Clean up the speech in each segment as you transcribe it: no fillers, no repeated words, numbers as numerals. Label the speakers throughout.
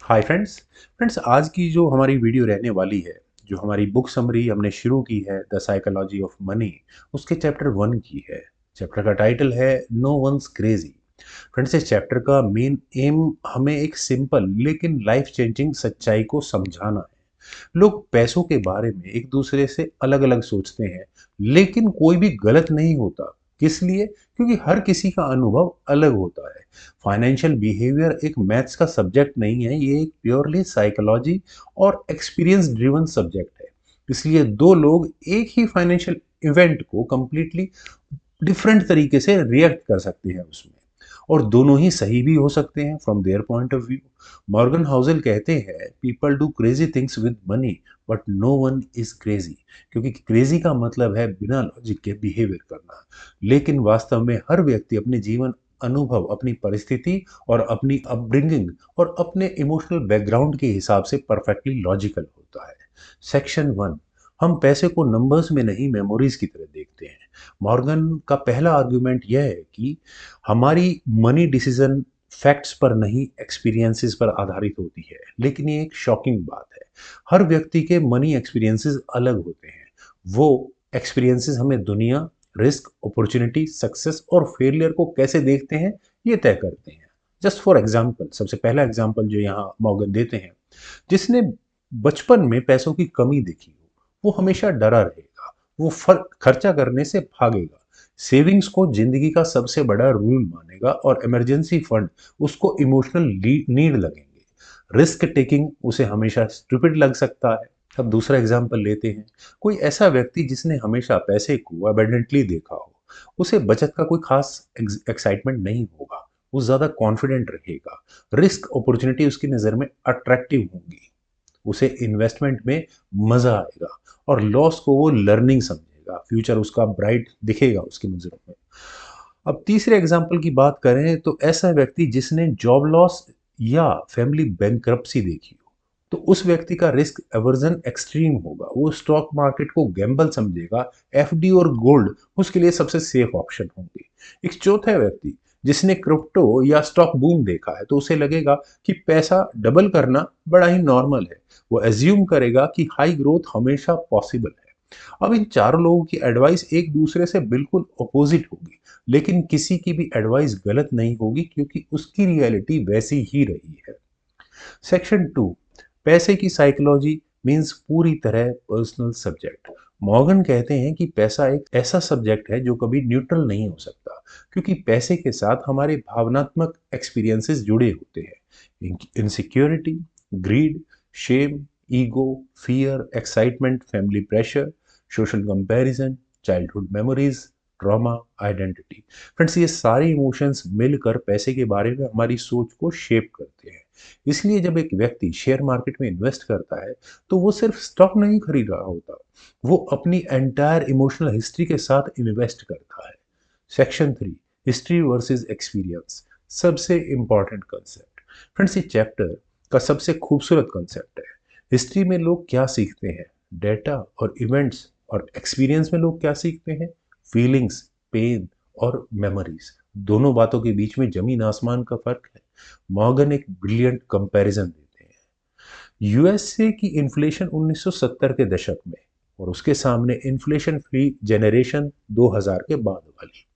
Speaker 1: Hi friends. आज की जो हमारी वीडियो रहने वाली है, जो हमारी बुक समरी हमने शुरू की है द साइकोलॉजी ऑफ मनी, उसके चैप्टर 1 की है। चैप्टर का टाइटल है नो वंस क्रेजी। फ्रेंड्स, इस चैप्टर का मेन एम हमें एक सिंपल लेकिन लाइफ चेंजिंग सच्चाई को समझाना है। लोग पैसों के बारे में एक दूसरे से अलग अलग सोचते हैं, लेकिन कोई भी गलत नहीं होता। किस लिए? क्योंकि हर किसी का अनुभव अलग होता है। फाइनेंशियल बिहेवियर एक मैथ्स का सब्जेक्ट नहीं है, ये एक प्योरली साइकोलॉजी और एक्सपीरियंस ड्रिवन सब्जेक्ट है। इसलिए दो लोग एक ही फाइनेंशियल इवेंट को कंप्लीटली डिफरेंट तरीके से रिएक्ट कर सकते हैं उसमें, और दोनों ही सही भी हो सकते हैं from their point of view. Morgan Housel कहते हैं people do crazy things with money, but no one is crazy. क्योंकि क्रेजी का मतलब है बिना लॉजिक के बिहेवियर करना, लेकिन वास्तव में हर व्यक्ति अपने जीवन अनुभव, अपनी परिस्थिति और अपनी अपब्रिंगिंग और अपने इमोशनल बैकग्राउंड के हिसाब से परफेक्टली लॉजिकल होता है। सेक्शन 1, हम पैसे को नंबर्स में नहीं मेमोरीज की तरह देखते हैं। मॉर्गन का पहला आर्गुमेंट यह है कि हमारी मनी डिसीजन फैक्ट्स पर नहीं, एक्सपीरियंसेस पर आधारित होती है। लेकिन ये एक शॉकिंग बात है। हर व्यक्ति के मनी एक्सपीरियंसेस अलग होते हैं। वो एक्सपीरियंसेस हमें दुनिया, रिस्क, अपॉर्चुनिटी, सक्सेस और फेलियर को कैसे देखते हैं, ये तय करते हैं। जस्ट फॉर एग्जाम्पल, सबसे पहला एग्जाम्पल जो यहाँ मॉर्गन देते हैं, जिसने बचपन में पैसों की कमी देखी हो, वो हमेशा डरा रहेगा। वो फर्क खर्चा करने से भागेगा, सेविंग्स को जिंदगी का सबसे बड़ा रूल मानेगा और इमरजेंसी फंड उसको इमोशनल नीड लगेंगे। रिस्क टेकिंग उसे हमेशा स्टूपिड लग सकता है। अब दूसरा एग्जाम्पल लेते हैं। कोई ऐसा व्यक्ति जिसने हमेशा पैसे को अबेंडेंटली देखा हो, उसे बचत का कोई खास एक्साइटमेंट नहीं होगा। वो ज्यादा कॉन्फिडेंट रहेगा। रिस्क अपॉर्चुनिटी उसकी नज़र में अट्रैक्टिव होंगी। उसे इन्वेस्टमेंट में मजा आएगा और लॉस को वो लर्निंग समझेगा। फ्यूचर उसका ब्राइट दिखेगा उसकी नज़रों में। अब तीसरे एग्जाम्पल की बात करें तो ऐसा व्यक्ति जिसने जॉब लॉस या फैमिली बैंकरप्सी देखी हो, तो उस व्यक्ति का रिस्क एवर्जन एक्सट्रीम होगा। वो स्टॉक मार्केट को गैम्बल समझेगा। एफडी और गोल्ड उसके लिए सबसे सेफ ऑप्शन होंगे। एक चौथा व्यक्ति जिसने क्रिप्टो या स्टॉक बूम देखा है, तो उसे लगेगा कि पैसा डबल करना बड़ा ही नॉर्मल है। वो एज्यूम करेगा कि हाई ग्रोथ हमेशा पॉसिबल है। अब इन चारों लोगों की एडवाइस एक दूसरे से बिल्कुल अपोजिट होगी, लेकिन किसी की भी एडवाइस गलत नहीं होगी, क्योंकि उसकी रियलिटी वैसी ही रही है। सेक्शन 2, पैसे की साइकोलॉजी मींस पूरी तरह पर्सनल सब्जेक्ट। मॉर्गन कहते हैं कि पैसा एक ऐसा सब्जेक्ट है जो कभी न्यूट्रल नहीं हो सकता, क्योंकि पैसे के साथ हमारे भावनात्मक एक्सपीरियंसेस जुड़े होते हैं। Insecurity, greed, shame, ego, fear, excitement, family pressure, social comparison, childhood memories, trauma, identity. Friends, ये सारे इमोशंस मिलकर पैसे के बारे में हमारी सोच को शेप करते हैं। इसलिए जब एक व्यक्ति शेयर मार्केट में इन्वेस्ट करता है, तो वो सिर्फ स्टॉक नहीं खरीद रहा होता, वो अपनी एंटायर इमोशनल हिस्ट्री के साथ इन्वेस्ट करता है। सेक्शन 3, हिस्ट्री वर्सेस एक्सपीरियंस, सबसे इंपॉर्टेंट कंसेप्ट। फ्रेंड्स, ये चैप्टर का सबसे खूबसूरत कंसेप्ट है। हिस्ट्री में लोग क्या सीखते हैं? डेटा और इवेंट्स। और एक्सपीरियंस में लोग क्या सीखते हैं? फीलिंग्स, पेन और मेमोरीज। दोनों बातों के बीच में जमीन आसमान का फर्क है। मॉर्गन एक ब्रिलियंट कंपैरिजन देते हैं। यूएसए की इन्फ्लेशन 1970 के दशक में, और उसके सामने इन्फ्लेशन फ्री जनरेशन 2000 के बाद वाली।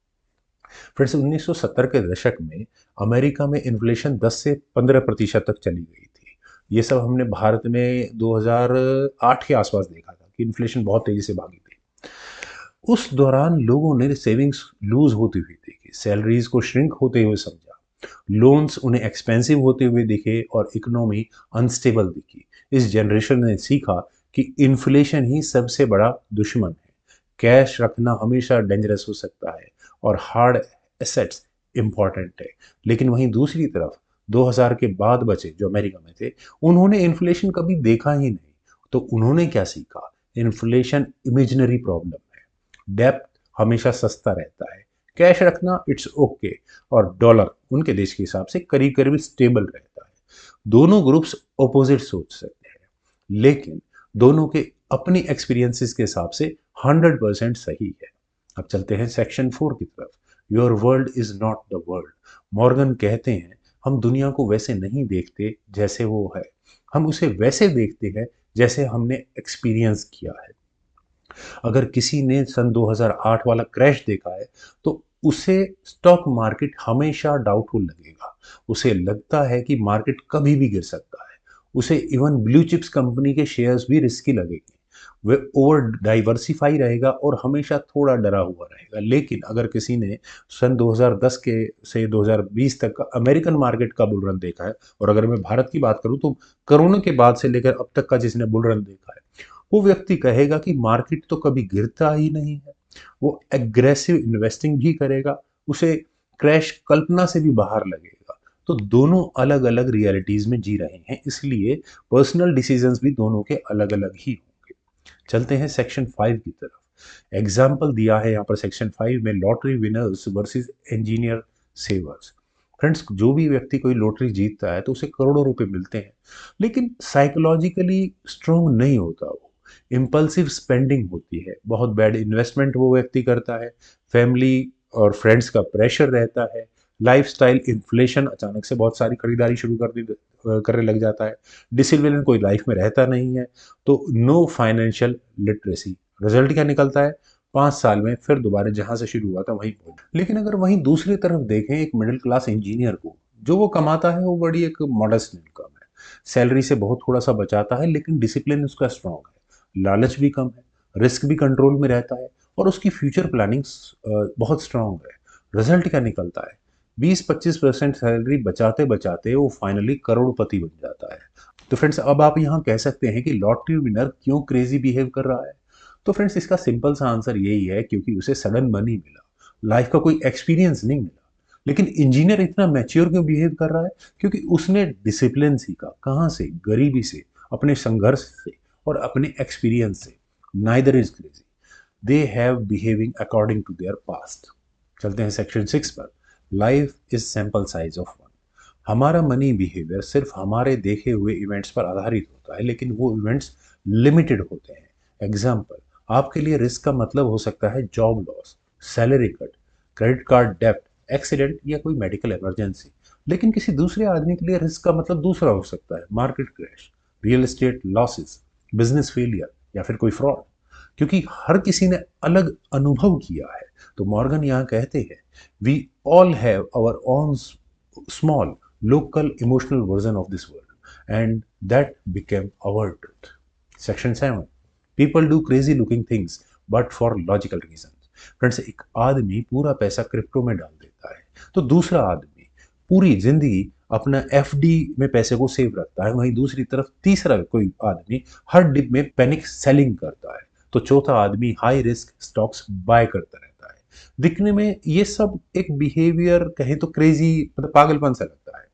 Speaker 1: फ्रेंड्स, 1970 के दशक में अमेरिका में इन्फ्लेशन 10 से 15% तक चली गई थी। ये सब हमने भारत में 2008 के आसपास देखा था कि इन्फ्लेशन बहुत तेजी से भागी थी। उस दौरान लोगों ने सेविंग्स लूज होती हुई देखी, सैलरीज को श्रिंक होते हुए समझा, लोन्स उन्हें एक्सपेंसिव होते हुए दिखे और इकोनॉमी अनस्टेबल दिखी। इस जनरेशन ने सीखा कि इन्फ्लेशन ही सबसे बड़ा दुश्मन है। कैश रखना हमेशा डेंजरस हो सकता है और हार्ड एसेट्स इंपॉर्टेंट है। लेकिन वहीं दूसरी तरफ 2000 के बाद बचे जो अमेरिका में थे, उन्होंने इन्फ्लेशन कभी देखा ही नहीं। तो उन्होंने क्या सीखा? इन्फ्लेशन इमेजिनरी प्रॉब्लम है। डेप्थ हमेशा सस्ता रहता है। कैश रखना इट्स ओके, और डॉलर उनके देश के हिसाब से करीब करीब स्टेबल रहता है। दोनों ग्रुप्स ऑपोजिट सोच सकते हैं, लेकिन दोनों के अपनी एक्सपीरियंसेस के हिसाब से 100% सही है। अब चलते हैं सेक्शन 4 की तरफ। Your world is not the world. Morgan कहते हैं हम दुनिया को वैसे नहीं देखते जैसे वो है, हम उसे वैसे देखते हैं जैसे हमने एक्सपीरियंस किया है। अगर किसी ने सन 2008 वाला क्रैश देखा है तो उसे स्टॉक मार्केट हमेशा डाउटफुल लगेगा। उसे लगता है कि मार्केट कभी भी गिर सकता है। उसे इवन ब्लू चिप्स कंपनी के शेयर्स भी रिस्की लगेंगे। वह ओवर डाइवर्सिफाई रहेगा और हमेशा थोड़ा डरा हुआ रहेगा। लेकिन अगर किसी ने सन 2010 के से 2020 तक का अमेरिकन मार्केट का बुल रन देखा है, और अगर मैं भारत की बात करूं तो कोरोना के बाद से लेकर अब तक का जिसने बुल रन देखा है, वो व्यक्ति कहेगा कि मार्केट तो कभी गिरता ही नहीं है। वो एग्रेसिव इन्वेस्टिंग भी करेगा, उसे क्रैश कल्पना से भी बाहर लगेगा। तो दोनों अलग अलग रियलिटीज में जी रहे हैं, इसलिए पर्सनल डिसीजंस भी दोनों के अलग अलग ही होंगे। चलते हैं सेक्शन 5 की तरफ। एग्जाम्पल दिया है यहाँ पर सेक्शन 5 में, lottery winners versus engineer savers. Friends, जो भी व्यक्ति कोई लॉटरी जीतता है तो उसे करोड़ों रुपए मिलते हैं, लेकिन साइकोलॉजिकली स्ट्रांग नहीं होता वो। इम्पल्सिव स्पेंडिंग होती है, बहुत बैड इन्वेस्टमेंट वो व्यक्ति करता है, फैमिली और फ्रेंड्स का प्रेशर रहता है, लाइफस्टाइल इन्फ्लेशन, अचानक से बहुत सारी खरीदारी शुरू करने लग जाता है, डिसिप्लिन कोई लाइफ में रहता नहीं है, तो नो फाइनेंशियल लिटरेसी। रिजल्ट क्या निकलता है? 5 साल में फिर दोबारा जहां से शुरू हुआ था वहीं पहुंच। लेकिन अगर वहीं दूसरी तरफ देखें एक मिडिल क्लास इंजीनियर को, जो वो कमाता है वो बड़ी एक मॉडेस्ट इनकम है, सैलरी से बहुत थोड़ा सा बचाता है, लेकिन डिसिप्लिन उसका स्ट्रांग है, लालच भी कम है, रिस्क भी कंट्रोल में रहता है, और उसकी फ्यूचर प्लानिंग बहुत स्ट्रांग है। रिजल्ट क्या निकलता है? 20-25% सैलरी बचाते बचाते वो फाइनली करोड़पति बन जाता है। तो फ्रेंड्स, अब आप यहाँ कह सकते हैं कि लॉटरी विनर क्यों क्रेजी बिहेव कर रहा है? तो फ्रेंड्स, इसका सिंपल सा आंसर यही है, क्योंकि उसे सडन मनी मिला, लाइफ का कोई एक्सपीरियंस नहीं मिला। लेकिन इंजीनियर इतना मैच्योर क्यों बिहेव कर रहा है? क्योंकि उसने डिसिप्लिन सीखा। कहाँ से? गरीबी से, अपने संघर्ष से, और अपने एक्सपीरियंस से। Neither is crazy, they have behaving according to their past. चलते हैं सेक्शन 6 पर। Life is sample size of one. हमारा मनी बिहेवियर सिर्फ हमारे देखे हुए इवेंट्स पर आधारित होता है, लेकिन वो इवेंट्स लिमिटेड होते हैं। एग्जाम्पल, आपके लिए रिस्क का मतलब हो सकता है job loss, salary cut, credit card डेप्ट, एक्सीडेंट या कोई मेडिकल इमरजेंसी। लेकिन किसी दूसरे आदमी के लिए रिस्क का मतलब दूसरा हो सकता है, market crash, real estate losses, business failure, या फिर कोई फ्रॉड। क्योंकि हर किसी ने अलग अनुभव किया है। तो मॉर्गन यहाँ कहते हैं, we all have our own small local emotional version of this world, and that became our truth. Section 7, people do crazy looking things but for logical reasons. Friends, एक आदमी पूरा पैसा क्रिप्टो में डाल देता है, तो दूसरा आदमी पूरी जिंदगी अपना एफडी में पैसे को सेव रखता है। वहीं दूसरी तरफ तीसरा कोई आदमी हर डिप में पैनिक सेलिंग करता है, तो चौथा आदमी हाई रिस्क स्टॉक्स बाय करता रहता है। दिखने में ये सब एक बिहेवियर कहें तो क्रेजी, मतलब पागलपन सा लगता है,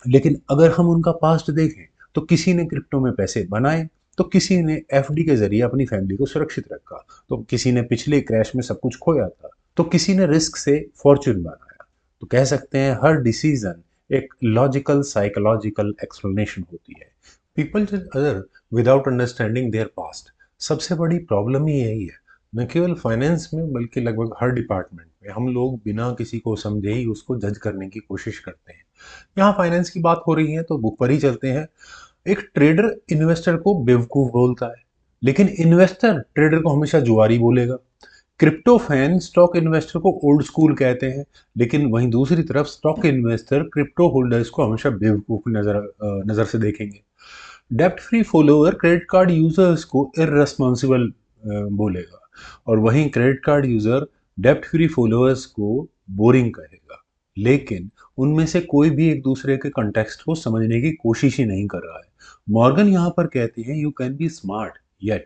Speaker 1: लेकिन अगर हम उनका पास्ट देखें तो किसी ने क्रिप्टो में पैसे बनाए, तो किसी ने एफडी के जरिए अपनी फैमिली को सुरक्षित रखा, तो किसी ने पिछले क्रैश में सब कुछ खोया था, तो किसी ने रिस्क से फॉर्च्यून बनाया। तो कह सकते हैं हर डिसीजन एक लॉजिकल साइकोलॉजिकल एक्सप्लेनेशन होती है। पीपल जज other without understanding their past. सबसे बड़ी प्रॉब्लम ही यही है। न केवल फाइनेंस में बल्कि लगभग हर डिपार्टमेंट में हम लोग बिना किसी को समझे ही उसको जज करने की कोशिश करते हैं। यहाँ फाइनेंस की बात हो रही है तो बुक पर ही चलते हैं। एक ट्रेडर इन्वेस्टर को बेवकूफ बोलता है, लेकिन इन्वेस्टर ट्रेडर को हमेशा जुआरी बोलेगा। क्रिप्टो फैन स्टॉक इन्वेस्टर को ओल्ड स्कूल कहते हैं, लेकिन वहीं दूसरी तरफ स्टॉक इन्वेस्टर क्रिप्टो होल्डर्स को हमेशा बेवकूफ नजर से देखेंगे। डेप्ट free follower credit card users को इररेस्पॉन्सिबल बोलेगा, और वहीं क्रेडिट कार्ड यूजर डेप्ट फ्री फॉलोअर्स को बोरिंग कहेगा। लेकिन उनमें से कोई भी एक दूसरे के कंटेक्स्ट को समझने की कोशिश ही नहीं कर रहा है। मॉर्गन यहाँ पर कहते हैं, you can B smart yet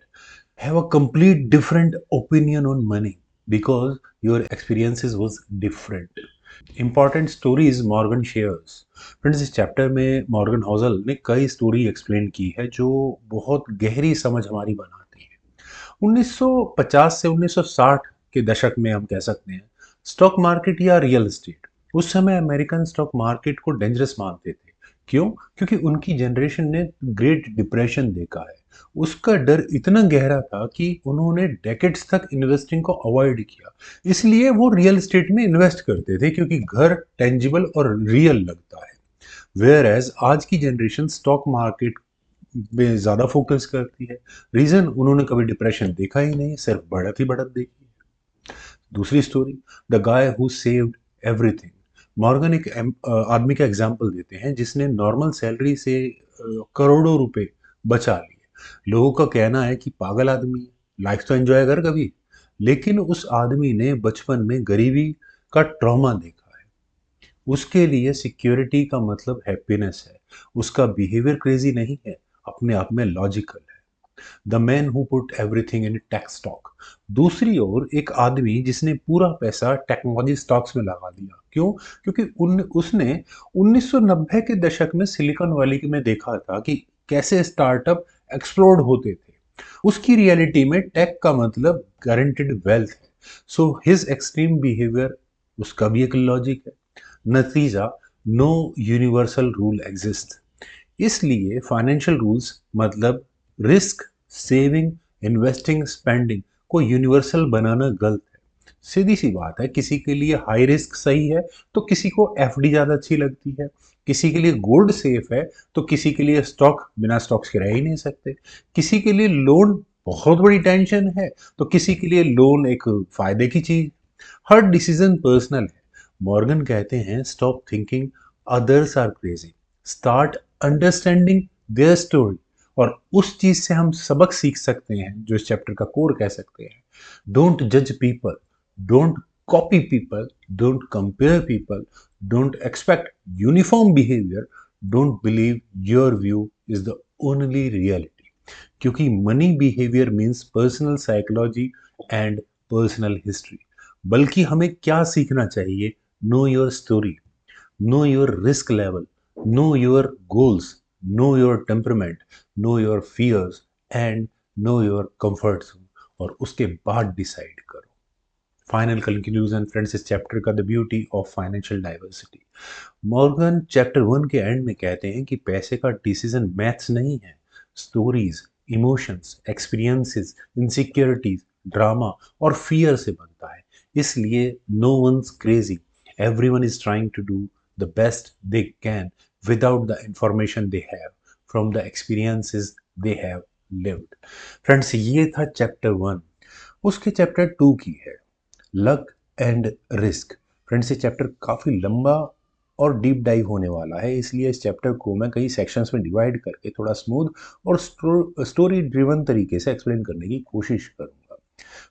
Speaker 1: have a complete different opinion on money because your experiences was different. Important stories Morgan shares. Friends, इस चैप्टर में मॉर्गन हॉजल ने कई स्टोरी एक्सप्लेन की है जो बहुत गहरी समझ हमारी बनाती है। 1950 से 1960 के दशक में हम कह सकते हैं, स्टॉक मार्केट या रियल एस्टेट, उस समय अमेरिकन स्टॉक मार्केट को डेंजरस मानते थे। क्यों? क्योंकि उनकी जनरेशन ने ग्रेट डिप्रेशन देखा है। उसका डर इतना गहरा था कि उन्होंने डेकेड्स तक इन्वेस्टिंग को अवॉइड किया। इसलिए वो रियल एस्टेट में इन्वेस्ट करते थे, क्योंकि घर टेंजिबल और रियल लगता है। वेयर एज आज की जनरेशन स्टॉक मार्केट में ज़्यादा फोकस करती है। रीज़न, उन्होंने कभी डिप्रेशन देखा ही नहीं, सिर्फ बढ़त ही बढ़त देखी। दूसरी story, the guy who saved everything. Morgan एक आदमी का एग्जाम्पल देते हैं जिसने नॉर्मल सैलरी से करोड़ों रुपए बचा लिए। लोगों का कहना है कि पागल आदमी है, लाइफ तो एंजॉय कर कभी। लेकिन उस आदमी ने बचपन में गरीबी का ट्रॉमा देखा है। उसके लिए सिक्योरिटी का मतलब हैप्पीनेस है। उसका बिहेवियर क्रेजी नहीं है, अपने आप में लॉजिकल है। The man who put everything in take stock. दूसरी ओर एक आदमी जिसने पूरा पैसा टेक्नोलॉजी स्टॉक्स में लगा दिया। क्यों? क्योंकि उसने 1990 के दशक में सिलिकॉन वैली में देखा था कि कैसे स्टार्टअप एक्सप्लोड होते थे। उसकी रियलिटी में टेक का मतलब गारंटेड वेल्थ है। सो हिज एक्सट्रीम बिहेवियर, उसका भी एक लॉजिक है। नतीजा, नो यूनिवर्सल रूल एग्जिस्ट। इसलिए फाइनेंशियल रूल्स मतलब रिस्क, सेविंग, इन्वेस्टिंग, स्पेंडिंग को यूनिवर्सल बनाना गलत है। सीधी सी बात है, किसी के लिए हाई रिस्क सही है तो किसी को एफडी ज़्यादा अच्छी लगती है। किसी के लिए गोल्ड सेफ है तो किसी के लिए स्टॉक बिना स्टॉक्स के रह ही नहीं सकते। किसी के लिए लोन बहुत बड़ी टेंशन है तो किसी के लिए लोन एक फायदे की चीज। हर डिसीजन पर्सनल है। मॉर्गन कहते हैं, stop thinking others are crazy, start understanding their story. और उस चीज से हम सबक सीख सकते हैं जो इस चैप्टर का कोर कह सकते हैं। डोंट जज people, don't copy people, don't compare people, don't expect uniform behaviour, don't believe your view is the only reality. क्योंकि money behaviour means personal psychology and personal history. बल्कि हमें क्या सीखना चाहिए? Know your story, know your risk level, know your goals, know your temperament, know your fears and know your comfort zone, और उसके बाद decide करो। फाइनल कंक्लूजन फ्रेंड्स इस चैप्टर का, the beauty of financial diversity. Morgan chapter 1 के and में कहते हैं कि पैसे का डिसीजन मैथ्स नहीं है, stories, emotions, experiences, insecurities, drama और फियर से बनता है। इसलिए no one's crazy, everyone is trying to do the best they can without the information they have from the experiences they have lived. Friends, ये था chapter 1। उसके chapter 2 की है लक एंड रिस्क। फ्रेंड्स, ये चैप्टर काफ़ी लंबा और deep dive होने वाला है, इसलिए इस चैप्टर को मैं कई सेक्शंस में डिवाइड करके थोड़ा स्मूथ और स्टोरी ड्रिवन तरीके से एक्सप्लेन करने की कोशिश करूंगा।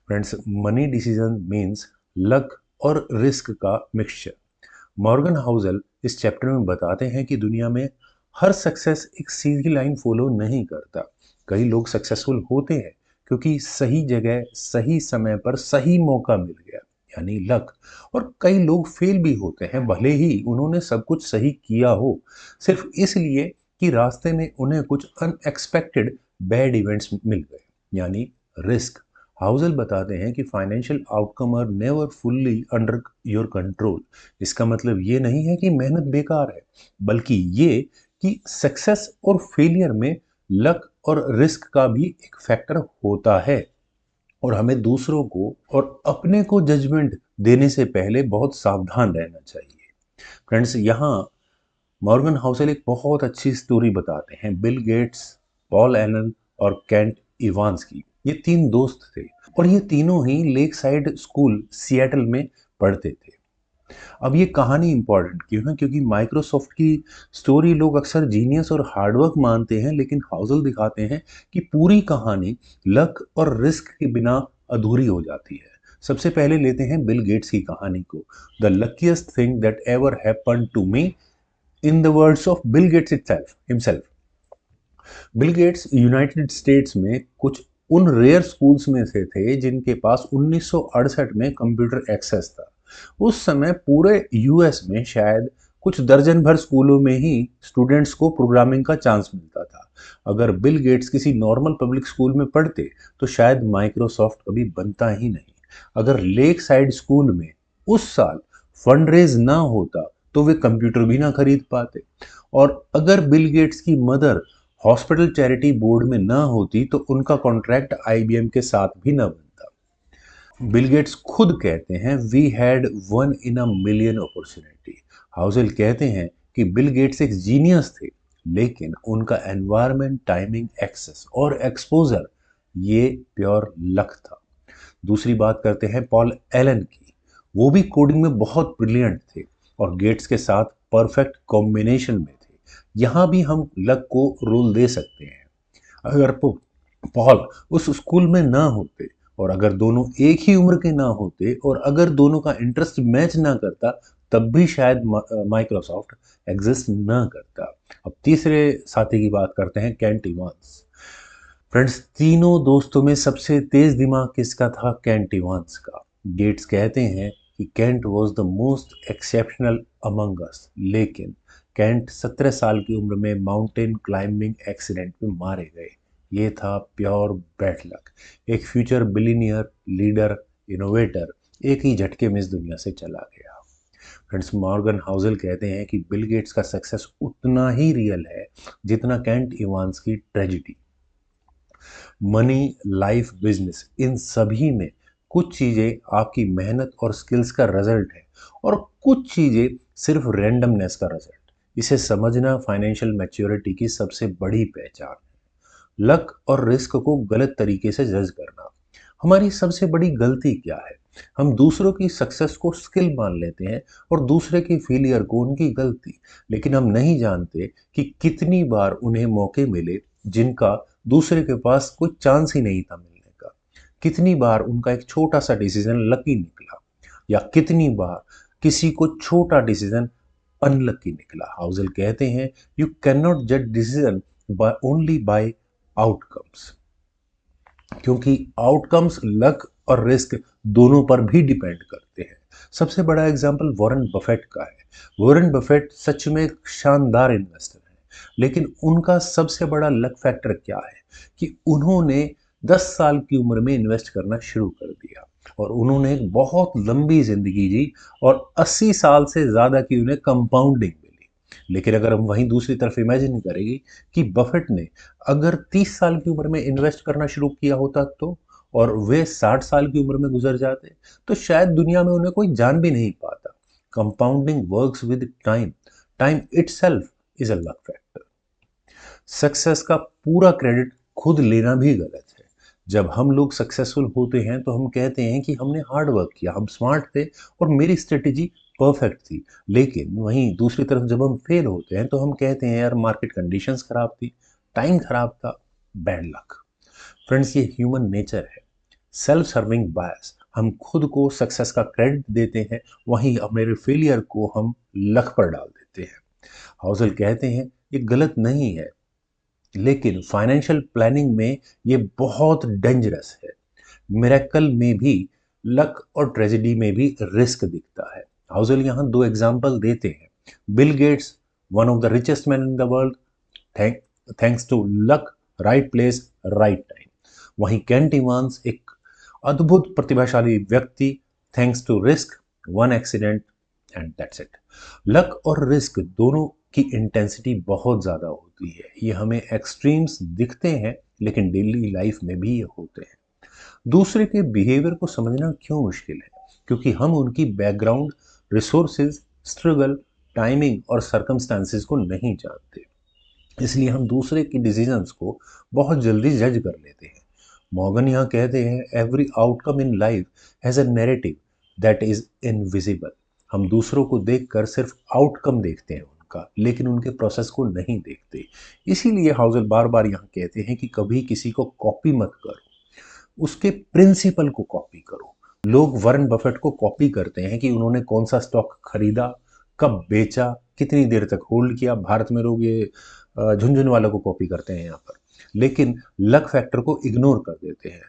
Speaker 1: Friends, money decision means luck और रिस्क का मिक्सचर। मॉर्गन हाउसल इस चैप्टर में बताते हैं कि दुनिया में हर सक्सेस एक सीधी लाइन फॉलो नहीं करता। कई लोग सक्सेसफुल होते हैं क्योंकि सही जगह सही समय पर सही मौका मिल गया, यानी लक। और कई लोग फेल भी होते हैं भले ही उन्होंने सब कुछ सही किया हो, सिर्फ इसलिए कि रास्ते में उन्हें कुछ अनएक्सपेक्टेड बैड इवेंट्स मिल गए, यानी रिस्क। हाउसल बताते हैं कि financial outcome are never fully under your control. इसका मतलब ये नहीं है कि मेहनत बेकार है, बल्कि ये कि सक्सेस और फेलियर में लक और रिस्क का भी एक फैक्टर होता है। और हमें दूसरों को और अपने को जजमेंट देने से पहले बहुत सावधान रहना चाहिए। फ्रेंड्स, यहाँ मॉर्गन हाउसल एक बहुत अच्छी स्टोरी बताते हैं बिल गेट्स, पॉल एलन और केंट इवांस की। ये तीन दोस्त थे और ये तीनों ही लेक साइड स्कूल सिएटल में पढ़ते थे। अब ये कहानी इंपॉर्टेंट क्यों है? क्योंकि माइक्रोसॉफ्ट की स्टोरी लोग अक्सर जीनियस और हार्डवर्क मानते हैं, लेकिन हाउसल दिखाते हैं कि पूरी कहानी लक और रिस्क के बिना अधूरी हो जाती है। सबसे पहले लेते हैं बिल गेट्स की कहानी को। The luckiest thing that ever happen to me, in the words of Bill Gates itself himself. Bill Gates United States में कुछ उन रेयर स्कूल्स में से थे जिनके पास 1968 में कंप्यूटर एक्सेस था। उस समय पूरे यूएस में शायद कुछ दर्जन भर स्कूलों में ही स्टूडेंट्स को प्रोग्रामिंग का चांस मिलता था। अगर बिल गेट्स किसी नॉर्मल पब्लिक स्कूल में पढ़ते तो शायद माइक्रोसॉफ्ट कभी बनता ही नहीं। अगर लेक साइड स्कूल में उस साल फंड रेज ना होता तो वे कंप्यूटर भी ना खरीद पाते। और अगर बिल गेट्स की मदर हॉस्पिटल चैरिटी बोर्ड में ना होती तो उनका कॉन्ट्रैक्ट आईबीएम के साथ भी ना बनता। बिल गेट्स खुद कहते हैं, we had one in a million opportunity. Housel कहते हैं कि बिल गेट्स एक जीनियस थे, लेकिन उनका एनवायरनमेंट, टाइमिंग, एक्सेस और एक्सपोजर ये प्योर लक था। दूसरी बात करते हैं पॉल एलन की। वो भी कोडिंग में बहुत ब्रिलियंट थे और गेट्स के साथ परफेक्ट कॉम्बिनेशन में थे। यहाँ भी हम लक को रोल दे सकते हैं। अगर पॉल उस स्कूल में ना होते और अगर दोनों एक ही उम्र के ना होते और अगर दोनों का इंटरेस्ट मैच ना करता, तब भी शायद माइक्रोसॉफ्ट एग्जिस्ट ना करता। अब तीसरे साथी की बात करते हैं, केंट इवांस। फ्रेंड्स, तीनों दोस्तों में सबसे तेज दिमाग किसका था? केंट इवांस का। गेट्स कहते हैं कि Kent was the most exceptional among us, लेकिन केंट 17 साल की उम्र में माउंटेन क्लाइंबिंग एक्सीडेंट में मारे गए। ये था प्योर बैड लक। एक फ्यूचर बिलीनियर, लीडर, इनोवेटर एक ही झटके में इस दुनिया से चला गया। फ्रेंड्स, मॉर्गन हाउसेल कहते हैं कि बिल गेट्स का सक्सेस उतना ही रियल है जितना केंट इवांस की ट्रेजिडी। मनी, लाइफ, बिजनेस, इन सभी में कुछ चीज़ें आपकी मेहनत और स्किल्स का रिजल्ट है और कुछ चीज़ें सिर्फ रैंडमनेस का रिजल्ट। इसे समझना फाइनेंशियल मैच्योरिटी की सबसे बड़ी पहचान है। लक और रिस्क को गलत तरीके से जज करना। हमारी सबसे बड़ी गलती क्या है? हम दूसरों की सक्सेस को स्किल मान लेते हैं और दूसरे की फेलियर को उनकी गलती। लेकिन हम नहीं जानते कि कितनी बार उन्हें मौके मिले जिनका दूसरे के पास कोई चांस ही नहीं था मिलने का। कितनी बार उनका एक छोटा सा डिसीजन लकी निकला, या कितनी बार किसी को छोटा डिसीजन अनलकी निकला। हाउसेल कहते हैं, यू कैन नॉट जज decision by only by outcomes, क्योंकि आउटकम्स लक और रिस्क दोनों पर भी डिपेंड करते हैं। सबसे बड़ा एग्जांपल वॉरेन बफेट का है। वॉरेन बफेट सच में एक शानदार इन्वेस्टर है, लेकिन उनका सबसे बड़ा लक फैक्टर क्या है कि उन्होंने 10 साल की उम्र में इन्वेस्ट करना शुरू कर दिया और उन्होंने एक बहुत लंबी जिंदगी जी और 80 साल से ज्यादा की उन्हें कंपाउंडिंग मिली। लेकिन अगर हम वहीं दूसरी तरफ इमेजिन करेंगे कि बफेट ने अगर 30 साल की उम्र में इन्वेस्ट करना शुरू किया होता तो, और वे 60 साल की उम्र में गुजर जाते, तो शायद दुनिया में उन्हें कोई जान भी नहीं पाता। Compounding works with time. Time itself is a luck factor. Success का पूरा क्रेडिट खुद लेना भी गलत है। जब हम लोग सक्सेसफुल होते हैं तो हम कहते हैं कि हमने हार्ड वर्क किया, हम स्मार्ट थे और मेरी स्ट्रेटेजी परफेक्ट थी। लेकिन वहीं दूसरी तरफ जब हम फेल होते हैं तो हम कहते हैं यार मार्केट कंडीशंस खराब थी, टाइम खराब था, बैड लक। फ्रेंड्स, ये ह्यूमन नेचर है। सेल्फ सर्विंग बायस। हम खुद को सक्सेस का क्रेडिट देते हैं, वहीं मेरे फेलियर को हम लक पर डाल देते हैं। हाउसेल कहते हैं ये गलत नहीं है, लेकिन फाइनेंशियल प्लानिंग में ये बहुत डेंजरस है। मिरेकल में भी लक और ट्रेजेडी में भी रिस्क दिखता है। हाउसेल यहाँ दो एग्जाम्पल देते हैं। Bill Gates, one of the richest man in the world, thanks to luck, right place, right time. वहीं केंट इवांस, एक अद्भुत प्रतिभाशाली व्यक्ति, thanks to risk, one accident, and that's it. Luck और रिस्क दोनों की इंटेंसिटी बहुत ज़्यादा होती है। ये हमें एक्सट्रीम्स दिखते हैं, लेकिन डेली लाइफ में भी ये होते हैं। दूसरे के बिहेवियर को समझना क्यों मुश्किल है? क्योंकि हम उनकी बैकग्राउंड, रिसोर्सेज, स्ट्रगल, टाइमिंग और सर्कमस्टांसेस को नहीं जानते। इसलिए हम दूसरे की डिसीजंस को बहुत जल्दी जज कर लेते हैं। मॉर्गन यहाँ कहते हैं, every outcome in life has a narrative that is invisible. हम दूसरों को देखकर सिर्फ आउटकम देखते हैं उनका, लेकिन उनके प्रोसेस को नहीं देखते। इसीलिए हाउसेल बार बार यहाँ कहते हैं कि कभी किसी को कॉपी मत करो, उसके प्रिंसिपल को कॉपी करो। लोग वॉरेन बफेट को कॉपी करते हैं कि उन्होंने कौन सा स्टॉक खरीदा, कब बेचा, कितनी देर तक होल्ड किया। भारत में लोग ये झुनझुनवाला को कॉपी करते हैं यहाँ पर, लेकिन लक फैक्टर को इग्नोर कर देते हैं।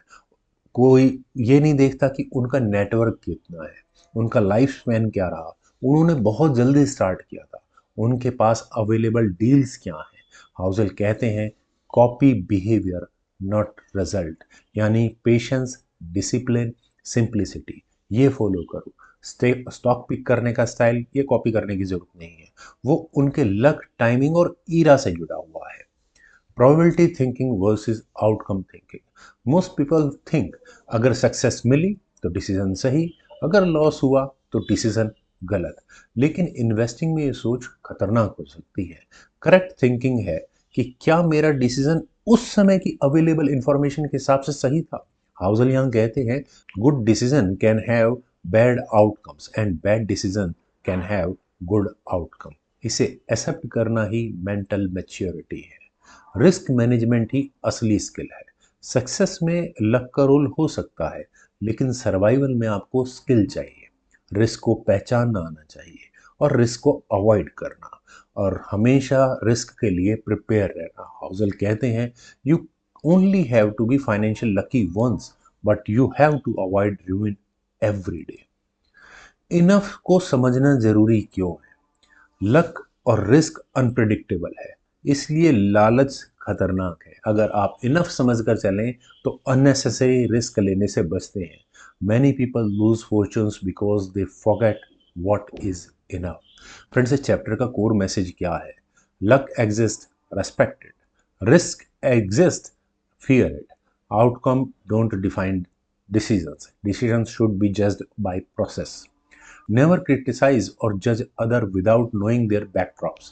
Speaker 1: कोई ये नहीं देखता कि उनका नेटवर्क कितना है, उनका लाइफ स्पैन क्या रहा, उन्होंने बहुत जल्दी स्टार्ट किया था, उनके पास अवेलेबल डील्स क्या हैं। हाउसेल कहते हैं, कॉपी बिहेवियर नॉट रिजल्ट, यानी पेशेंस, डिसिप्लिन, सिंप्लिसिटी ये फॉलो करो। स्टॉक पिक करने का स्टाइल ये कॉपी करने की जरूरत नहीं है, वो उनके लक, टाइमिंग और ईरा से जुड़ा हुआ है। Probability thinking versus outcome thinking. Most people think अगर सक्सेस मिली तो डिसीजन सही, अगर लॉस हुआ तो डिसीजन गलत। लेकिन इन्वेस्टिंग में ये सोच खतरनाक हो सकती है। करेक्ट थिंकिंग है कि क्या मेरा डिसीजन उस समय की अवेलेबल इंफॉर्मेशन के हिसाब से सही था। हाउसल यंग कहते हैं, good decision can have bad outcomes and bad decision can have good outcome. इसे एक्सेप्ट करना ही मेंटल मैच्योरिटी है। रिस्क मैनेजमेंट ही असली स्किल है। सक्सेस में लक का रोल हो सकता है, लेकिन सर्वाइवल में आपको स्किल चाहिए। रिस्क को पहचानना आना चाहिए और रिस्क को अवॉइड करना, और हमेशा रिस्क के लिए प्रिपेयर रहना। हाउसल कहते हैं, you only have to be financial lucky once, but you have to avoid ruin every day. Enough को समझना जरूरी क्यों है? लक और रिस्क अनप्रिडिक्टेबल है, इसलिए लालच खतरनाक है। अगर आप इनफ समझकर चलें तो अननेसेसरी रिस्क लेने से बचते हैं। Many people lose fortunes because they forget what is enough. Friends, इस चैप्टर का कोर मैसेज क्या है? Luck exist, respect it. Risk exist, fear it. Outcome don't define decisions. Decisions should be judged by process. Never criticize or judge other without knowing their backdrops.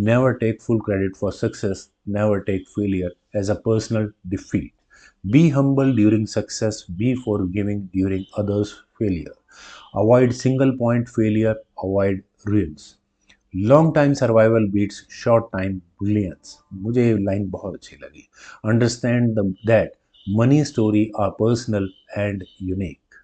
Speaker 1: Never take full credit for success. Never take failure as a personal defeat. Be humble during success. Be forgiving during others' failure. Avoid single point failure. Avoid ruins. Long time survival beats short time brilliance. मुझे ये line बहुत अच्छी लगी। Understand that money story are personal and unique.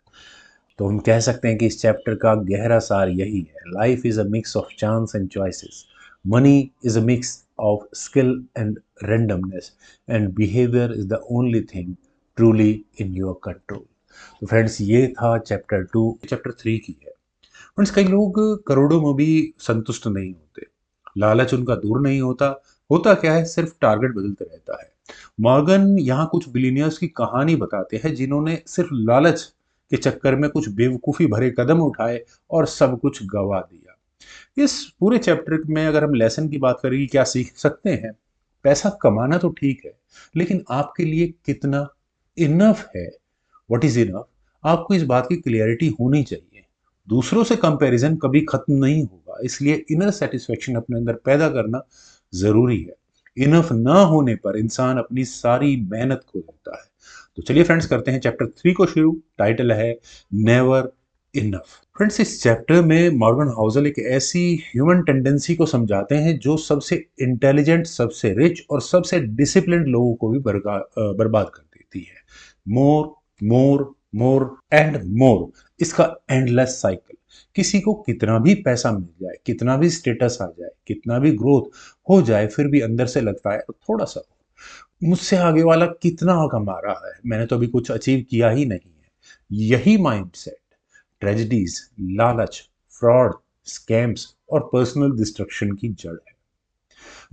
Speaker 1: तो हम कह सकते हैं कि इस चैप्टर का गहरा सार यही है, life is a mix of chance and choices. Money is a mix of skill and randomness, and behaviour is the only thing truly in your control. तो फ्रेंड्स, ये था चैप्टर 2। चैप्टर 3 की है। फ्रेंड्स, कई लोग करोड़ों में भी संतुष्ट नहीं होते। लालच उनका दूर नहीं होता। होता क्या है, सिर्फ टारगेट बदलते रहता है। मॉर्गन यहाँ कुछ बिलीनियर्स की कहानी बताते हैं जिन्होंने सिर्फ लालच के चक्कर में कुछ बेवकूफ़ी भरे कदम उठाए और सब कुछ गवा दिया। इस पूरे चैप्टर में अगर हम लेसन की बात करें कि क्या सीख सकते हैं, पैसा कमाना तो ठीक है, लेकिन आपके लिए कितना इनफ है, व्हाट इज इनफ, आपको इस बात की क्लियरिटी होनी चाहिए। दूसरों से कंपैरिजन कभी खत्म नहीं होगा, इसलिए इनर सेटिस्फेक्शन अपने अंदर पैदा करना जरूरी है। इनफ ना होने पर इंसान अपनी सारी मेहनत खो देता है। तो चलिए फ्रेंड्स, करते हैं चैप्टर 3 को शुरू। टाइटल है नेवर इनफ। फ्रेंड्स, इस चैप्टर में मॉर्गन हाउसल एक ऐसी ह्यूमन टेंडेंसी को समझाते हैं जो सबसे इंटेलिजेंट, सबसे रिच और सबसे डिसिप्लिन्ड लोगों को भी बर्बाद कर देती है। मोर, मोर, मोर एंड मोर, इसका एंडलेस साइकिल। किसी को कितना भी पैसा मिल जाए, कितना भी स्टेटस आ जाए, कितना भी ग्रोथ हो जाए, फिर भी अंदर से लगता है थोड़ा सा मुझसे आगे वाला कितना कमा रहा है, मैंने तो अभी कुछ अचीव किया ही नहीं है। यही माइंडसेट ट्रेजेडीज, लालच, फ्रॉड, स्कैम्स और पर्सनल डिस्ट्रक्शन की जड़ है।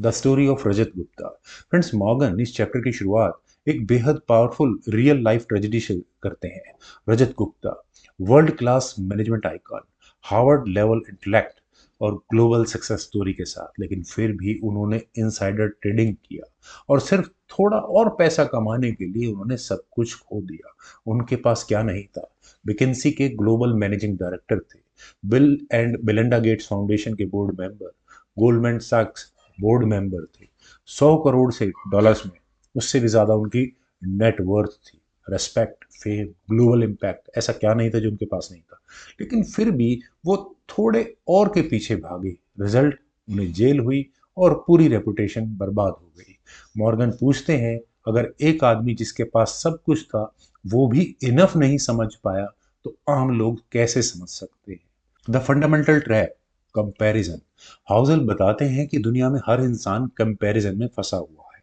Speaker 1: The story of Rajat Gupta. Friends, Morgan इस चैप्टर की शुरुआत एक बेहद पावरफुल रियल लाइफ ट्रेजेडी से करते हैं। Rajat Gupta, world class management icon, Harvard level intellect और ग्लोबल सक्सेस स्टोरी के साथ, लेकिन फिर भी उन्होंने इनसाइडर ट्रेडिंग किया और सिर्फ थोड़ा और पैसा कमाने के लिए उन्होंने सब कुछ खो दिया। उनके पास क्या नहीं था? मैकेंसी के ग्लोबल मैनेजिंग डायरेक्टर थे, Bill and Melinda Gates foundation के बोर्ड मेंबर, गोल्डमैन सैक्स बोर्ड मेंबर थे। 100 करोड़ से डॉलर्स में उससे भी ज्यादा उनकी नेट वर्थ थी। रेस्पेक्ट, फेम, ग्लोबल इम्पैक्ट, ऐसा क्या नहीं था जो उनके पास नहीं था। लेकिन फिर भी वो थोड़े और के पीछे भागे। रिजल्ट, उन्हें जेल हुई और पूरी रेपुटेशन बर्बाद हो गई। मॉर्गन पूछते हैं, अगर एक आदमी जिसके पास सब कुछ था वो भी इनफ नहीं समझ पाया, तो आम लोग कैसे समझ सकते हैं? The fundamental trap, comparison. Housel बताते हैं कि दुनिया में हर इंसान कंपैरिजन में फंसा हुआ है।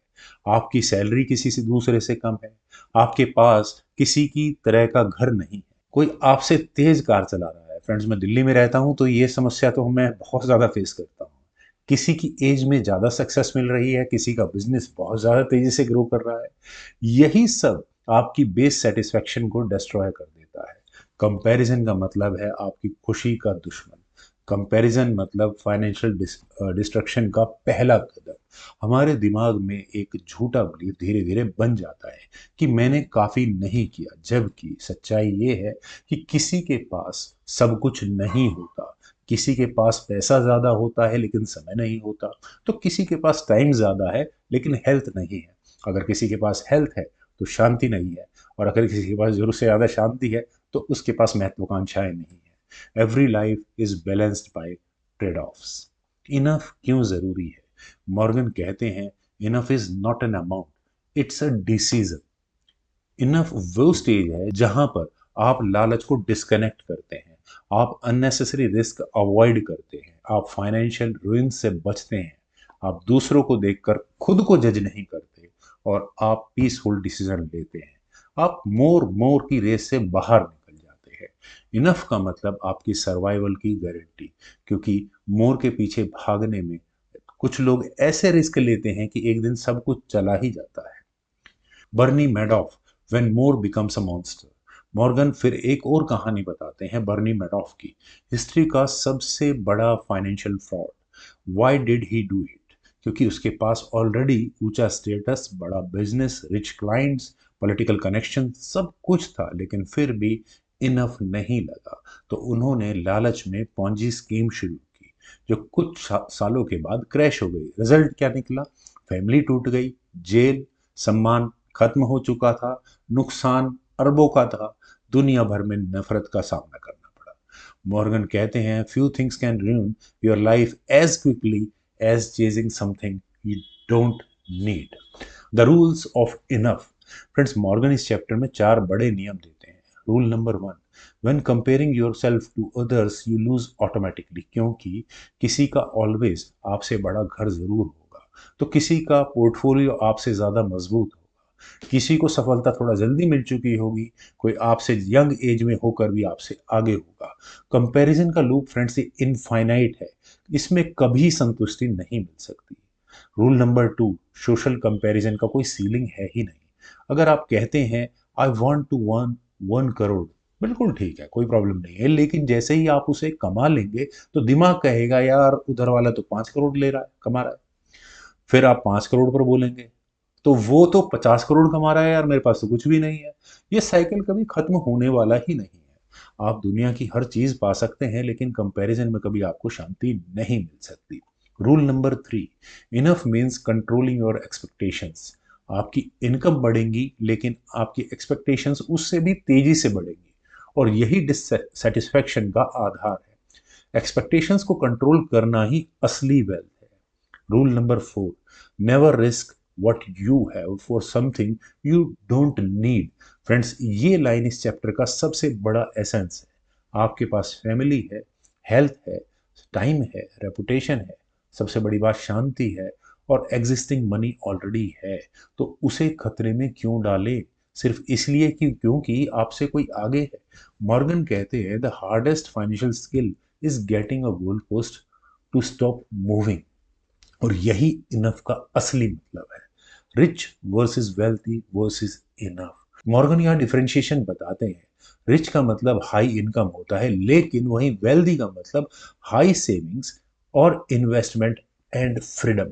Speaker 1: आपकी सैलरी किसी से दूसरे से कम है, आपके पास किसी की तरह का घर नहीं है, कोई आपसे तेज कार चला रहा है। फ्रेंड्स, मैं दिल्ली में रहता हूँ तो ये समस्या तो मैं बहुत ज़्यादा फेस करता हूँ। किसी की एज में ज़्यादा सक्सेस मिल रही है, किसी का बिजनेस बहुत ज़्यादा तेजी से ग्रो कर रहा है। यही सब आपकी बेस सेटिस्फेक्शन को डिस्ट्रॉय कर देता है। कंपैरिजन का मतलब है आपकी खुशी का दुश्मन। कंपैरिजन मतलब फाइनेंशियल डिस्ट्रक्शन का पहला कदम। हमारे दिमाग में एक झूठा बिलीफ धीरे धीरे बन जाता है कि मैंने काफ़ी नहीं किया, जबकि सच्चाई ये है कि किसी के पास सब कुछ नहीं होता, किसी के पास पैसा ज़्यादा होता है लेकिन समय नहीं होता, तो किसी के पास टाइम ज़्यादा है लेकिन हेल्थ नहीं है। अगर किसी के पास हेल्थ है तो शांति नहीं है, और अगर किसी के पास ज़रूरत से ज़्यादा शांति है तो उसके पास महत्वाकांक्षाएं नहीं है। Every life is balanced bye trade offs. Enough क्यों ज़रूरी है? मॉर्गन कहते हैं, enough is not an amount, it's a decision. Enough वो स्टेज है जहां पर आप लालच को डिस्कनेक्ट करते हैं, आप अननेसेसरी रिस्क अवॉइड करते हैं, आप फाइनेंशियल रुइन से बचते हैं, आप दूसरों को देखकर खुद को जज नहीं करते, और आप पीसफुल डिसीजन लेते हैं। आप मोर मोर की रेस से बाहर निकल जाते हैं। इनफ का मतलब आपकी सर्वाइवल की गारंटी, क्योंकि मोर के पीछे भागने में कुछ लोग ऐसे रिस्क लेते हैं कि एक दिन सब कुछ चला ही जाता है। Bernie Madoff, when more becomes a monster. Morgan फिर एक और कहानी बताते हैं बर्नी मैडॉफ की, हिस्ट्री का सबसे बड़ा financial fraud. Why did he do it? क्योंकि उसके पास ऑलरेडी ऊंचा स्टेटस, बड़ा business, rich clients, political connection, सब कुछ था, लेकिन फिर भी इनफ नहीं लगा। तो उन्होंने लालच में पॉन्जी स्कीम शुरू की, जो कुछ सालों के बाद क्रैश हो गई। रिजल्ट क्या निकला? फैमिली टूट गई, जेल, सम्मान खत्म हो चुका था, नुकसान अरबों का था, दुनिया भर में नफरत का सामना करना पड़ा। मॉर्गन कहते हैं, few things can ruin your life as quickly as chasing something you don't need. The rules of enough. Friends, Morgan इस चैप्टर में 4 बड़े नियम देते हैं। Rule number 1, when comparing yourself to others you lose automatically. क्योंकि किसी का always आपसे बड़ा घर जरूर होगा, तो किसी का पोर्टफोलियो आपसे ज़्यादा मजबूत होगा, किसी को सफलता थोड़ा जल्दी मिल चुकी होगी, कोई आपसे यंग एज में होकर भी आपसे आगे होगा। कंपैरिजन का लूप फ्रेंड्स इनफाइनाइट है, इसमें कभी संतुष्टि नहीं मिल सकती। रूल नंबर 2, सोशल कंपैरिजन का कोई सीलिंग है ही नहीं। अगर आप कहते हैं I want to earn 1 crore, बिल्कुल ठीक है, कोई प्रॉब्लम नहीं है, लेकिन जैसे ही आप उसे कमा लेंगे तो दिमाग कहेगा यार उधर वाला तो 5 करोड़ ले रहा है, कमा रहा है। फिर आप 5 करोड़ पर बोलेंगे तो वो तो 50 करोड़ कमा रहा है यार, मेरे पास तो कुछ भी नहीं है। ये साइकिल कभी खत्म होने वाला ही नहीं है। आप दुनिया की हर चीज पा सकते हैं, लेकिन कंपैरिजन में कभी आपको शांति नहीं मिल सकती। Rule number 3, enough means controlling your expectations. आपकी इनकम बढ़ेंगी लेकिन आपकी एक्सपेक्टेशंस उससे भी तेजी से बढ़ेंगी, और यही डिससेटिस्फैक्शन का आधार है। एक्सपेक्टेशंस को कंट्रोल करना ही असली वेल्थ है। Rule number 4, never risk what you have for something you don't need। Friends, ये लाइन इस चैप्टर का सबसे बड़ा एसेंस है। आपके पास फैमिली है, हेल्थ है, टाइम है, रेपुटेशन है, सबसे बड़ी बात शांति है, और एग्जिस्टिंग मनी ऑलरेडी है, तो उसे खतरे में क्यों डालें? सिर्फ इसलिए कि क्योंकि आपसे कोई आगे है। मॉर्गन कहते हैं, the hardest financial skill is getting a goal post to stop moving. और यही इनफ का असली मतलब है, rich versus wealthy versus enough. Morgan यहाँ डिफरेंशिएशन बताते हैं। रिच का मतलब हाई इनकम होता है, लेकिन वहीं वेल्दी का मतलब हाई सेविंग्स और इन्वेस्टमेंट एंड फ्रीडम।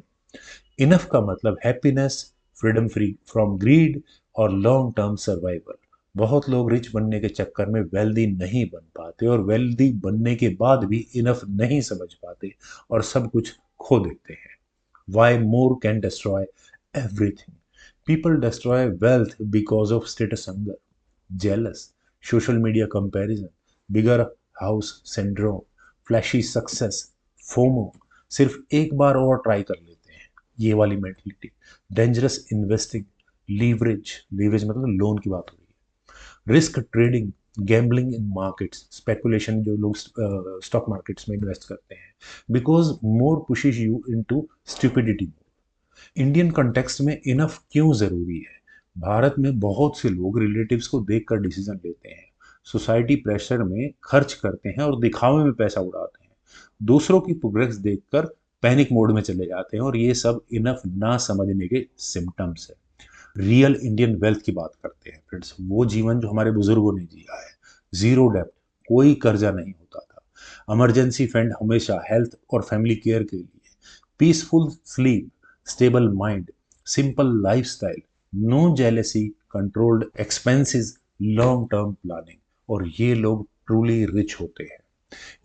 Speaker 1: इनफ का मतलब happiness, freedom free from greed और लॉन्ग टर्म सर्वाइवल। बहुत लोग रिच बनने के चक्कर में वेल्दी नहीं बन पाते, और वेल्दी बनने के बाद भी इनफ नहीं समझ पाते और सब कुछ खो देते हैं। Why more can destroy everything? People destroy wealth because of status hunger, jealous, social media comparison, bigger house syndrome, flashy success, FOMO। सिर्फ एक बार और ट्राई कर लेते हैं, ये वाली mentality. Dangerous investing, leverage, leverage मतलब लोन की बात हो रही है, risk trading, gambling in markets, speculation, जो लोग स्टॉक मार्केट्स में इन्वेस्ट करते हैं, because more pushes you into stupidity. Indian context में इनफ क्यों ज़रूरी है? भारत में बहुत से लोग रिलेटिव्स को देखकर डिसीजन लेते हैं, सोसाइटी प्रेशर में खर्च करते हैं और दिखावे में पैसा उड़ाते हैं, दूसरों की प्रोग्रेस देखकर पैनिक मोड में चले जाते हैं, और ये सब इनफ ना समझने के सिम्टम्स है। रियल इंडियन वेल्थ की बात करते हैं फ्रेंड्स, वो जीवन जो हमारे बुजुर्गों ने जिया है। जीरो डेप्ट, कोई कर्जा नहीं होता था, इमरजेंसी फंड हमेशा हेल्थ और फैमिली केयर के लिए, peaceful sleep, stable mind, simple lifestyle, no jealousy, controlled expenses, long term planning, और ये लोग ट्रूली रिच होते हैं।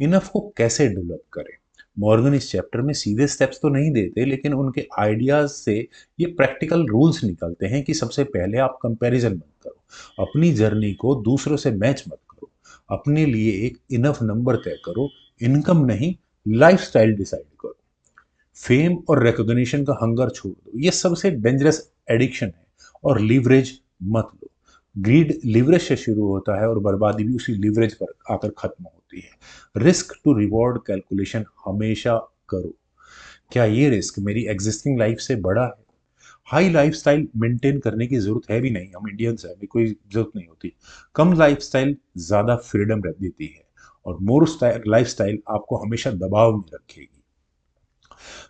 Speaker 1: इनफ को कैसे डेवलप करें? मॉर्गन इस चैप्टर में सीधे स्टेप्स तो नहीं देते, लेकिन उनके आइडियाज से ये प्रैक्टिकल रूल्स निकलते हैं कि सबसे पहले आप कंपैरिजन मत करो, अपनी जर्नी को दूसरों से मैच मत करो, अपने लिए एक इनफ नंबर तय करो, इनकम नहीं, लाइफस्टाइल डिसाइड करो, फेम और रिकॉग्निशन का हंगर छोड़ दो, ये सबसे डेंजरस एडिक्शन है, और लीवरेज मत लो। ग्रीड लीवरेज से शुरू होता है और बर्बादी भी उसी लीवरेज पर आकर खत्म होती है। रिस्क टू रिवॉर्ड कैलकुलेशन हमेशा करो। क्या ये रिस्क मेरी एग्जिस्टिंग लाइफ से बड़ा है? हाई लाइफस्टाइल मेंटेन करने की जरूरत है भी नहीं, हम इंडियंस हैं, हमें कोई जरूरत नहीं होती। कम लाइफस्टाइल ज्यादा फ्रीडम रख देती है, और मोर लाइफस्टाइल आपको हमेशा दबाव में रखेगी।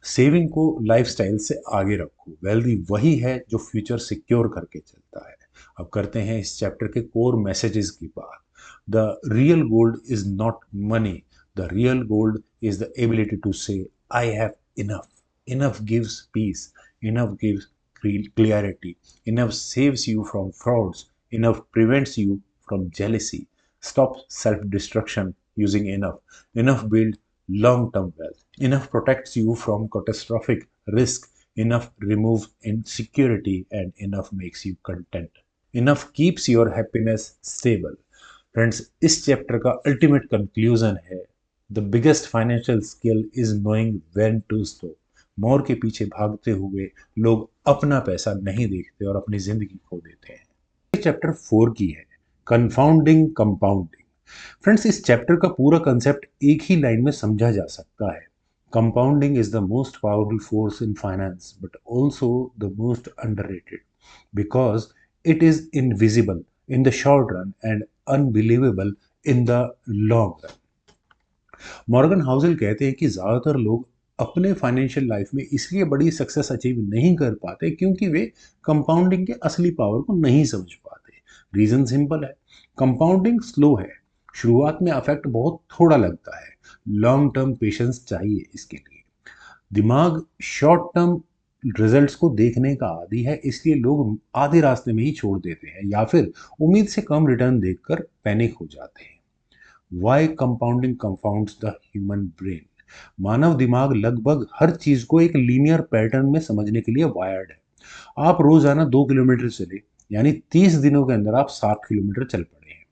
Speaker 1: सेविंग को लाइफस्टाइल से आगे रखो। वेल्दी वही है जो फ्यूचर सिक्योर करके चलता है। अब करते हैं इस चैप्टर के कोर मैसेजेस की बात। The real gold is not money, the real gold is the ability to say I have enough. Enough gives peace, enough gives clarity, enough saves you from frauds, enough prevents you from jealousy, stop self-destruction using enough, enough build long-term wealth, enough protects you from catastrophic risk, enough removes insecurity, and enough makes you content, enough keeps your happiness stable. Friends, इस chapter का ultimate conclusion है, the biggest financial skill is knowing when to stop. More के पीछे भागते हुए लोग अपना पैसा नहीं देखते और अपनी जिंदगी खो देते हैं। चैप्टर 4 की है, कंफाउंडिंग कंपाउंडिंग। फ्रेंड्स, इस चैप्टर का पूरा कंसेप्ट एक ही लाइन में समझा जा सकता है। Compounding is the most powerful force in finance, but also the most underrated, because it is invisible in the short run and unbelievable in the long run. Morgan Housel कहते हैं कि ज्यादातर लोग अपने फाइनेंशियल लाइफ में इसलिए बड़ी success achieve नहीं कर पाते क्योंकि वे कंपाउंडिंग के असली पावर को नहीं समझ पाते। रीजन सिंपल है, कंपाउंडिंग स्लो है, शुरुआत में अफेक्ट बहुत थोड़ा लगता है, लॉन्ग टर्म पेशेंस चाहिए इसके लिए। दिमाग शॉर्ट टर्म रिजल्ट्स को देखने का आदी है, इसलिए लोग आधे रास्ते में ही छोड़ देते हैं या फिर उम्मीद से कम रिटर्न देखकर पैनिक हो जाते हैं। Why compounding confounds the human brain. मानव दिमाग लगभग हर चीज को एक लीनियर पैटर्न में समझने के लिए वायर्ड है। आप रोजाना 2 किलोमीटर चले, यानी 30 दिनों के अंदर आप 7 किलोमीटर चल पड़े हैं।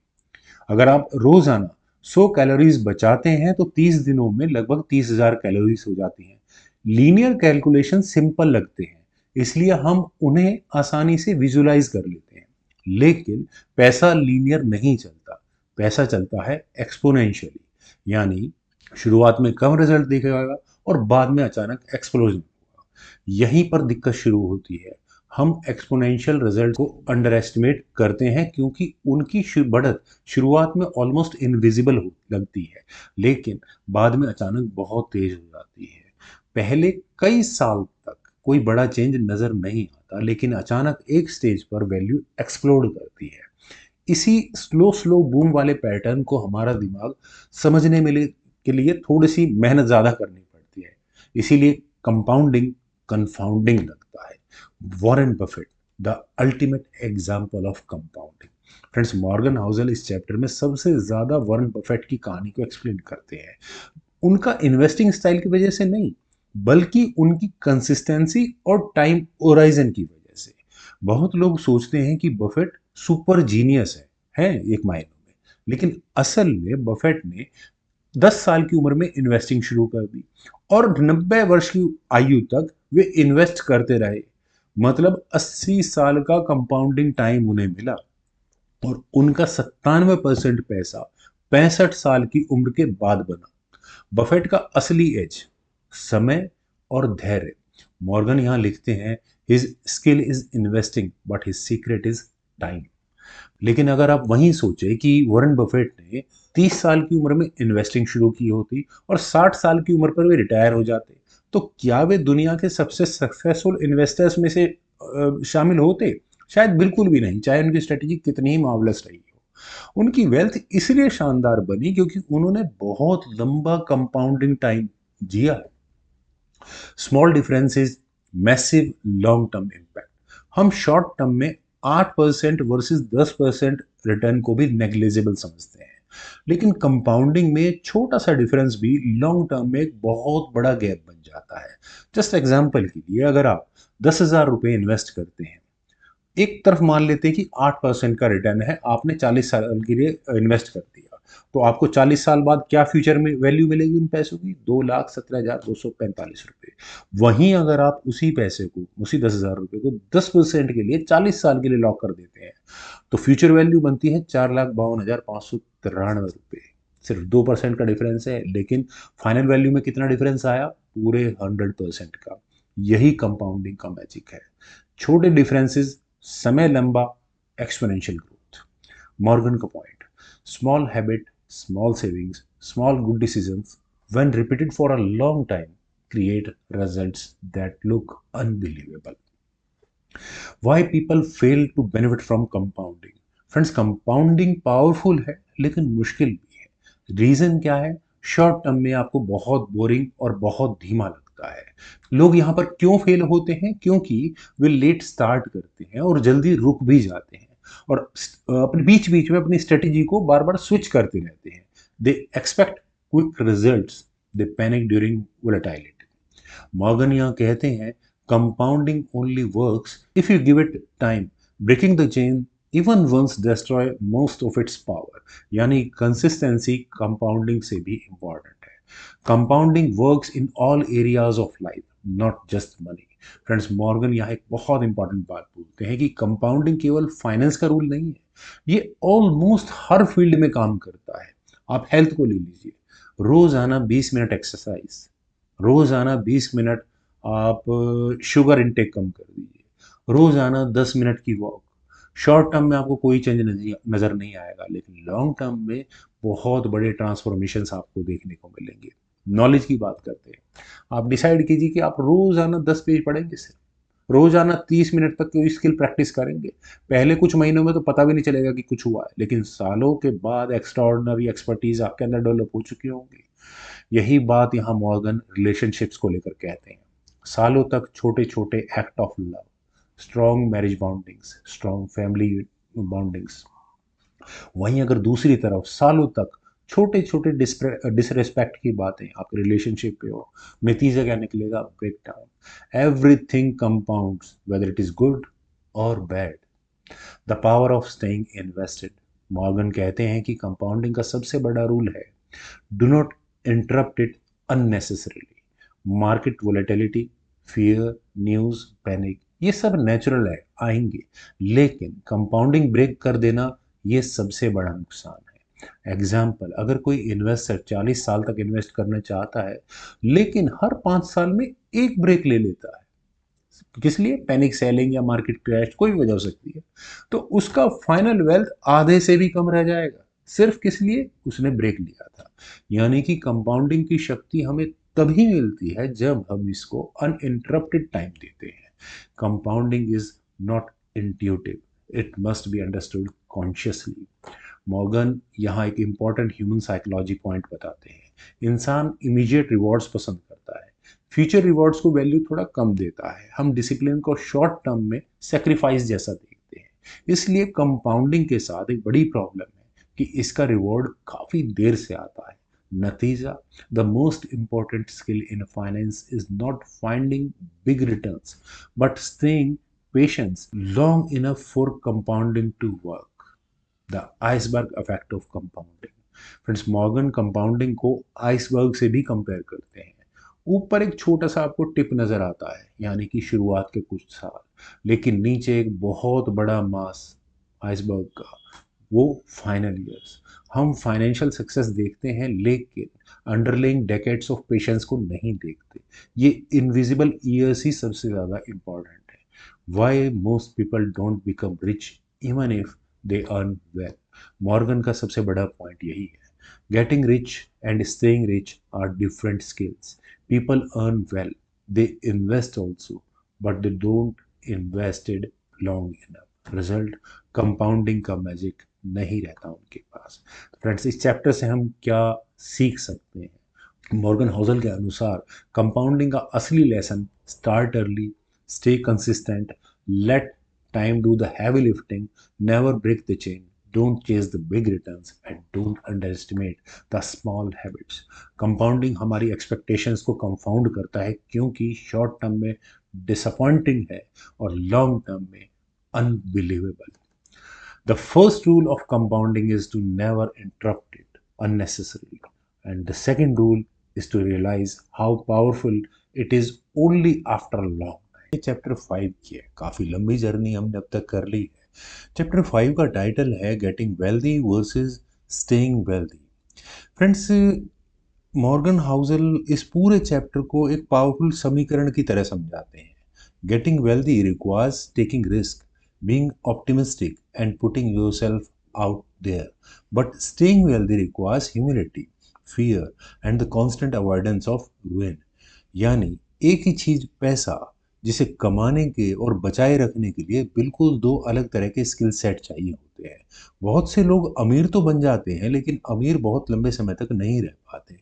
Speaker 1: अगर आप रोजाना 100 कैलोरीज बचाते हैं तो 30 दिनों में लगभग 30,000 कैलोरीज हो जाती हैं। लीनियर कैलकुलेशन सिंपल लगते हैं, इसलिए हम उन्हें आसानी से विजुलाइज कर लेते हैं। लेकिन पैसा लीनियर नहीं चलता, पैसा चलता है एक्सपोनेंशियली, यानी शुरुआत में कम रिजल्ट दिखेगा और बाद में अचानक एक्सप्लोजन होगा। यहीं पर दिक्कत शुरू होती है। हम एक्सपोनेंशियल रिजल्ट को अंडर एस्टिमेट करते हैं क्योंकि उनकी बढ़त शुरुआत में ऑलमोस्ट इनविजिबल लगती है, लेकिन बाद में अचानक बहुत तेज हो जाती है। पहले कई साल तक कोई बड़ा चेंज नजर नहीं आता, लेकिन अचानक एक स्टेज पर वैल्यू एक्सप्लोड करती है। इसी स्लो स्लो बूम वाले पैटर्न को हमारा दिमाग समझने के लिए थोड़ी सी मेहनत ज्यादा करनी पड़ती है, इसीलिए कंपाउंडिंग कंफाउंडिंग लगता है। Warren Buffett, the ultimate example of compounding. Friends, Morgan Housel इस चैप्टर में सबसे ज्यादा वॉरेन बफेट की कहानी को एक्सप्लेन करते हैं। उनका इन्वेस्टिंग स्टाइल की वजह से नहीं, बल्कि उनकी कंसिस्टेंसी और टाइम ओराइजन की वजह से। बहुत लोग सोचते हैं कि बफेट सुपर जीनियस है एक मायनों में, लेकिन असल में बफेट ने 10 साल की उम्र में इन्वेस्टिंग शुरू कर दी और 90 वर्ष की आयु तक वे इन्वेस्ट करते रहे। मतलब 80 साल का कंपाउंडिंग टाइम उन्हें मिला, और उनका 97% पैसा 65 साल की उम्र के बाद बना। बफेट का असली एज समय और धैर्य। मॉर्गन यहां लिखते हैं, his skill is investing but his secret is time. लेकिन अगर आप वहीं सोचे कि वॉरेन बफेट ने 30 साल की उम्र में इन्वेस्टिंग शुरू की होती और 60 साल की उम्र पर वे रिटायर हो जाते, तो क्या वे दुनिया के सबसे सक्सेसफुल इन्वेस्टर्स में से शामिल होते? शायद बिल्कुल भी नहीं, चाहे उनकी स्ट्रेटेजी कितनी ही मार्वलस रही हो। उनकी वेल्थ इसलिए शानदार बनी क्योंकि उन्होंने बहुत लंबा कंपाउंडिंग टाइम जिया है। Small differences, massive long term impact. हम शॉर्ट टर्म में 8% वर्सेस 10% रिटर्न को भी नेग्लिजिबल समझते हैं, लेकिन कंपाउंडिंग में छोटा सा डिफरेंस भी लॉन्ग टर्म में एक बहुत बड़ा गैप बन जाता है। जस्ट एग्जांपल के लिए अगर आप 10,000 रुपये इन्वेस्ट करते हैं, एक तरफ मान लेते हैं कि 8% का रिटर्न है, आपने 40 साल के लिए इन्वेस्ट कर दिया, तो आपको 40 साल बाद क्या फ्यूचर में वैल्यू मिलेगी उन पैसों की? 2,17,245 रुपये। वहीं अगर आप उसी पैसे को, उसी 10,000 रुपये को 10% के लिए 40 साल के लिए लॉक कर देते हैं, तो फ्यूचर वैल्यू बनती है 4,52,593 रुपये। सिर्फ 2% का डिफरेंस है, लेकिन फाइनल वैल्यू में कितना डिफरेंस आया? पूरे 100% का। यही कंपाउंडिंग का मैजिक है। छोटे डिफरेंसेस, समय लंबा, एक्सपोनेंशियल ग्रोथ। मॉर्गन का point, small habit, small savings, small good decisions when repeated for a long time create results that look unbelievable. Why people fail to benefit from compounding? Friends, compounding powerful है लेकिन मुश्किल भी है। Reason क्या है? Short term में आपको बहुत बोरिंग और बहुत धीमा लगता है। लोग यहाँ पर क्यों फेल होते हैं? क्योंकि वे लेट स्टार्ट करते हैं और जल्दी रुक भी जाते हैं, और अपने बीच बीच में अपनी स्ट्रेटेजी को बार बार स्विच करते रहते हैं। They expect quick results, they panic during volatility. Morgan यहाँ कहते हैं, compounding only works if you give it time, breaking the chain even once destroy most of its power. यानी कंसिस्टेंसी कंपाउंडिंग से भी इंपॉर्टेंट है। Compounding works in all areas of life, not just money. Friends, Morgan यहाँ एक बहुत important बात बोलते हैं कि कंपाउंडिंग केवल फाइनेंस का रूल नहीं है, ये ऑलमोस्ट हर फील्ड में काम करता है। आप हेल्थ को ले लीजिए, रोजाना 20 मिनट एक्सरसाइज, रोजाना 20 मिनट आप शुगर इनटेक कम कर दीजिए, रोजाना 10 मिनट की वॉक। शॉर्ट टर्म में आपको कोई चेंज नजर नहीं आएगा, लेकिन लॉन्ग टर्म में बहुत बड़े ट्रांसफॉर्मेशंस आपको देखने को मिलेंगे। नॉलेज की बात करते हैं, आप डिसाइड कीजिए कि आप रोजाना 10 पेज पढ़ेंगे, सिर्फ रोजाना 30 मिनट तक कोई स्किल प्रैक्टिस करेंगे। पहले कुछ महीनों में तो पता भी नहीं चलेगा कि कुछ हुआ है, लेकिन सालों के बाद एक्स्ट्राऑर्डिनरी एक्सपर्टीज आपके अंदर डेवलप हो चुकी होंगी। यही बात यहाँ मॉर्गन रिलेशनशिप्स को लेकर कहते हैं। सालों तक छोटे छोटे act of love, strong marriage bondings, strong family bondings. वहीं अगर दूसरी तरफ सालों तक छोटे छोटे डिसरेस्पेक्ट की बातें आपके रिलेशनशिप पे हो, नतीजा क्या निकलेगा? Break down. Everything compounds whether it is good और bad. The power of staying invested. Morgan कहते हैं कि कंपाउंडिंग का सबसे बड़ा रूल है, do not interrupt it unnecessarily. Market volatility, fear, news, panic, ये सब नेचुरल है, आएंगे, लेकिन कंपाउंडिंग ब्रेक कर देना ये सबसे बड़ा नुकसान है। एग्जाम्पल, अगर कोई इन्वेस्टर 40 साल तक इन्वेस्ट करना चाहता है, लेकिन हर 5 साल में एक ब्रेक ले लेता है, किस लिए? पैनिक सेलिंग या मार्केट क्रैश, कोई वजह हो सकती है, तो उसका फाइनल वेल्थ आधे से भी कम रह जाएगा। सिर्फ किस लिए? उसने ब्रेक लिया था। यानी कि कंपाउंडिंग की शक्ति हमें तभी मिलती है जब हम इसको अनइंटरप्टेड टाइम देते हैं। Compounding is not intuitive, it must be understood consciously. Morgan यहाँ एक इंपॉर्टेंट ह्यूमन साइकोलॉजी पॉइंट बताते हैं। इंसान इमीडिएट रिवॉर्ड्स पसंद करता है, फ्यूचर रिवॉर्ड्स को वैल्यू थोड़ा कम देता है। हम डिसिप्लिन को शॉर्ट टर्म में सेक्रीफाइस जैसा देखते हैं। इसलिए कंपाउंडिंग के साथ एक बड़ी प्रॉब्लम है कि इसका रिवॉर्ड काफ़ी देर से आता है। नतीजा, the most important skill in finance is not finding big returns but staying patience long enough for compounding to work. The iceberg effect of compounding. Friends, Morgan compounding को आइसबर्ग से भी कंपेयर करते हैं। ऊपर एक छोटा सा आपको टिप नजर आता है, यानी कि शुरुआत के कुछ साल, लेकिन नीचे एक बहुत बड़ा मास आइसबर्ग का, वो फाइनल ईयर्स। हम फाइनेंशियल सक्सेस देखते हैं, लेकिन अंडरलाइंग डेकेड्स ऑफ पेशेंस को नहीं देखते। ये इनविजिबल ईयर्स ही सबसे ज़्यादा इंपॉर्टेंट है। Why most people don't become rich even if they earn well. Morgan का सबसे बड़ा पॉइंट यही है, getting rich and staying rich are different skills. People earn well, they invest also, but they don't invest it long enough. Result, compounding का magic नहीं रहता उनके पास। Friends, इस चैप्टर से हम क्या सीख सकते हैं? मॉर्गन हाउसल के अनुसार कंपाउंडिंग का असली lesson, start early, stay consistent, let time do the heavy lifting, never break the chain, don't chase the big returns and don't underestimate the small habits. Compounding हमारी एक्सपेक्टेशंस को confound करता है क्योंकि short term में disappointing है और long term में unbelievable. The first rule of compounding is to never interrupt it unnecessarily. And the second rule is to realize how powerful it is only after a long time. ये chapter 5 की है. काफ़ी लंबी journey हमने अब तक कर ली है. चैप्टर 5 का टाइटल है getting wealthy versus staying wealthy. Friends, Morgan Housel इस पूरे चैप्टर को एक पावरफुल समीकरण की तरह समझाते हैं. Getting wealthy requires taking risk, being optimistic and putting yourself out there. But staying wealthy requires humility, fear and the constant avoidance of ruin. यानी एक ही चीज पैसा, जिसे कमाने के और बचाए रखने के लिए बिल्कुल दो अलग तरह के स्किल सेट चाहिए होते हैं. बहुत से लोग अमीर तो बन जाते हैं लेकिन अमीर बहुत लंबे समय तक नहीं रह पाते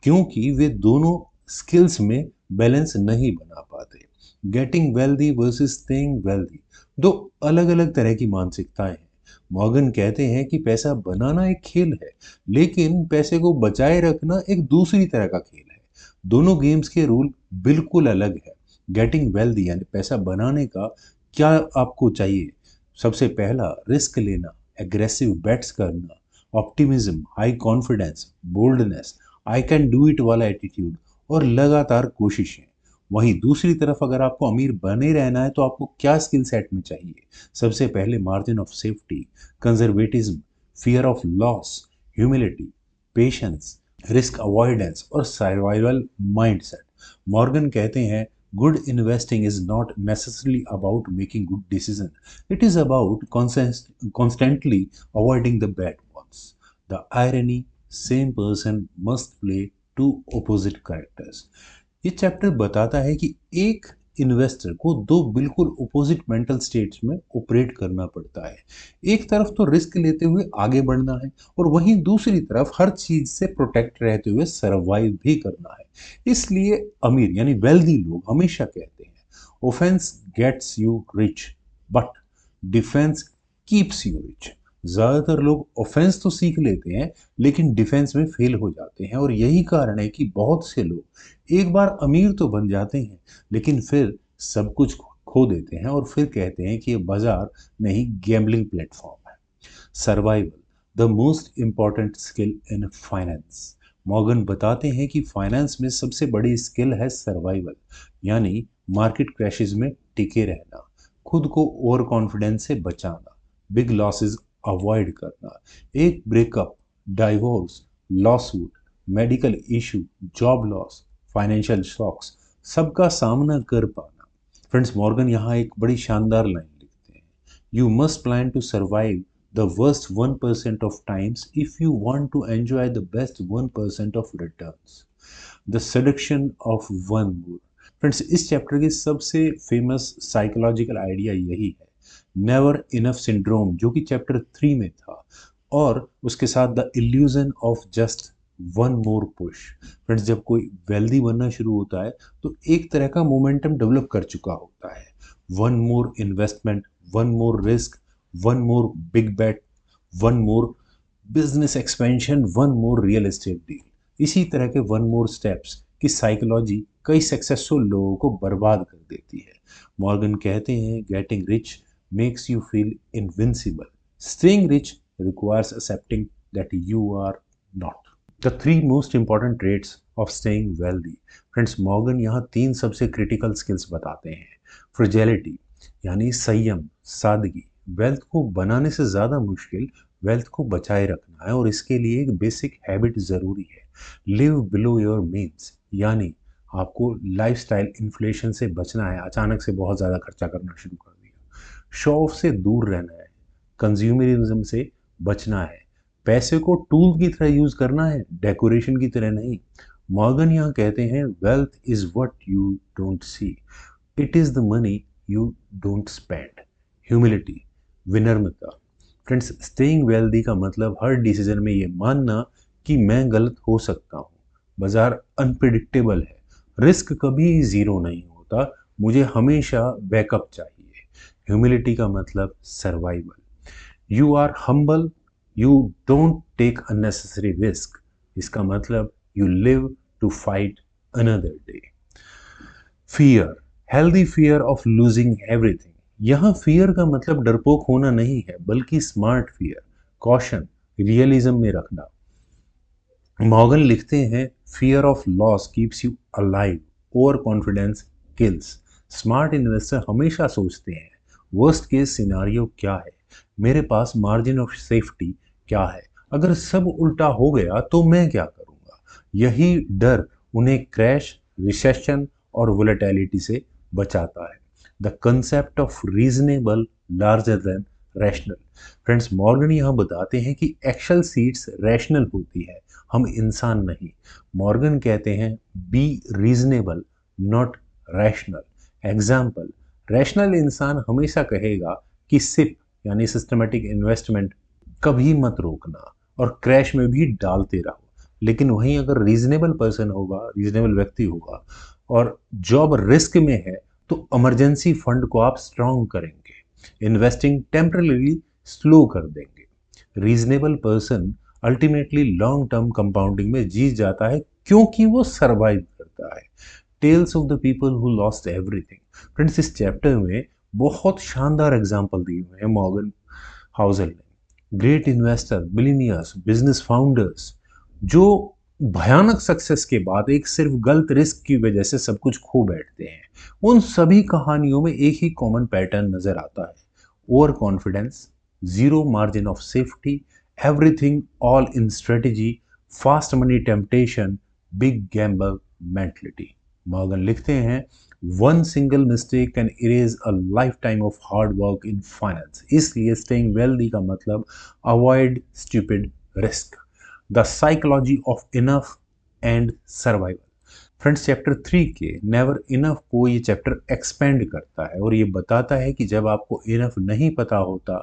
Speaker 1: क्योंकि वे दोनों स्किल्स में बैलेंस नहीं बना पाते. Getting wealthy versus staying wealthy दो अलग अलग तरह की मानसिकताएं हैं. मॉर्गन कहते हैं कि पैसा बनाना एक खेल है लेकिन पैसे को बचाए रखना एक दूसरी तरह का खेल है. दोनों गेम्स के रूल बिल्कुल अलग है. गेटिंग वेल्दी यानी पैसा बनाने का क्या आपको चाहिए? सबसे पहला, रिस्क लेना, एग्रेसिव बेट्स करना, optimism, high confidence, boldness, I can do it वाला एटीट्यूड और लगातार कोशिशें. वहीं दूसरी तरफ अगर आपको अमीर बने रहना है तो आपको क्या स्किल सेट में चाहिए? सबसे पहले margin of safety, conservatism, fear of loss, humility, patience, risk avoidance और सर्वाइवल माइंडसेट. मॉर्गन कहते हैं good investing is not necessarily about making good decision, it is about constantly avoiding the bad ones. The irony, same person must play two opposite characters. ये chapter बताता है कि एक investor को दो बिल्कुल अपोजिट मेंटल स्टेट्स में operate करना पड़ता है. एक तरफ तो रिस्क लेते हुए आगे बढ़ना है और वहीं दूसरी तरफ हर चीज से प्रोटेक्ट रहते हुए सरवाइव भी करना है. इसलिए अमीर यानी वेल्दी लोग हमेशा कहते हैं offence gets you rich but defence keeps you rich. ज्यादातर लोग ऑफेंस तो सीख लेते हैं लेकिन डिफेंस में फेल हो जाते हैं और यही कारण है कि बहुत से लोग एक बार अमीर तो बन जाते हैं लेकिन फिर सब कुछ खो देते हैं और फिर कहते हैं कि ये बाजार नहीं गैम्बलिंग प्लेटफॉर्म है. Survival, the most important skill in finance. Morgan बताते हैं कि फाइनेंस में सबसे बड़ी स्किल है सर्वाइवल यानी मार्केट क्रैशेस में टिके रहना, खुद को ओवर कॉन्फिडेंस से बचाना, बिग लॉसेस अवॉइड करना. एक breakup, divorce, lawsuit, medical issue, job loss, financial shocks, सबका सामना कर पाना. फ्रेंड्स, मॉर्गन यहाँ एक बड़ी शानदार लाइन लिखते हैं. You must plan to survive the worst 1% of times if you want to enjoy the best 1% of returns. The seduction of one more. Friends, इस चैप्टर के सबसे फेमस साइकोलॉजिकल आइडिया यही है, नेवर इनफ सिंड्रोम, जो कि chapter 3 में था, और उसके साथ the illusion of just one more push. Friends, जब कोई वेल्दी बनना शुरू होता है तो एक तरह का मोमेंटम डेवलप कर चुका होता है. One more investment, one more risk, one more big bet, one more business expansion, one more real estate deal. इसी तरह के वन मोर स्टेप्स की साइकोलॉजी कई सक्सेसफुल लोगों को बर्बाद कर देती है. मॉर्गन कहते हैं getting rich makes you feel invincible. Staying rich requires accepting that you are not. The three most important traits of staying wealthy. Friends, Morgan यहाँ 3 सबसे क्रिटिकल स्किल्स बताते हैं. फ्रिजिलिटी यानी संयम, सादगी. वेल्थ को बनाने से ज़्यादा मुश्किल वेल्थ को बचाए रखना है और इसके लिए एक बेसिक हैबिट ज़रूरी है. लिव बिलो योर मीन्स यानी आपको लाइफस्टाइल इन्फ्लेशन से बचना है. अचानक से बहुत ज़्यादा खर्चा करना शुरू कर दिया. शो ऑफ से दूर रहना है, कंज्यूमरिज्म से बचना है, पैसे को टूल की तरह यूज करना है, डेकोरेशन की तरह नहीं. मॉर्गन यहाँ कहते हैं wealth is what you don't C, it is the money you don't spend. Humility, विनम्रता. फ्रेंड्स, स्टेइंग वेल्दी का मतलब हर डिसीजन में ये मानना कि मैं गलत हो सकता हूँ. बाजार अनप्रिडिक्टेबल है, रिस्क कभी जीरो नहीं होता, मुझे हमेशा बैकअप चाहिए. ह्यूमिलिटी का मतलब survival. You are humble, you don't take unnecessary risk. इसका मतलब you live to fight another day. Fear, healthy fear of losing everything. यहाँ फियर का मतलब डरपोक होना नहीं है, बल्कि स्मार्ट फियर, कॉशन, रियलिज्म में रखना। मॉर्गन लिखते हैं, fear of loss keeps you alive, over confidence kills. Smart investor हमेशा सोचते हैं, वर्स्ट केस सिनारियो क्या है, मेरे पास मार्जिन ऑफ सेफ्टी क्या है, अगर सब उल्टा हो गया तो मैं क्या करूंगा। यही डर उन्हें क्रैश, रिसेशन और वोलेटिलिटी से बचाता है। The concept of reasonable larger than rational. Friends, Morgan यहाँ बताते हैं कि एक्सेल सीट्स रैशनल होती है, हम इंसान नहीं। मॉर्गन कहते हैं be reasonable, not rational. Example, rational इंसान हमेशा कहेगा कि सिप यानी सिस्टमेटिक इन्वेस्टमेंट कभी मत रोकना और क्रैश में भी डालते रहो। लेकिन वहीं अगर रीजनेबल पर्सन होगा, रीजनेबल व्यक्ति होगा और जॉब रिस्क में है, तो इमरजेंसी फंड को आप स्ट्रॉन्ग करेंगे, इन्वेस्टिंग टेम्परली स्लो कर देंगे। Reasonable person ultimately long term compounding में जीत जाता है, क्योंकि वो सरवाइव करता है। Tales of the people who lost everything. Friends, इस चैप्टर में बहुत शानदार एग्जाम्पल दिए हुए हैं मॉर्गन हाउसल ने। Great investor, billionaires, business founders जो भयानक सक्सेस के बाद एक सिर्फ गलत रिस्क की वजह से सब कुछ खो बैठते हैं, उन सभी कहानियों में एक ही कॉमन पैटर्न नजर आता है। Over confidence, zero margin of safety, everything all in strategy, fast money temptation, big Gamble mentality. Morgan लिखते हैं, one single mistake can erase a life time of hard work in finance. इसलिए staying wealthy का मतलब avoid stupid risk. The psychology of enough and survival. Friends, chapter 3 के never enough को ये chapter expand करता है और ये बताता है कि जब आपको इनफ नहीं पता होता,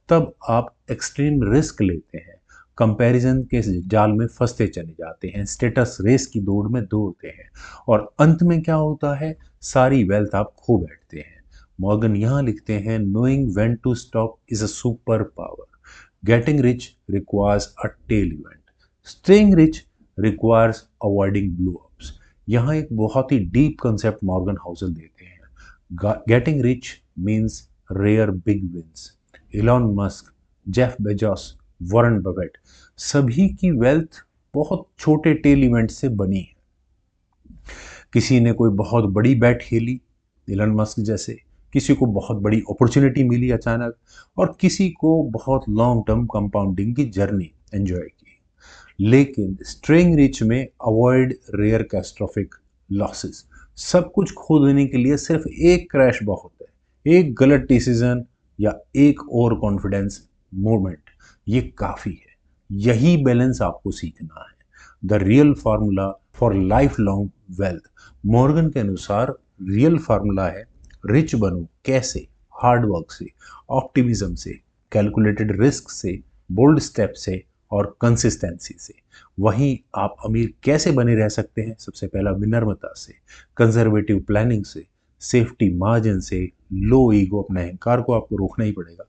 Speaker 1: तब आप एक्सट्रीम रिस्क लेते हैं, कंपैरिजन के जाल में फंसते चले जाते हैं, स्टेटस रेस की दौड़ में दौड़ते हैं और अंत में क्या होता है, सारी वेल्थ आप खो बैठते हैं। मॉर्गन यहाँ लिखते हैं, knowing when to stop is a super power, getting rich requires a tail event, staying rich requires avoiding blow ups. यहाँ एक बहुत ही डीप कंसेप्ट मॉर्गन हाउसल देते हैं। Getting rich means rare big wins. Elon Musk, Jeff Bezos, Warren Buffett, सभी की wealth बहुत छोटे टेल इवेंट से बनी है। किसी ने कोई बहुत बड़ी बैट खेली, इलॉन मस्क जैसे, किसी को बहुत बड़ी अपॉर्चुनिटी मिली अचानक, और किसी को बहुत लॉन्ग टर्म कंपाउंडिंग की जर्नी एंजॉय की। लेकिन स्ट्रेइंग रिच में अवॉइड रेयर कैटास्ट्रोफिक लॉसेस। सब कुछ खो देने के लिए सिर्फ एक क्रैश बहुत है, एक गलत डिसीजन या एक ओवर कॉन्फिडेंस मूवमेंट, ये काफी है। यही बैलेंस आपको सीखना है। The real formula for life long wealth. Morgan के अनुसार रियल फार्मूला है, रिच बनो कैसे, हार्ड वर्क से, ऑप्टिमिज्म से, कैलकुलेटेड रिस्क से, बोल्ड स्टेप से और कंसिस्टेंसी से। वहीं आप अमीर कैसे बने रह सकते हैं? सबसे पहला विनम्रता से, कंजर्वेटिव प्लानिंग से, सेफ्टी मार्जिन से, लो ईगो, अपने अहंकार को आपको रोकना ही पड़ेगा,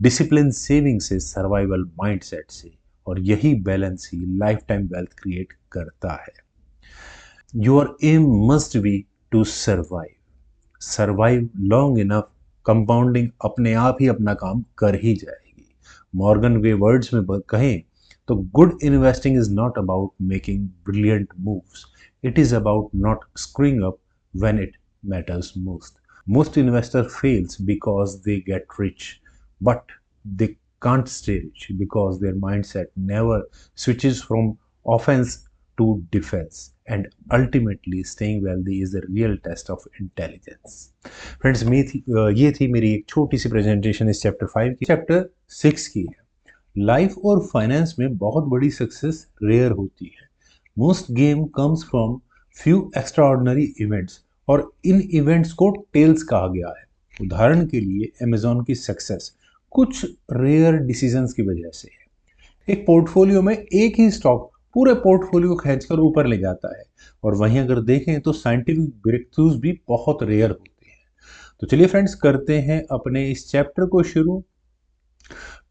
Speaker 1: डिसिप्लिन सेविंग से, सर्वाइवल माइंडसेट से, और यही बैलेंस ही लाइफ टाइम वेल्थ क्रिएट करता है। Your aim must be to survive, survive long enough, compounding अपने आप ही अपना काम कर ही जाएगी। मॉर्गन के वर्ड्स में कहें तो good investing is not about making brilliant moves, it is about not screwing up when it matters most. Most investor fails because they get rich, but they can't stay rich because their mindset never switches from offense to defense. And ultimately, staying wealthy is the real test of intelligence. Friends, ये थी मेरी एक छोटी सी presentation इस chapter 5 की। Chapter 6 की है, life और फाइनेंस में बहुत बड़ी सक्सेस रेयर होती है। Most game comes from few extraordinary events, और इन इवेंट्स को टेल्स कहा गया है। उदाहरण के लिए अमेजॉन की सक्सेस कुछ रेयर डिसीजंस की वजह से है। एक पोर्टफोलियो में एक ही स्टॉक पूरे पोर्टफोलियो खींचकर ऊपर ले जाता है, और वहीं अगर देखें तो साइंटिफिक ब्रेकथ्रूज भी बहुत रेयर होते हैं। तो चलिए फ्रेंड्स, करते हैं अपने इस चैप्टर को शुरू।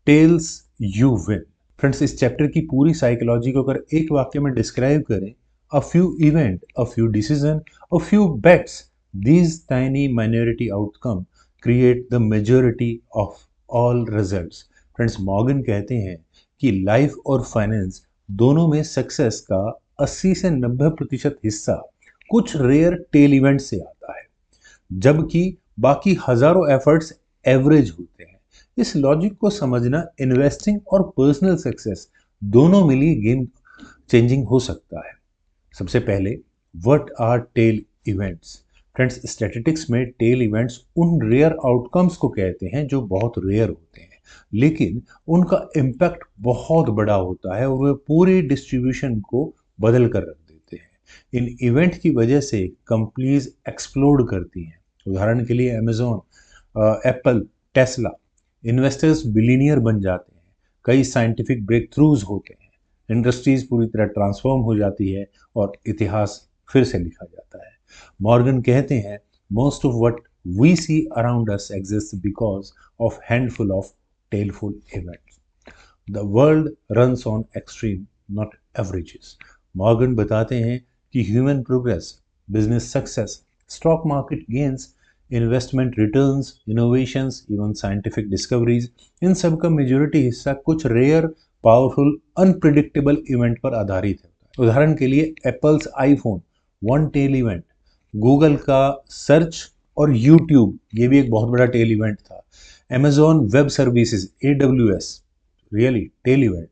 Speaker 1: Tells you win. फ्रेंड्स, इस चैप्टर की पूरी साइकोलॉजी को अगर एक वाक्य में डिस्क्राइब करें, a few event, a few decision, a few bets, these tiny minority outcome create the majority of all results. Friends, Morgan कहते हैं कि लाइफ और फाइनेंस दोनों में सक्सेस का 80 से 90% हिस्सा कुछ रेयर टेल इवेंट से आता है, जबकि बाकी हजारों एफर्ट्स एवरेज होते हैं। इस लॉजिक को समझना इन्वेस्टिंग और पर्सनल सक्सेस दोनों में लिए गेम चेंजिंग हो सकता है। सबसे पहले, what are tail events? Friends, statistics में टेल इवेंट्स उन रेयर आउटकम्स को कहते हैं जो बहुत रेयर होते हैं, लेकिन उनका इम्पैक्ट बहुत बड़ा होता है और वे पूरे डिस्ट्रीब्यूशन को बदल कर रख देते हैं। इन इवेंट की वजह से कंपनीज एक्सप्लोड करती हैं। उदाहरण के लिए Amazon, Apple, Tesla. Investors billionaire बन जाते हैं, कई साइंटिफिक ब्रेक थ्रूज होते हैं, इंडस्ट्रीज पूरी तरह ट्रांसफॉर्म हो जाती है और इतिहास फिर से लिखा जाता है। मॉर्गन कहते हैं, most of what we see around us exist because of handful of tailful events. The world runs on extreme, not averages. Morgan बताते हैं कि human progress, business success, stock market gains, investment returns, innovations, even scientific discoveries, इन सब का majority हिस्सा कुछ rare, powerful, unpredictable event पर आधारित है। उदाहरण के लिए Apple's iPhone, one tail event. Google का सर्च और यूट्यूब, ये भी एक बहुत बड़ा टेल इवेंट था। Amazon web services, AWS, really tail event.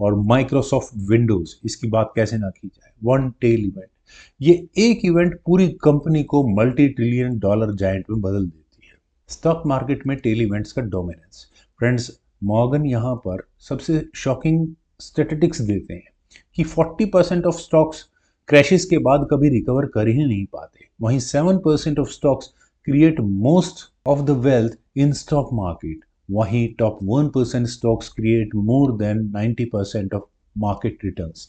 Speaker 1: और माइक्रोसॉफ्ट विंडोज, इसकी बात कैसे ना की जाए, वन टेल इवेंट। ये एक इवेंट पूरी कंपनी को मल्टी ट्रिलियन डॉलर जायंट में बदल देती है। स्टॉक मार्केट में टेल इवेंट्स का डोमिनेंस। फ्रेंड्स, मॉर्गन यहाँ पर सबसे शॉकिंग स्टैटिस्टिक्स देते हैं कि 40% ऑफ स्टॉक्स क्रैशेस के बाद कभी रिकवर कर ही नहीं पाते। वहीं 7% of stocks create most of the wealth in stock market. वहीं top 1% stocks create more than 90% of market returns.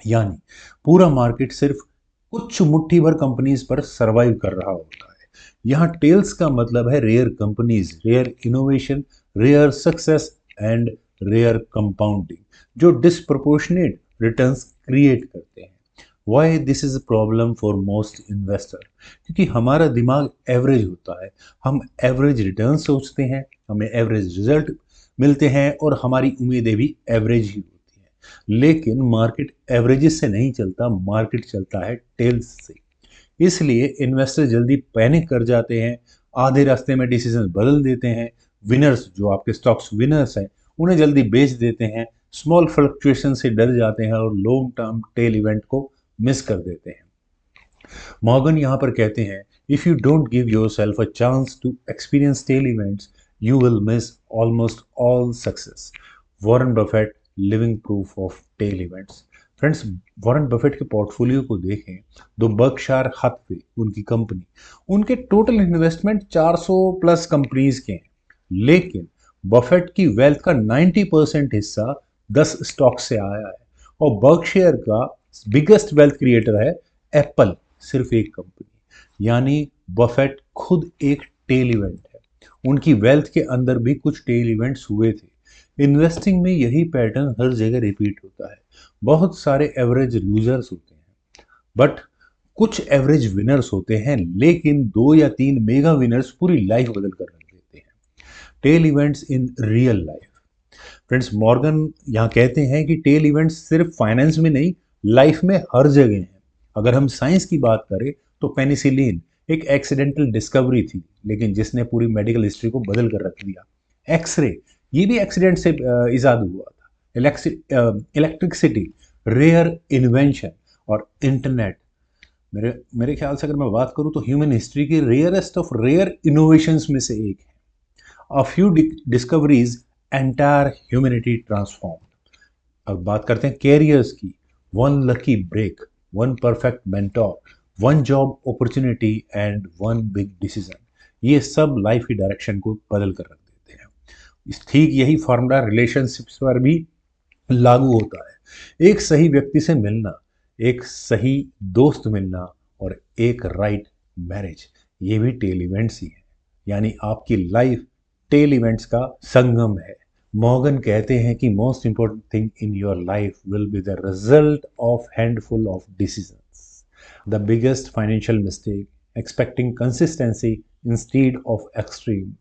Speaker 1: यानी पूरा मार्केट सिर्फ कुछ मुट्ठी भर कंपनीज पर सरवाइव कर रहा होता है। यहाँ टेल्स का मतलब है rare companies, rare innovation, rare success and rare compounding, जो डिस्प्रोपोर्शनेट रिटर्न्स क्रिएट करते हैं। Why this is a problem for most investor? क्योंकि हमारा दिमाग एवरेज होता है, हम एवरेज रिटर्न सोचते हैं, हमें एवरेज रिजल्ट मिलते हैं और हमारी उम्मीदें भी एवरेज ही होती हैं। लेकिन मार्केट एवरेजेस से नहीं चलता, मार्केट चलता है टेल्स से। इसलिए इन्वेस्टर जल्दी पैनिक कर जाते हैं, आधे रास्ते में डिसीजन बदल देते हैं। विनर्स, जो आपके स्टॉक्स विनर्स हैं, उन्हें जल्दी बेच देते हैं, स्मॉल फ्लक्चुएशन से डर जाते हैं और लॉन्ग टर्म टेल इवेंट को मिस कर देते हैं। मॉर्गन यहाँ पर कहते हैं, if you don't give yourself a chance to experience tail events, you will miss almost all success. Warren Buffett, living proof of tail events. Friends, Warren Buffett के portfolio को देखें, तो बर्कशायर हैथवे, उनकी कंपनी, उनके total investment 400 plus companies के हैं, लेकिन बफेट की वेल्थ का 90% हिस्सा 10 स्टॉक से आया है। और बर्कशायर का बिगेस्ट वेल्थ क्रिएटर है एप्पल, सिर्फ एक कंपनी। यानी बफेट खुद एक टेल इवेंट है। उनकी वेल्थ के अंदर भी कुछ टेल इवेंट्स हुए थे। इन्वेस्टिंग में यही पैटर्न हर जगह रिपीट होता है। बहुत सारे एवरेज लूजर्स होते हैं, बट कुछ एवरेज विनर्स होते हैं, लेकिन 2 या 3 मेगा विनर्स पूरी लाइफ बदल कर रख देते हैं। Tail events in real life. Friends, Morgan यहाँ कहते हैं कि टेल इवेंट्स सिर्फ फाइनेंस में नहीं, लाइफ में हर जगह हैं। अगर हम साइंस की बात करें तो पेनिसिलिन एक एक्सीडेंटल डिस्कवरी थी, लेकिन जिसने पूरी मेडिकल हिस्ट्री को बदल कर रख दिया। एक्सरे, ये भी एक्सीडेंट से इजाद हुआ था। Electricity, rare invention. और इंटरनेट, मेरे मेरे ख्याल से अगर मैं बात करूं तो ह्यूमन हिस्ट्री की रेयरेस्ट ऑफ रेयर इनोवेशंस में से एक है। A few discoveries, entire humanity transform. अब बात करते हैं कैरियर्स की। One lucky break, one perfect mentor, one job opportunity and one big decision, ये सब लाइफ की डायरेक्शन को बदल कर रख देते हैं। ठीक यही फॉर्मूला रिलेशनशिप्स पर भी लागू होता है। एक सही व्यक्ति से मिलना, एक सही दोस्त मिलना और एक राइट मैरिज, ये भी टेल इवेंट्स ही है। यानी आपकी लाइफ टेल इवेंट्स का संगम है। मॉर्गन कहते हैं कि most important thing in your life will be the result of handful of decisions, the biggest financial mistake expecting consistency instead of extreme.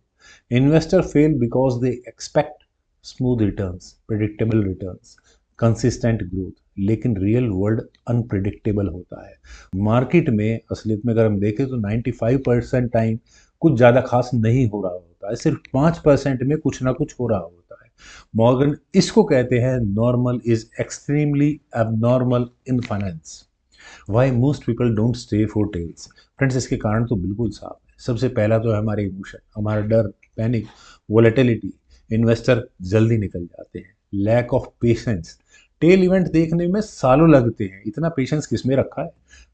Speaker 1: Investors fail because they expect smooth returns, predictable returns, consistent growth, लेकिन real world unpredictable होता है। Market में असलियत में अगर हम देखें तो 95% टाइम कुछ ज़्यादा खास नहीं हो रहा होता है, सिर्फ 5% में कुछ ना कुछ हो रहा होता है। मॉर्गन इसको कहते हैं normal is extremely abnormal in finance. Why most people don't stay for tails. Friends, इसके कारण तो बिल्कुल साफ है। सबसे पहला तो है हमारे इमोशन, हमारा डर, पैनिक, वोलेटिलिटी, इन्वेस्टर जल्दी निकल जाते हैं, lack of patience, tail event देखने में सालों लगते हैं, इतना पेशेंस किसमें रखा है,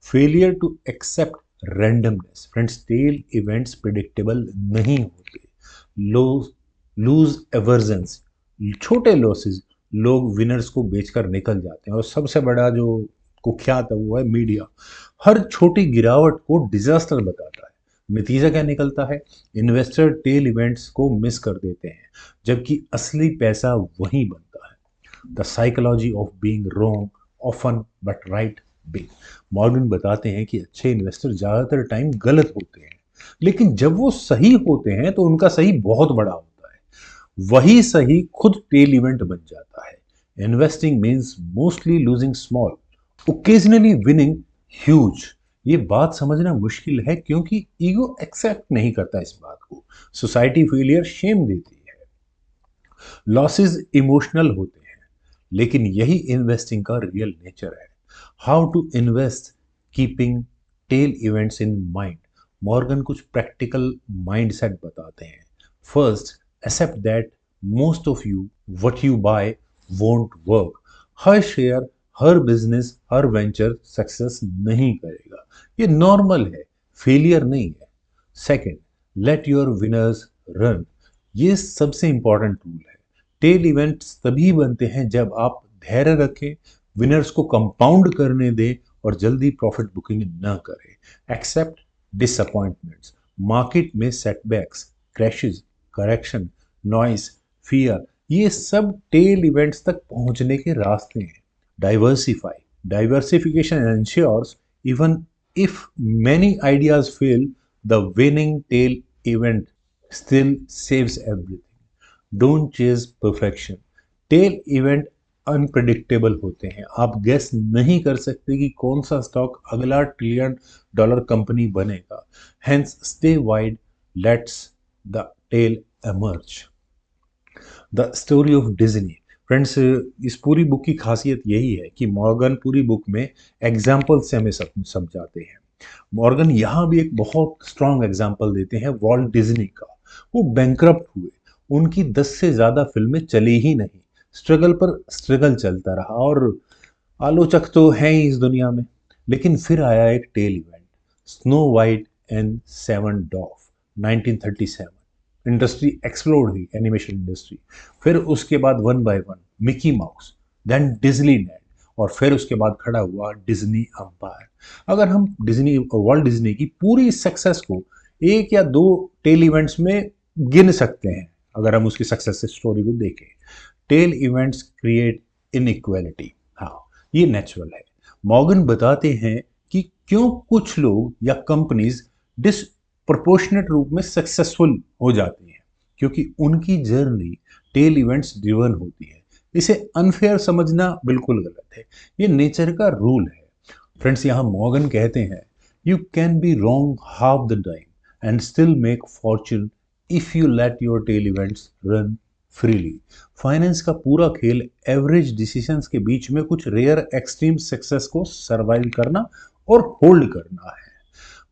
Speaker 1: failure to accept randomness. Friends, tail events predictable नहीं होते, लूज एवर्जेंस, छोटे लॉसेस, लोग विनर्स को बेचकर निकल जाते हैं। और सबसे बड़ा जो कुख्यात है वो है मीडिया, हर छोटी गिरावट को डिजास्टर बताता है। नतीजा क्या निकलता है, इन्वेस्टर टेल इवेंट्स को मिस कर देते हैं, जबकि असली पैसा वहीं बनता है। The psychology of being wrong often but right big. Morgan बताते हैं कि अच्छे इन्वेस्टर ज्यादातर टाइम गलत होते हैं, लेकिन जब वो सही होते हैं तो उनका सही बहुत बड़ा होता है, वही सही खुद टेल इवेंट बन जाता है। Investing means mostly losing small, occasionally winning huge. ये बात समझना मुश्किल है क्योंकि ईगो एक्सेप्ट नहीं करता इस बात को, सोसाइटी फेलियर शेम देती है, लॉसेस इमोशनल होते हैं, लेकिन यही इन्वेस्टिंग का रियल नेचर है। How to invest keeping tail events in mind. Morgan कुछ प्रैक्टिकल माइंडसेट बताते हैं। First, accept that most of you what you buy won't work. हर शेयर, हर बिजनेस, हर वेंचर सक्सेस नहीं करेगा, ये नॉर्मल है, फेलियर नहीं है। Second, let your winners run. ये सबसे इंपॉर्टेंट टूल है। टेल इवेंट्स तभी बनते हैं जब आप धैर्य रखें, विनर्स को कंपाउंड करने दें और जल्दी प्रॉफिट बुकिंग ना करें। Accept disappointments. मार्केट में setbacks, crashes, correction, noise, fear, ये सब टेल इवेंट्स तक पहुंचने के रास्ते हैं। Diversify. Diversification ensures even if many ideas fail, the winning tail event still saves everything. Don't chase perfection. Tail event unpredictable होते हैं, आप गेस नहीं कर सकते कि कौन सा स्टॉक अगला $1 ट्रिलियन कंपनी बनेगा। Hence stay wide, let's the tail emerge. The story of Disney. Friends, इस पूरी बुक की खासियत यही है कि मॉर्गन पूरी बुक में एग्जाम्पल से हमें समझाते हैं। मॉर्गन यहाँ भी एक बहुत स्ट्रांग एग्जाम्पल देते हैं वॉल्ट डिज्नी का। वो बैंकरप्ट हुए, उनकी 10 से ज़्यादा फिल्में चली ही नहीं, स्ट्रगल पर स्ट्रगल चलता रहा, और आलोचक तो हैं ही इस दुनिया में। लेकिन फिर आया एक tail event, Snow White and Seven Dwarfs, 1937। Industry explode हुई, एनिमेशन इंडस्ट्री। फिर उसके बाद one by one Mickey Mouse, then Disneyland, और फिर उसके बाद खड़ा हुआ डिज्नी अंपायर। अगर हम डिज्नी, वर्ल्ड डिज्नी की पूरी सक्सेस को एक या दो टेल इवेंट्स में गिन सकते हैं, अगर हम उसकी सक्सेस स्टोरी को देखें। टेल इवेंट्स क्रिएट इनइक्वालिटी, हाँ, ये नेचुरल है। मॉर्गन बताते हैं कि क्यों कुछ लोग या कंपनीज डिसप्रोपोर्शनेट रूप में सक्सेसफुल हो जाती हैं, क्योंकि उनकी जर्नी टेल इवेंट्स ड्रिवन होती है। इसे अनफेयर समझना बिल्कुल गलत है, ये नेचर का रूल है। फ्रेंड्स, यहाँ मॉर्गन कहते हैं you can be wrong half the time and still make fortune if you let your tail events run freely. Finance का पूरा खेल एवरेज डिसीजंस के बीच में कुछ रेयर एक्सट्रीम सक्सेस को सर्वाइव करना और होल्ड करना है।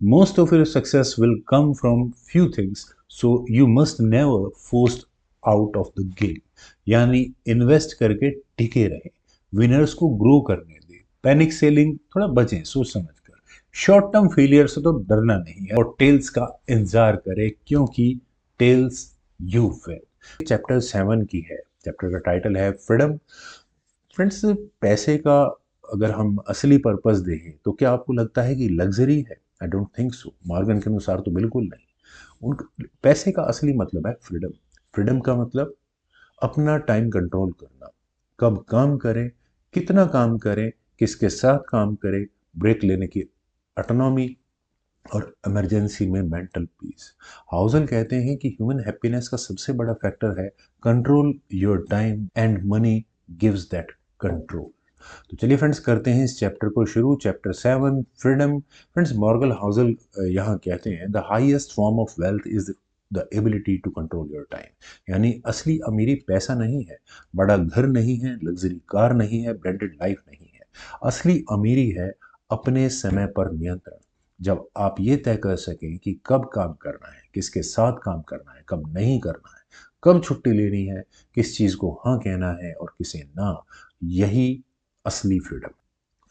Speaker 1: Most of your success will come from few things, so you must never forced out of the game. यानी इन्वेस्ट करके टिके रहे, विनर्स को ग्रो करने दें, पैनिक सेलिंग थोड़ा बचें सोच समझ कर, शॉर्ट टर्म फेलियर से तो डरना नहीं है, और टेल्स का इंतजार करें क्योंकि टेल्स यू फेल। चैप्टर 7 की है, चैप्टर का टाइटल है फ्रीडम। फ्रेंड्स, पैसे का अगर हम असली पर्पस देखें तो क्या आपको लगता है कि लग्जरी है? I don't think so. Morgan के अनुसार तो बिल्कुल नहीं। उन पैसे का असली मतलब है फ्रीडम। फ्रीडम का मतलब अपना टाइम कंट्रोल करना, कब काम करें, कितना काम करें, किसके साथ काम करें, ब्रेक लेने की ऑटोनॉमी और इमरजेंसी में मेंटल पीस। हाउसल कहते हैं कि ह्यूमन हैप्पीनेस का सबसे बड़ा फैक्टर है control your time and money gives that control. तो चलिए फ्रेंड्स, करते हैं इस चैप्टर को शुरू। Chapter 7, freedom. Friends, Morgan Housel यहाँ कहते हैं the highest form of wealth is the ability to control your time. यानी असली अमीरी पैसा नहीं है, बड़ा घर नहीं है, लग्जरी कार नहीं है, ब्रांडेड लाइफ नहीं है। असली अमीरी है अपने समय पर नियंत्रण। जब आप ये तय कर सकें कि कब काम करना है, किसके साथ काम करना है, कब नहीं करना है, कब छुट्टी लेनी है, किस चीज़ को हाँ कहना है और किसे ना, यही असली freedom.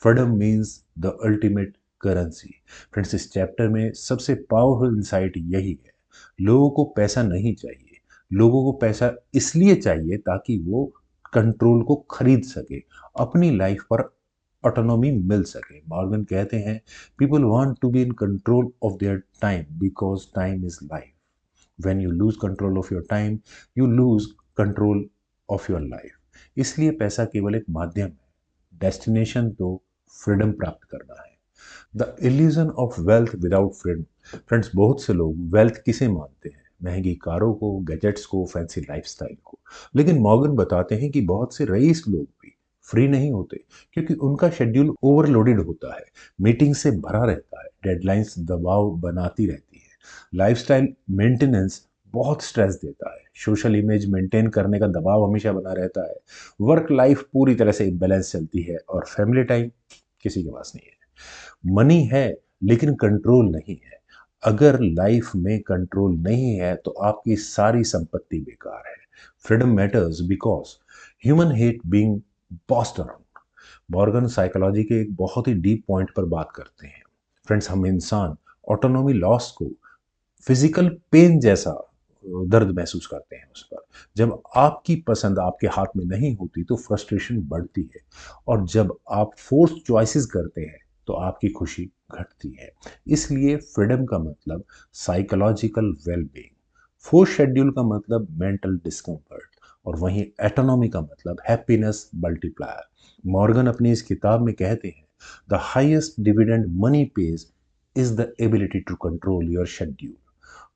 Speaker 1: Freedom means the ultimate currency. Friends, इस चैप्टर में सबसे पावरफुल इंसाइट यही है, लोगों को पैसा नहीं चाहिए, लोगों को पैसा इसलिए चाहिए ताकि वो कंट्रोल को खरीद सके, अपनी लाइफ पर ऑटोनॉमी मिल सके। मॉर्गन कहते हैं people want to be in control of their time because time is life. When you lose control of your time, you lose control of your life. इसलिए पैसा केवल एक माध्यम है, डेस्टिनेशन तो फ्रीडम प्राप्त करना है। The illusion of wealth without freedom. Friends, बहुत से लोग वेल्थ किसे मानते हैं? महंगी कारों को, गैजेट्स को, फैंसी लाइफस्टाइल को। लेकिन मॉर्गन बताते हैं कि बहुत से रईस लोग भी फ्री नहीं होते, क्योंकि उनका शेड्यूल ओवरलोडेड होता है, मीटिंग से भरा रहता है, डेडलाइंस दबाव बनाती रहती है, लाइफस्टाइल मेंटेनेंस बहुत स्ट्रेस देता है, सोशल इमेज मेंटेन करने का दबाव हमेशा बना रहता है, वर्क लाइफ पूरी तरह से इम्बैलेंस चलती है और फैमिली टाइम किसी के पास नहीं है। मनी है लेकिन कंट्रोल नहीं है। अगर लाइफ में कंट्रोल नहीं है तो आपकी सारी संपत्ति बेकार है। Freedom matters because human hate being बॉस्ड around. Morgan psychology के एक बहुत ही डीप पॉइंट पर बात करते हैं। फ्रेंड्स, हम इंसान ऑटोनॉमी लॉस को फिजिकल पेन जैसा दर्द महसूस करते हैं उस पर। जब आपकी पसंद आपके हाथ में नहीं होती तो फ्रस्ट्रेशन बढ़ती है, और जब आप फोर्स चॉइसेस करते हैं तो आपकी खुशी घटती है। इसलिए फ्रीडम का मतलब साइकोलॉजिकल वेलबींग, फोर्स शेड्यूल का मतलब मेंटल डिस्कम्फर्ट, और वहीं एटोनॉमी का मतलब हैप्पीनेस मल्टीप्लायर। मॉर्गन अपनी इस किताब में कहते हैं the highest dividend money page is the ability to control your schedule.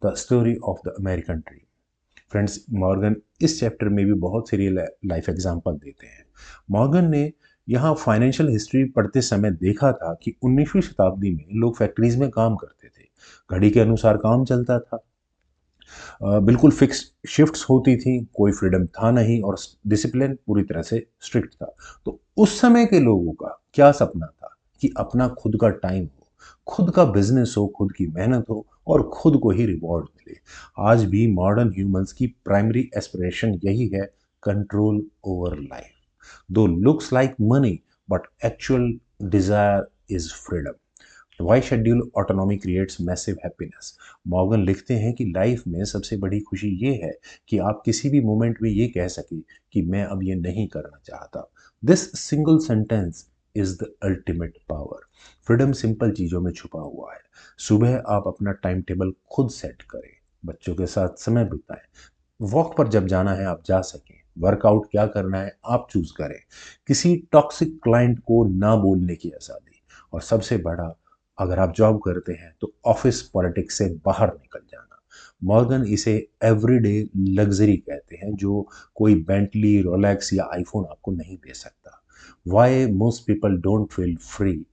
Speaker 1: The story of the American dream. Friends, Morgan इस चैप्टर में भी बहुत सी रियल लाइफ एग्जाम्पल देते हैं। मॉर्गन ने यहाँ फाइनेंशियल हिस्ट्री पढ़ते समय देखा था कि 19वीं शताब्दी में लोग फैक्ट्रीज में काम करते थे, घड़ी के अनुसार काम चलता था, बिल्कुल फिक्स शिफ्ट्स होती थी, कोई फ्रीडम था नहीं और डिसिप्लिन पूरी तरह से स्ट्रिक्ट था। तो उस समय के लोगों का क्या सपना था कि अपना खुद का टाइम हो, खुद का बिजनेस हो, खुद की मेहनत हो और खुद को ही रिवॉर्ड मिले। आज भी मॉडर्न ह्यूमंस की प्राइमरी एस्पिरेशन यही है, control over life. Though looks like money but actual desire is freedom. Why schedule autonomy creates massive happiness. Morgan लिखते हैं कि लाइफ में सबसे बड़ी खुशी ये है कि आप किसी भी मोमेंट में ये कह सके कि मैं अब ये नहीं करना चाहता। This single sentence is the ultimate power. Freedom simple चीज़ों में छुपा हुआ है। सुबह आप अपना टाइम टेबल खुद सेट करें, बच्चों के साथ समय बिताएं, वॉक पर जब जाना है आप जा सकें, वर्कआउट क्या करना है आप चूज करें, किसी टॉक्सिक क्लाइंट को ना बोलने की आज़ादी, और सबसे बड़ा, अगर आप जॉब करते हैं तो ऑफिस पॉलिटिक्स से बाहर निकल जाना। मॉर्गन इसे एवरीडे लग्जरी कहते हैं, जो कोई बेंटली, रोलेक्स या आईफोन आपको नहीं दे सकता। Y most people don't feel free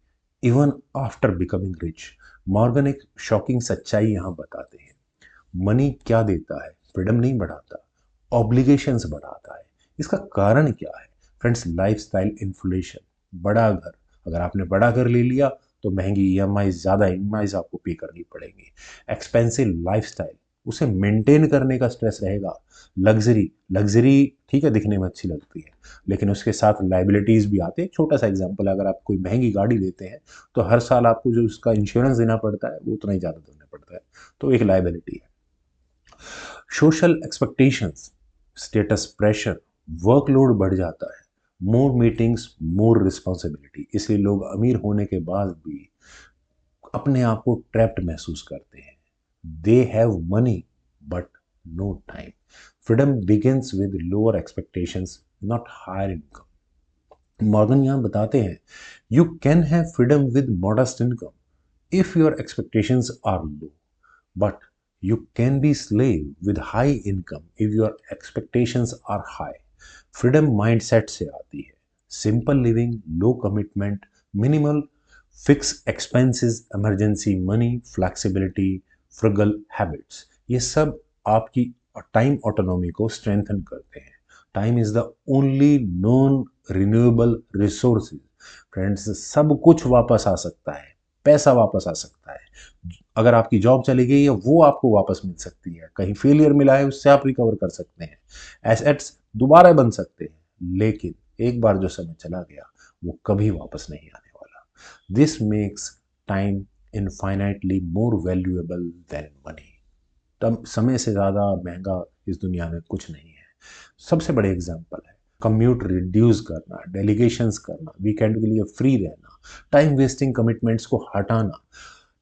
Speaker 1: even after becoming rich. Morgan एक शॉकिंग सच्चाई यहाँ बताते हैं, मनी क्या देता है? फ्रीडम नहीं बढ़ाता, ऑब्लिगेशंस बढ़ाता है। इसका कारण क्या है? Friends, lifestyle inflation. बड़ा घर, अगर आपने बड़ा घर ले लिया तो महंगी ईएमआई, ज़्यादा ईएमआईज आपको पे करनी पड़ेंगी। एक्सपेंसिव लाइफस्टाइल, उसे मेंटेन करने का स्ट्रेस रहेगा। लग्जरी, लग्जरी ठीक है दिखने में अच्छी लगती है, लेकिन उसके साथ लाइबिलिटीज़ भी आते हैं। छोटा सा एग्जांपल, अगर आप कोई महंगी गाड़ी लेते हैं तो हर साल आपको जो उसका इंश्योरेंस देना पड़ता है वो उतना ही ज़्यादा देना पड़ता है, तो एक लाइबिलिटी है। Social expectations, status pressure, workload बढ़ जाता है, मोर मीटिंग्स, मोर रिस्पॉन्सिबिलिटी। इसलिए लोग अमीर होने के बाद भी अपने आप को ट्रैप्ड महसूस करते हैं। They have money but no time. Freedom begins with lower expectations, not higher income. Morgan यहाँ बताते हैं, you can have freedom with modest income if your expectations are low, but you can be slave with high income if your expectations are high। Freedom mindset से आती है। Simple living, low commitment, minimal fix expenses, emergency money, flexibility, frugal habits, ये सब आपकी time autonomy को strengthen करते हैं। Time is the only non renewable resources. Friends, सब कुछ वापस आ सकता है, पैसा वापस आ सकता है, अगर आपकी जॉब चली गई है वो आपको वापस मिल सकती है, कहीं फेलियर मिला है उससे आप रिकवर कर सकते हैं, एसेट्स दोबारा बन सकते हैं, लेकिन एक बार जो समय चला गया वो कभी वापस नहीं आने वाला। This makes time infinitely more valuable then money. तब समय से ज़्यादा महंगा इस दुनिया में कुछ नहीं है। सबसे बड़े एग्जाम्पल है कम्यूट रिड्यूस करना, डेलीगेशंस करना, वीकेंड के लिए फ्री रहना, टाइम वेस्टिंग कमिटमेंट्स को हटाना,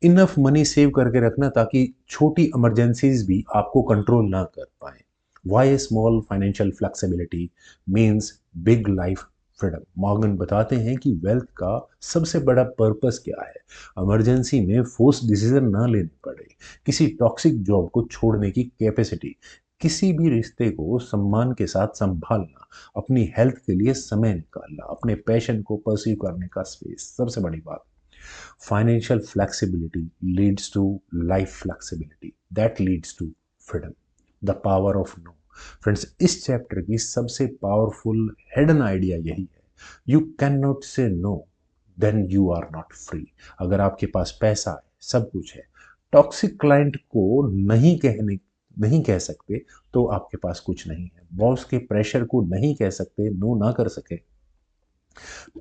Speaker 1: इनफ मनी सेव करके रखना ताकि छोटी इमरजेंसीज भी आपको कंट्रोल ना कर पाए। Why small financial flexibility means big life freedom. Morgan बताते हैं कि वेल्थ का सबसे बड़ा पर्पस क्या है, इमरजेंसी में फोर्स डिसीजन ना लेने पड़े, किसी टॉक्सिक जॉब को छोड़ने की कैपेसिटी, किसी भी रिश्ते को सम्मान के साथ संभालना, अपनी हेल्थ के लिए समय निकालना, अपने पैशन को परस्यू करने का स्पेस। सबसे बड़ी बात, financial flexibility leads to life flexibility that leads to freedom। the power of no। Friends, इस चैप्टर की सबसे पावरफुल हिडन आइडिया यही है, you can not say no then you are not free. अगर आपके पास पैसा है, सब कुछ है, टॉक्सिक क्लाइंट को नहीं कह सकते तो आपके पास कुछ नहीं है, बॉस के प्रेशर को नहीं कह सकते, नो ना कर सके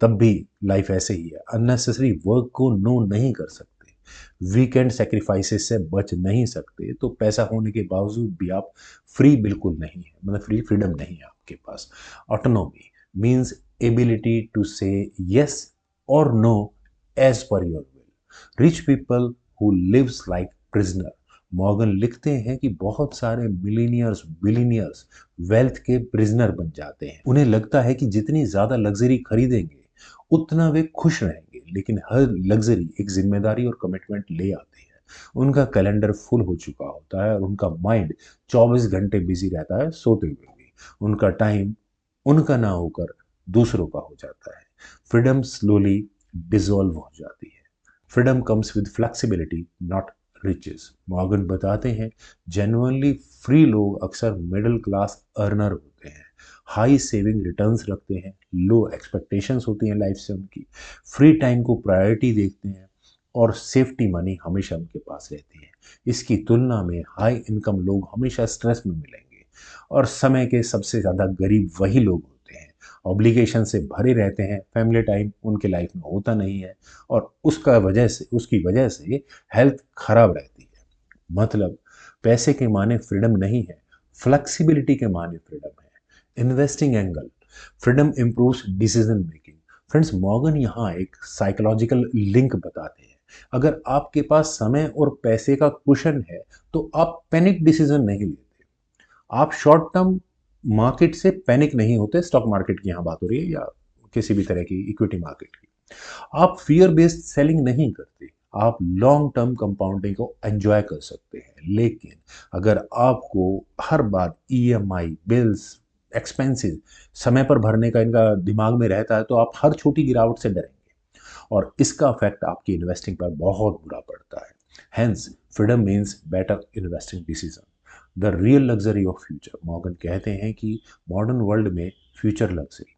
Speaker 1: तब भी लाइफ ऐसे ही है। अननेसेसरी वर्क को नो नहीं कर सकते, वीकेंड सेक्रीफाइसेस से बच नहीं सकते, तो पैसा होने के बावजूद भी आप फ्री बिल्कुल नहीं है, मतलब फ्रीडम नहीं है आपके पास। Autonomy means ability to say yes और no as per your will. Rich people who lives like prisoner. Morgan लिखते हैं कि बहुत सारे मिलीनियर्स बिलीनियर्स वेल्थ के प्रिजनर बन जाते हैं। उन्हें लगता है कि जितनी ज़्यादा लग्जरी खरीदेंगे उतना वे खुश रहेंगे, लेकिन हर लग्जरी एक जिम्मेदारी और कमिटमेंट ले आती है। उनका कैलेंडर फुल हो चुका होता है और उनका माइंड 24 घंटे बिजी रहता है, सोते हुए भी। उनका टाइम उनका ना होकर दूसरों का हो जाता है। फ्रीडम स्लोली डिसॉल्व हो जाती है। Freedom comes with flexibility, not riches. Morgan बताते हैं, जेन्युइनली फ्री लोग अक्सर मिडिल क्लास अर्नर होते हैं, हाई सेविंग रिटर्न्स रखते हैं, लो एक्सपेक्टेशंस होती हैं लाइफ से उनकी, फ्री टाइम को प्रायोरिटी देखते हैं और सेफ्टी मनी हमेशा उनके पास रहती है। इसकी तुलना में हाई इनकम लोग हमेशा स्ट्रेस में मिलेंगे और समय के सबसे ज़्यादा गरीब वही लोग होते हैं, ऑब्लिगेशन से भरे रहते हैं, फैमिली टाइम उनके लाइफ में होता नहीं है और उसकी वजह से हेल्थ खराब रहती है। मतलब पैसे के माने फ्रीडम नहीं है, फ्लेक्सिबिलिटी के माने फ्रीडम है। Investing angle, freedom improves decision making. Friends, Morgan यहाँ एक साइकोलॉजिकल लिंक बताते हैं। अगर आपके पास समय और पैसे का कुशन है तो आप पैनिक डिसीजन नहीं लेते, आप शॉर्ट टर्म मार्केट से पैनिक नहीं होते। स्टॉक मार्केट की यहाँ बात हो रही है या किसी भी तरह की इक्विटी मार्केट की। आप फियर बेस्ड सेलिंग नहीं करते, आप लॉन्ग टर्म कंपाउंडिंग को एंजॉय कर सकते हैं। लेकिन अगर आपको हर बार ईएमआई, बिल्स, एक्सपेंसेस समय पर भरने का इनका दिमाग में रहता है तो आप हर छोटी गिरावट से डरेंगे और इसका इफेक्ट आपकी इन्वेस्टिंग पर बहुत बुरा पड़ता है। Hence freedom means better investing decision, the real luxury of future. Morgan कहते हैं कि मॉडर्न वर्ल्ड में future luxury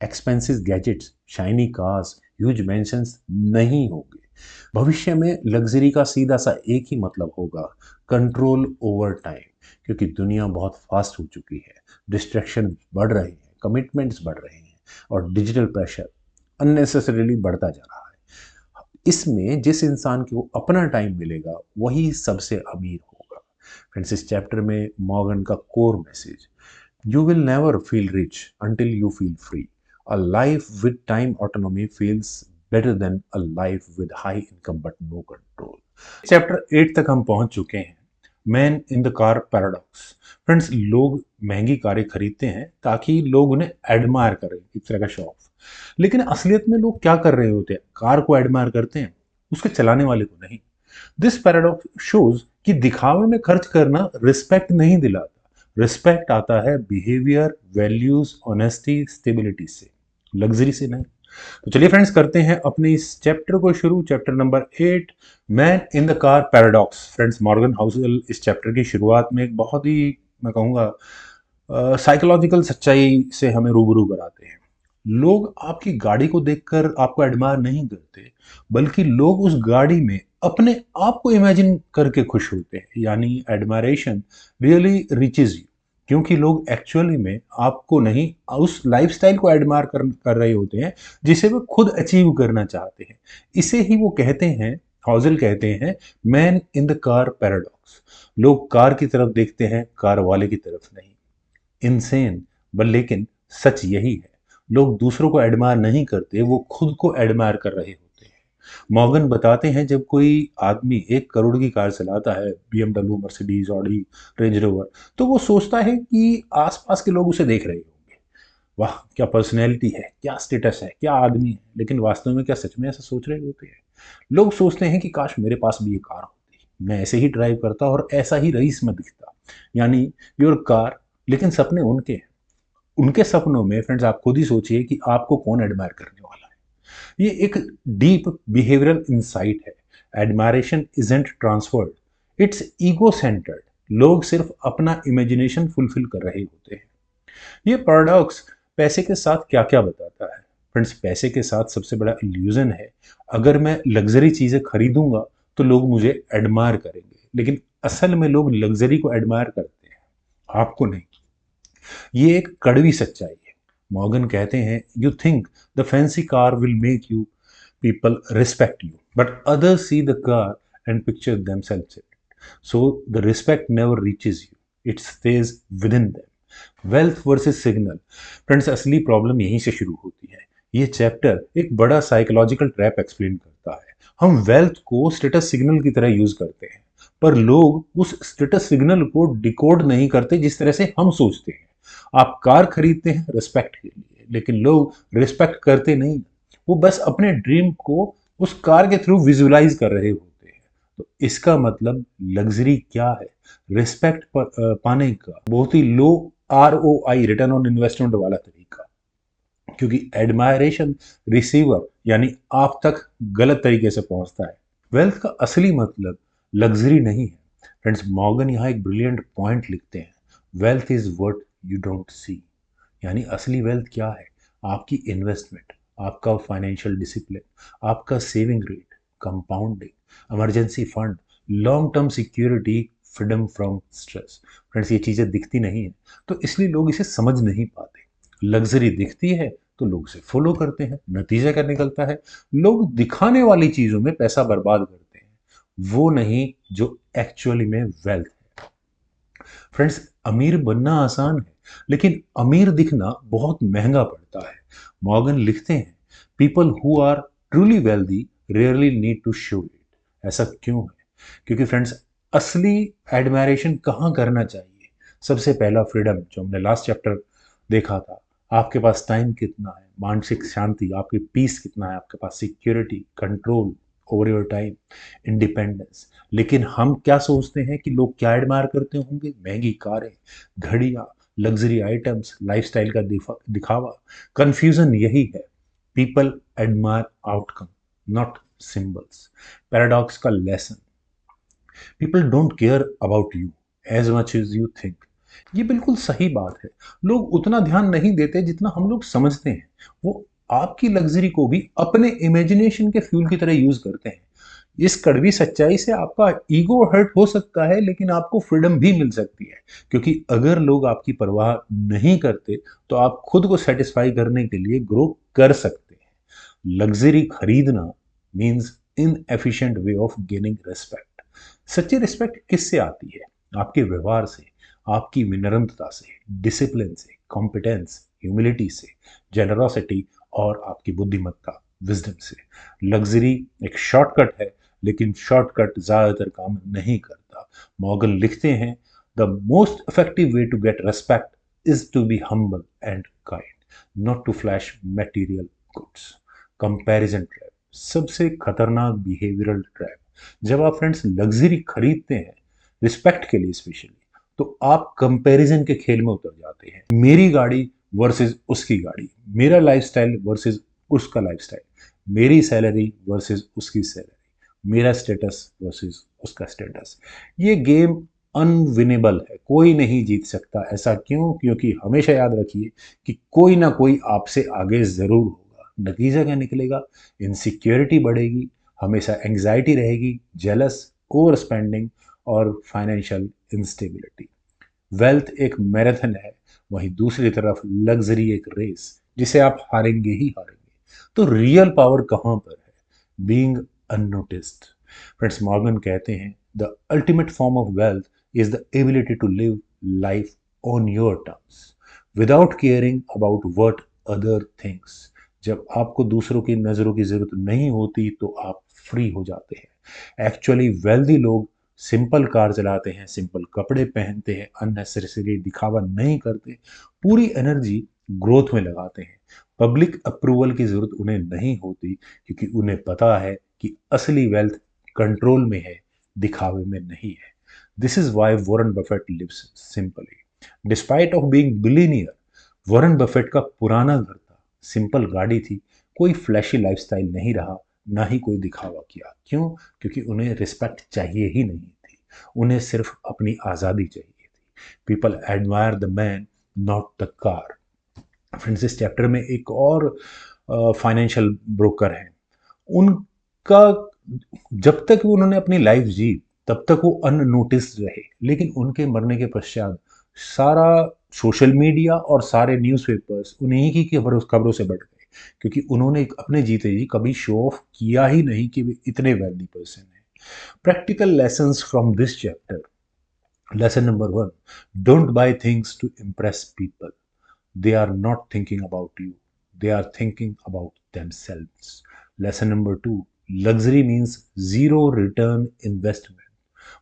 Speaker 1: expensive gadgets, shiny cars, huge mansions नहीं होंगे। भविष्य में लग्जरी का सीधा सा एक ही मतलब होगा, कंट्रोल ओवर टाइम। क्योंकि दुनिया बहुत फास्ट हो चुकी है, डिस्ट्रैक्शन बढ़ रहे हैं, कमिटमेंट्स बढ़ रहे हैं और डिजिटल प्रेशर अननेसेसरीली बढ़ता जा रहा है। इसमें जिस इंसान को अपना टाइम मिलेगा वही सबसे अमीर होगा। फ्रेंड्स, इस चैप्टर में मॉर्गन का core message, you will never feel rich until you feel free। A life with time autonomy feels better than a life with high income but no control। Chapter 8 तक हम पहुंच चुके हैं। Man in the car paradox. Friends, लोग महंगी कारें खरीदते हैं ताकि लोग उन्हें एडमायर करें, एक तरह का शो ऑफ। लेकिन असलियत में लोग क्या कर रहे होते हैं? कार को एडमायर करते हैं, उसके चलाने वाले को नहीं। दिस पैराडॉक्स शोज कि दिखावे में खर्च करना रिस्पेक्ट नहीं दिलाता। रिस्पेक्ट आता है बिहेवियर, वैल्यूज, ऑनेस्टी, स्टेबिलिटी से, लग्जरी से नहीं। तो चलिए फ्रेंड्स, करते हैं अपने इस चैप्टर को शुरू। Chapter number 8, man in the car paradox. Friends, Morgan Housel इस चैप्टर की शुरुआत में एक बहुत ही, मैं कहूँगा, साइकोलॉजिकल सच्चाई से हमें रूबरू कराते हैं। लोग आपकी गाड़ी को देखकर आपको एडमायर नहीं करते, बल्कि लोग उस गाड़ी में अपने आप को इमेजिन करके खुश होते हैं। यानी एडमायरेशन रियली रीचेज यू, क्योंकि लोग एक्चुअली में आपको नहीं, उस लाइफस्टाइल को एडमायर कर रहे होते हैं जिसे वो खुद अचीव करना चाहते हैं। इसे ही वो कहते हैं, हॉजल कहते हैं, man in the car paradox. लोग कार की तरफ देखते हैं, कार वाले की तरफ नहीं। इनसेन, बट लेकिन सच यही है, लोग दूसरों को एडमायर नहीं करते, वो खुद को एडमायर कर रहे होते हैं। मॉर्गन बताते हैं, जब कोई आदमी 1 करोड़ की कार चलाता है, BMW, Mercedes, Audi, range rover, तो वो सोचता है कि आसपास के लोग उसे देख रहे होंगे। वाह, क्या पर्सनैलिटी है, क्या स्टेटस है, क्या आदमी है। लेकिन वास्तव में क्या सच में ऐसा सोच रहे होते हैं? लोग सोचते हैं कि काश मेरे पास भी ये कार होती, मैं ऐसे ही ड्राइव करता और ऐसा ही रईस में दिखता। यानी योर कार, लेकिन सपने उनके हैं। उनके सपनों में फ्रेंड्स, आप खुद ही सोचिए कि आपको कौन एडमायर करने वाला है। ये एक डीप बिहेवियरल इंसाइट है। Admiration isn't transferred, it's ego centred. लोग सिर्फ अपना इमेजिनेशन फुलफिल कर रहे होते हैं। ये पैराडॉक्स पैसे के साथ क्या क्या बताता है? फ्रेंड्स, पैसे के साथ सबसे बड़ा इल्यूजन है, अगर मैं लग्जरी चीज़ें खरीदूंगा तो लोग मुझे एडमायर करेंगे। लेकिन असल में लोग लग्जरी को एडमायर करते हैं, आपको नहीं। ये एक कड़वी सच्चाई है। मॉर्गन कहते हैं, you think the fancy car will make you people respect you, but others see the car and picture themselves it, so the respect never reaches you, it stage with in them. Wealth versus signal. Friends, असली problem यहीं से शुरू होती है। ये chapter एक बड़ा psychological trap explain करता है। हम वेल्थ को स्टेटस सिग्नल की तरह यूज करते हैं, पर लोग उस स्टेटस सिग्नल को डिकोड नहीं करते जिस तरह से हम सोचते हैं। आप कार खरीदते हैं रिस्पेक्ट के लिए, लेकिन लोग रिस्पेक्ट करते नहीं, वो बस अपने ड्रीम को उस कार के थ्रू विजुअलाइज कर रहे होते हैं। तो इसका मतलब लग्जरी क्या है? रिस्पेक्ट पाने का बहुत ही लो ROI, रिटर्न ऑन इन्वेस्टमेंट वाला तरीका। क्योंकि एडमायरेशन रिसीवर यानी आप तक गलत तरीके से पहुंचता है। वेल्थ का असली मतलब लग्जरी नहीं है। फ्रेंड्स, मॉर्गन यहाँ एक ब्रिलियंट पॉइंट लिखते हैं, wealth is what you don't सी। यानी असली वेल्थ क्या है? आपकी इन्वेस्टमेंट, आपका फाइनेंशियल डिसिप्लिन, आपका saving rate, compounding, emergency fund, long term security, freedom from stress. Friends, ये चीज़ें दिखती नहीं है, तो इसलिए लोग इसे समझ नहीं पाते। लग्जरी दिखती है तो लोग इसे फॉलो करते हैं। नतीजा क्या निकलता है? लोग दिखाने वाली चीज़ों में पैसा बर्बाद करते हैं, वो नहीं जो एक्चुअली में वेल्थ है। फ्रेंड्स, अमीर बनना आसान है, लेकिन अमीर दिखना बहुत महंगा पड़ता है। मॉर्गन लिखते हैं, people who are truly wealthy rarely need to show it. ऐसा क्यों है? क्योंकि फ्रेंड्स, असली एडमायरेशन कहाँ करना चाहिए? सबसे पहला फ्रीडम, जो हमने लास्ट चैप्टर देखा था। आपके पास टाइम कितना है, मानसिक शांति, आपकी पीस कितना है, आपके पास security, control over your time, independence. लेकिन हम क्या सोचते हैं कि लोग क्या एडमायर करते होंगे? महंगी कारें, घड़ियां, लग्जरी आइटम्स, लाइफस्टाइल का दिखावा। कंफ्यूजन यही है, people admire outcome, not symbols. Paradox का lesson, people don't care about you as much as you think. ये बिल्कुल सही बात है। लोग उतना ध्यान नहीं देते जितना हम लोग समझते हैं। वो आपकी लग्जरी को भी अपने इमेजिनेशन के फ्यूल की तरह यूज करते हैं। इस कड़वी सच्चाई से आपका ईगो हर्ट हो सकता है, लेकिन आपको फ्रीडम भी मिल सकती है। क्योंकि अगर लोग आपकी परवाह नहीं करते तो आप खुद को सेटिस्फाई करने के लिए ग्रो कर सकते हैं। लग्जरी खरीदना means inefficient way of gaining respect. सच्ची रिस्पेक्ट किससे आती है? आपके व्यवहार से, आपकी विनम्रता से, डिसिप्लिन से, कॉम्पिटेंस, ह्यूमिलिटी से, जेनरोसिटी और आपकी बुद्धिमत्ता, विजडम से। लग्जरी एक शॉर्टकट है, लेकिन शॉर्टकट ज़्यादातर काम नहीं करता। मॉर्गन लिखते हैं, the most effective way to get respect is to be humble and kind, not to flash material goods. Comparison trap, सबसे खतरनाक बिहेवियरल ट्रैप। जब आप फ्रेंड्स लग्जरी खरीदते हैं, रिस्पेक्ट के लिए स्पेशली, तो आप कंपैरिजन के खेल में उतर जाते हैं। मेरी गाड़ी वर्सेस उसकी गाड़ी, मेरा लाइफस्टाइल वर्सेस उसका लाइफस्टाइल, मेरी सैलरी वर्सेस उसकी सैलरी, मेरा स्टेटस वर्सेस उसका स्टेटस। ये गेम अनविनेबल है, कोई नहीं जीत सकता। ऐसा क्यों? क्योंकि हमेशा याद रखिए कि कोई ना कोई आपसे आगे जरूर होगा। नतीजा क्या निकलेगा? इनसिक्योरिटी बढ़ेगी, हमेशा एंग्जाइटी रहेगी, जेलस, ओवर स्पेंडिंग और फाइनेंशियल इंस्टेबिलिटी। वेल्थ एक मैराथन है, वहीं दूसरी तरफ लग्जरी एक रेस जिसे आप हारेंगे ही हारेंगे। तो रियल पावर कहां पर है? Being unnoticed. फ्रेंड्स, मॉर्गन कहते हैं, the ultimate form of wealth is the ability to live life on your terms without caring about what other things. जब आपको दूसरों की नजरों की जरूरत नहीं होती तो आप फ्री हो जाते हैं। एक्चुअली वेल्दी लोग सिंपल कार चलाते हैं, सिंपल कपड़े पहनते हैं, अननेसेसरी दिखावा नहीं करते, पूरी एनर्जी ग्रोथ में लगाते हैं। पब्लिक अप्रूवल की जरूरत उन्हें नहीं होती, क्योंकि उन्हें पता है कि असली वेल्थ कंट्रोल में है, दिखावे में नहीं है। This is why Warren Buffett lives simply despite of being billionaire. Warren Buffett का पुराना घर था, सिंपल गाड़ी थी, कोई फ्लैशी लाइफस्टाइल नहीं रहा, ना ही कोई दिखावा किया। क्यों? क्योंकि उन्हें रिस्पेक्ट चाहिए ही नहीं थी, उन्हें सिर्फ अपनी आज़ादी चाहिए थी। People admire the man, not the car. Friends, इस चैप्टर में एक और फाइनेंशियल ब्रोकर हैं। उनका, जब तक उन्होंने अपनी लाइफ जी तब तक वो अननोटिस्ड रहे, लेकिन उनके मरने के पश्चात सारा सोशल मीडिया और सारे न्यूज़पेपर्स उन्हीं की खबरों से बढ़ गए, क्योंकि उन्होंने अपने जीते जी कभी शो ऑफ किया ही नहीं कि वे इतने वेल्दी पर्सन हैं। Practical lessons from this chapter. Lesson number 1, don't buy things to impress people, they are not thinking about you, they are thinking about themselves. Lesson number 2, luxury means zero return investment,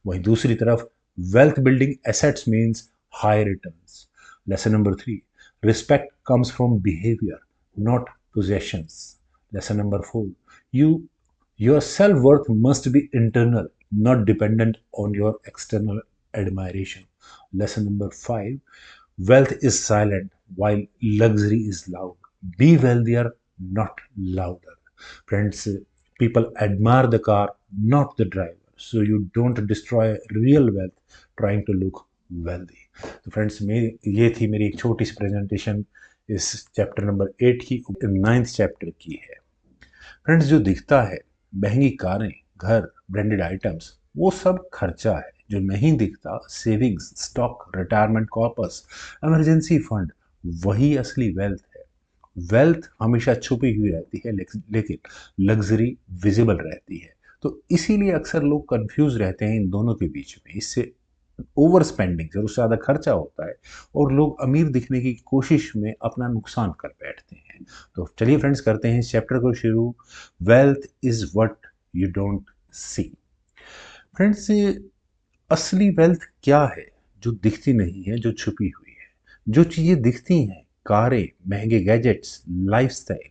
Speaker 1: वहीं दूसरी तरफ wealth building assets means high returns. Lesson number 3, respect comes from behavior, not possessions. Lesson number 4, you your self-worth must be internal, not dependent on your external admiration. Lesson number 5, wealth is silent while luxury is loud. Be wealthier, not louder. Friends, people admire the car, not the driver. So you don't destroy real wealth trying to look wealthy. तो friends, ये थी मेरी एक छोटी सी presentation इस chapter number 8 की, 9th chapter की है। फ्रेंड्स, जो दिखता है, महंगी कारें, घर, ब्रांडेड आइटम्स, वो सब खर्चा है। जो नहीं दिखता, savings, stock, retirement corpus, emergency fund, वही असली वेल्थ है। वेल्थ हमेशा छुपी हुई रहती है, लेकिन लग्जरी विजिबल रहती है। तो इसीलिए अक्सर लोग कंफ्यूज रहते हैं इन दोनों के बीच में। इससे ओवर स्पेंडिंग, जरूर से ज़्यादा खर्चा होता है, और लोग अमीर दिखने की कोशिश में अपना नुकसान कर बैठते हैं। तो चलिए फ्रेंड्स, करते हैं इस चैप्टर को शुरू। Wealth is what you don't C. Friends, असली वेल्थ क्या है? जो दिखती नहीं है, जो छुपी हुई है। जो चीजें दिखती हैं, कारें, महंगे गैजेट्स, लाइफस्टाइल,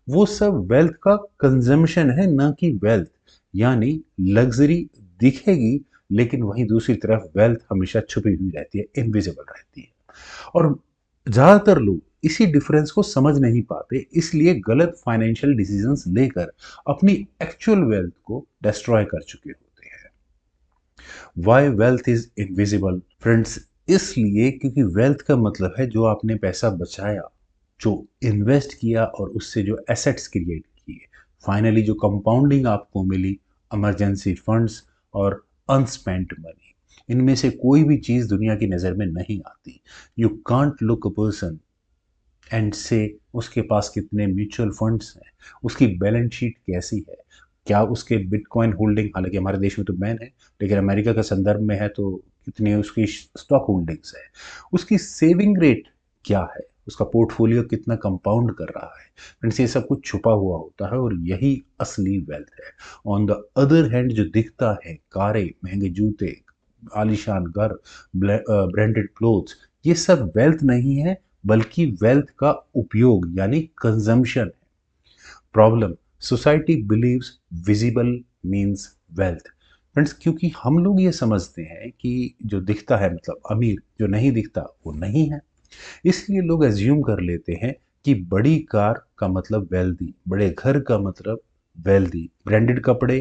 Speaker 1: वो सब वेल्थ का कंजम्पशन है, ना कि वेल्थ। यानी लग्जरी दिखेगी, लेकिन वहीं दूसरी तरफ वेल्थ हमेशा छुपी हुई रहती है, इनविजिबल रहती है। और ज्यादातर लोग इसी डिफरेंस को समझ नहीं पाते, इसलिए गलत फाइनेंशियल डिसीजंस लेकर अपनी एक्चुअल वेल्थ को डिस्ट्रॉय कर चुके होते हैं। Why wealth is invisible? Friends, इसलिए क्योंकि वेल्थ का मतलब है जो आपने पैसा बचाया, जो इन्वेस्ट किया और उससे जो एसेट्स क्रिएट किए, फाइनली जो कंपाउंडिंग आपको मिली, इमरजेंसी फंड्स और अनस्पेंट मनी। इनमें से कोई भी चीज़ दुनिया की नज़र में नहीं आती। You can't look a person and से उसके पास कितने म्यूचुअल फंड्स हैं, उसकी बैलेंस शीट कैसी है, क्या उसके बिटकॉइन होल्डिंग, हालांकि हमारे देश में तो बैन है, लेकिन अमेरिका का संदर्भ में है, तो कितनी उसकी स्टॉक होल्डिंग्स है, उसकी सेविंग रेट क्या है, उसका पोर्टफोलियो कितना कंपाउंड कर रहा है। फ्रेंड्स ये सब कुछ छुपा हुआ होता है और यही असली वेल्थ है। ऑन द अदर हैंड जो दिखता है, कारें, महंगे जूते, आलीशान घर, ब्रांडेड क्लोथ्स, ये सब वेल्थ नहीं है, बल्कि वेल्थ का उपयोग यानी consumption. Problem, society believes visible means wealth. Friends क्योंकि हम लोग ये समझते हैं कि जो दिखता है मतलब अमीर, जो नहीं दिखता वो नहीं है। इसलिए लोग एज्यूम कर लेते हैं कि बड़ी कार का मतलब वेल्दी, बड़े घर का मतलब वेल्दी, ब्रांडेड कपड़े